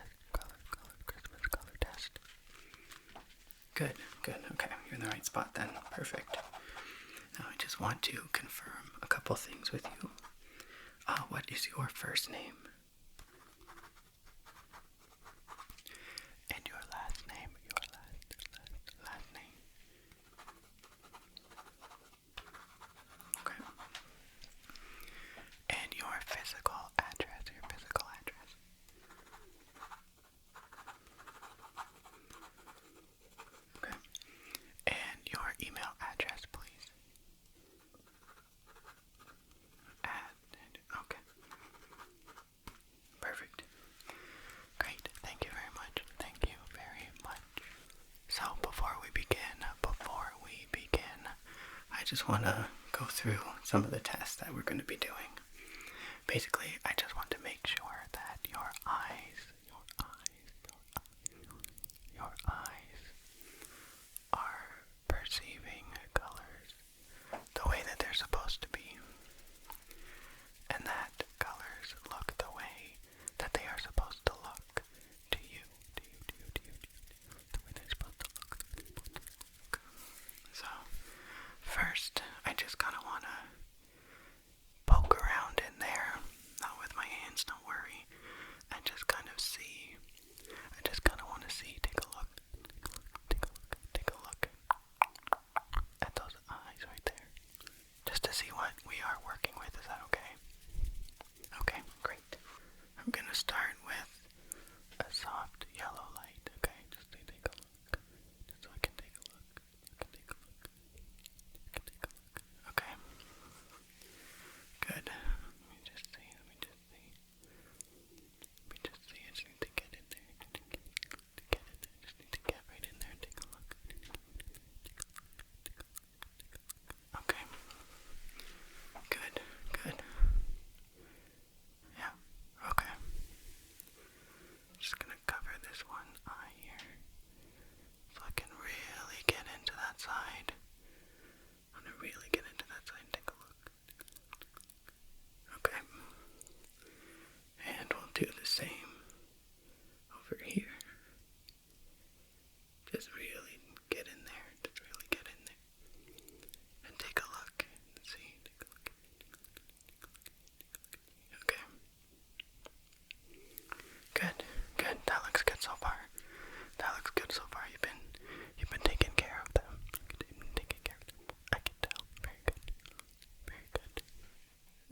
Christmas color test. Good. Good. Okay. You're in the right spot then. Perfect. Now I just want to confirm a couple things with you. What is your first name? And your last name? Your last name. Okay. And your physical address. Your physical address. Okay. And your email address, please. Okay. Perfect. Great. Thank you very much. Thank you very much. So before we begin, I just want to go through some of the tests that we're going to be doing. Basically, I just want to make sure that your eyes are perceiving colors the way that they're supposed to be, and that colors look the way that they are supposed to look to you, the way they're supposed to look. So, first, I just kind of want to poke around in there, not with my hands, don't worry, and just kind of see. I just kind of want to see, take a look.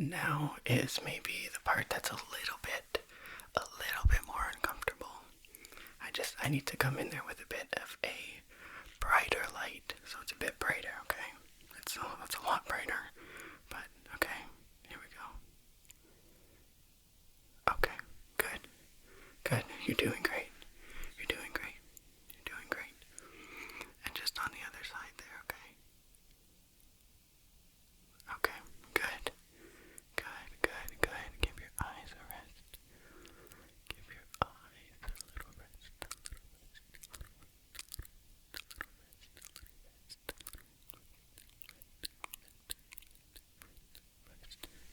Now is maybe the part that's a little bit more uncomfortable. I need to come in there with a bit of a brighter light, so it's a bit brighter, okay? It's a lot brighter, but okay, here we go. Okay, good, you're doing great, you're doing great, you're doing great. And just on the other side there, okay? Okay, good. Give your eyes a rest. Give your eyes a little rest.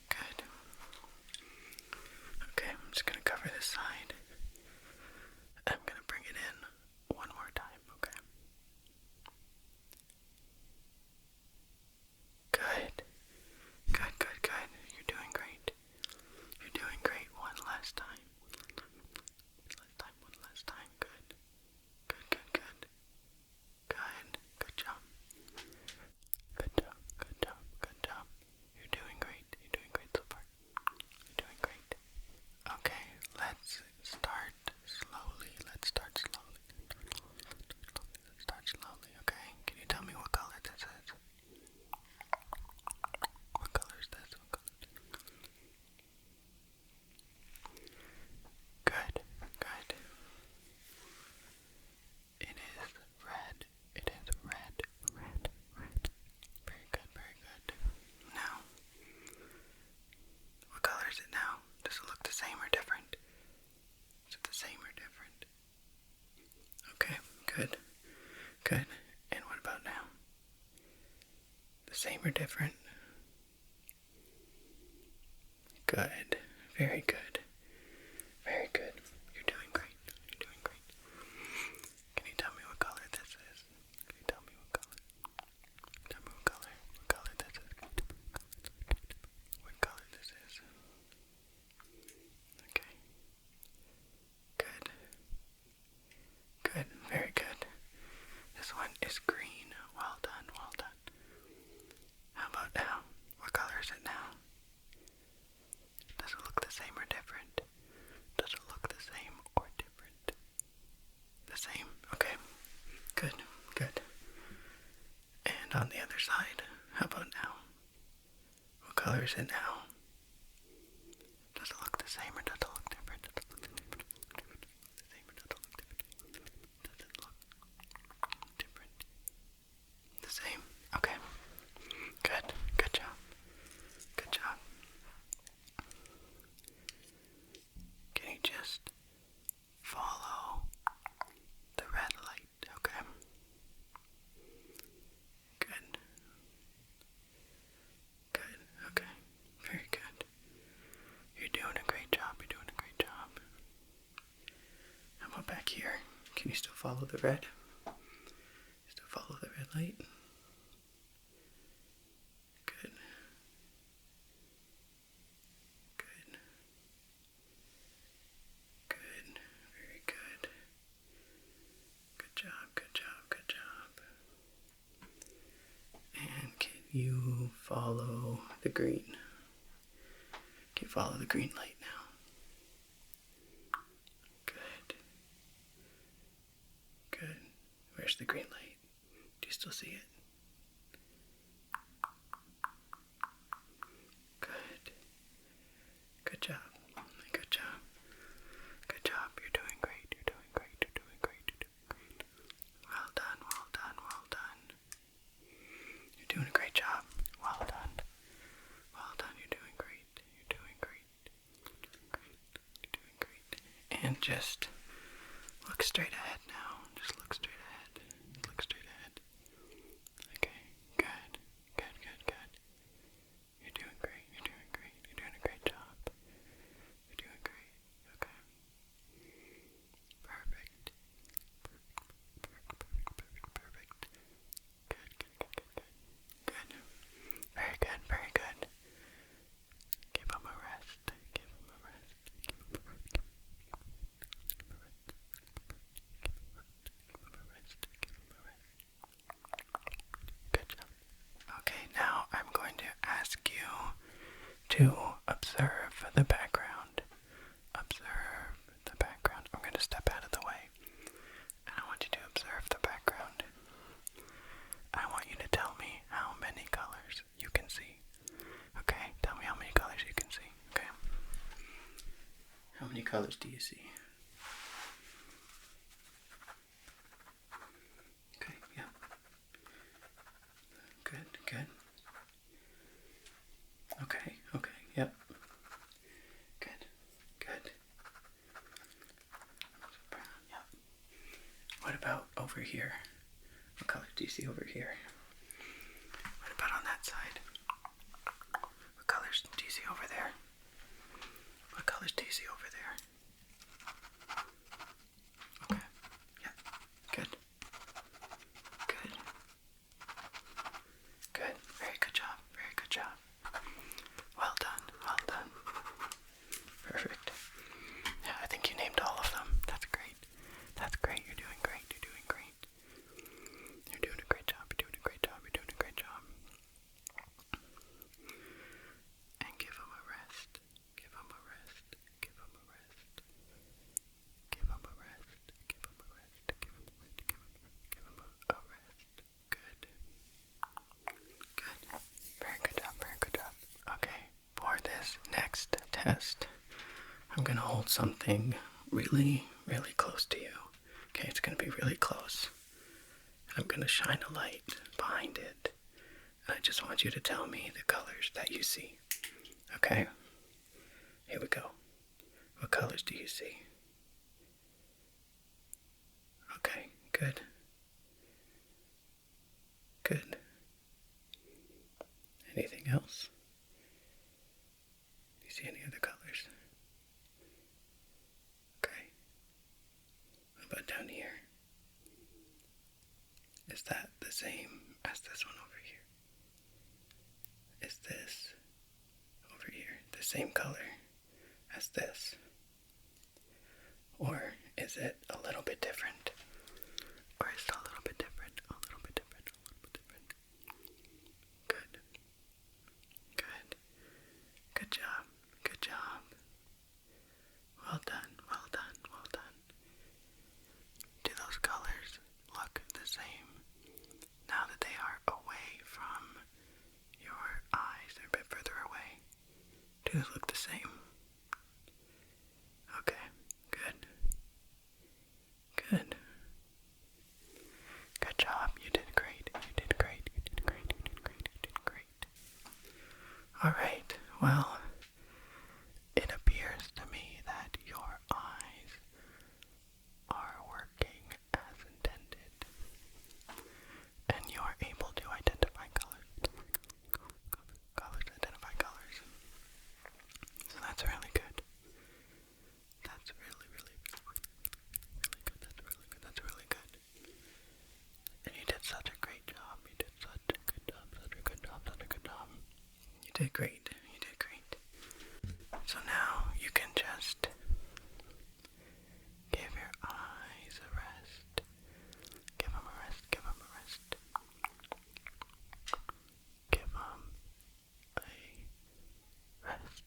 Good. Okay, I'm just gonna cover this side. I'm gonna bring it in one more time, okay? Good. You're doing great. You're doing great. One last time. One last time. Good. Good job. Good job. You're doing great. You're doing great so far. You're doing great. Okay, let's start slowly. Let's start slowly, okay? Can you tell me what color this is? What color is this? Good. It is red. Very good. Now, what color is it now? Does it look the same or different? Is it the same or different? Okay, good. And what about now? The same or different? Good. Very good. You're doing great. Can you tell me what color this is? Tell me what color this is. What color this is? Okay. Good. Very good. This one is green. Well done. How about now? What color is it now? Does it look the same or different? The same. Okay. Good. And on the other side, how about now? What color is it now? Does it look the same or does it look different? Does it look different? The same. Okay. Good job. Can you just follow the red light, okay? Good. Okay. Very good. You're doing a great job. How about back here? Can you still follow the red? Light? Good. Very good. Good job. And can you follow the green? Can you follow the green light now? Good. Where's the green light? Do you still see it? Good job. You're doing great. Well done. You're doing a great job. Well done. You're doing great. And just look straight ahead now. Look straight ahead. Okay, good. You're doing great. You're doing a great job. You're doing great. Okay. Perfect. Good. Very good. Give him a rest. Good job. Okay, now I'm going to ask you to observe the background. Observe the background. I'm going to step out of the way. And I want you to observe the background. I want you to tell me how many colors you can see. Okay? Tell me how many colors you can see. Okay? How many colors do you see? Okay, yeah. Good, good. Okay, yep. Good, good. Brown, yep. What about over here? What color do you see over here? What about on that side? What colors do you see over there? What colors do you see over there? Okay, yep. Good. Good. Good. Very good job. Very good job. Well done. Well done. Perfect. Yeah, I think you named all of them. That's great. That's great. You're doing great. You're doing great. You're doing a great job. You're doing a great job. You're doing a great job. And give them a rest. Give them a rest. Give them a rest. Give them a rest. Give them a rest. Give them a rest. Give them a rest. Good. Good. Very good job. Very good job. Okay. For this next test, I'm going to hold something really, really close to you. Okay, it's going to be really close. I'm going to shine a light behind it. And I just want you to tell me the colors that you see. Okay? Here we go. What colors do you see? Okay, good. Good. Anything else? Do you see any other colors? Okay. What about down here? Is that the same as this one over here? Is this over here the same color as this? Or is it a little bit different? Or is it a little bit different? A little bit different, a little bit different. Good. Good. Good job. Good job. Well done. Well done. Well done. Do those colors look the same now that they are away from your eyes? They're a bit further away. Do they look the same? Okay. Good. Good. Good job. You did great. You did great. You did great. You did great. You did great. All right. Well, it appears to me that your eyes are working as intended, and you're able to identify colors. Colors, identify colors. So that's really good. That's really, really, really, really good. That's really good. That's really good. And you did such a great job. You did such a good job. Such a good job. Such a good job. You did great. You did great. So now you can just give your eyes a rest. Give them a rest. Give them a rest. Give them a rest.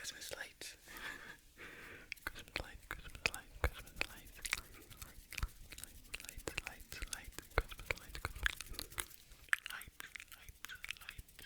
Christmas lights. Christmas lights, Christmas lights, Christmas lights. Lights, lights, lights, Christmas lights, Christmas lights, lights, lights.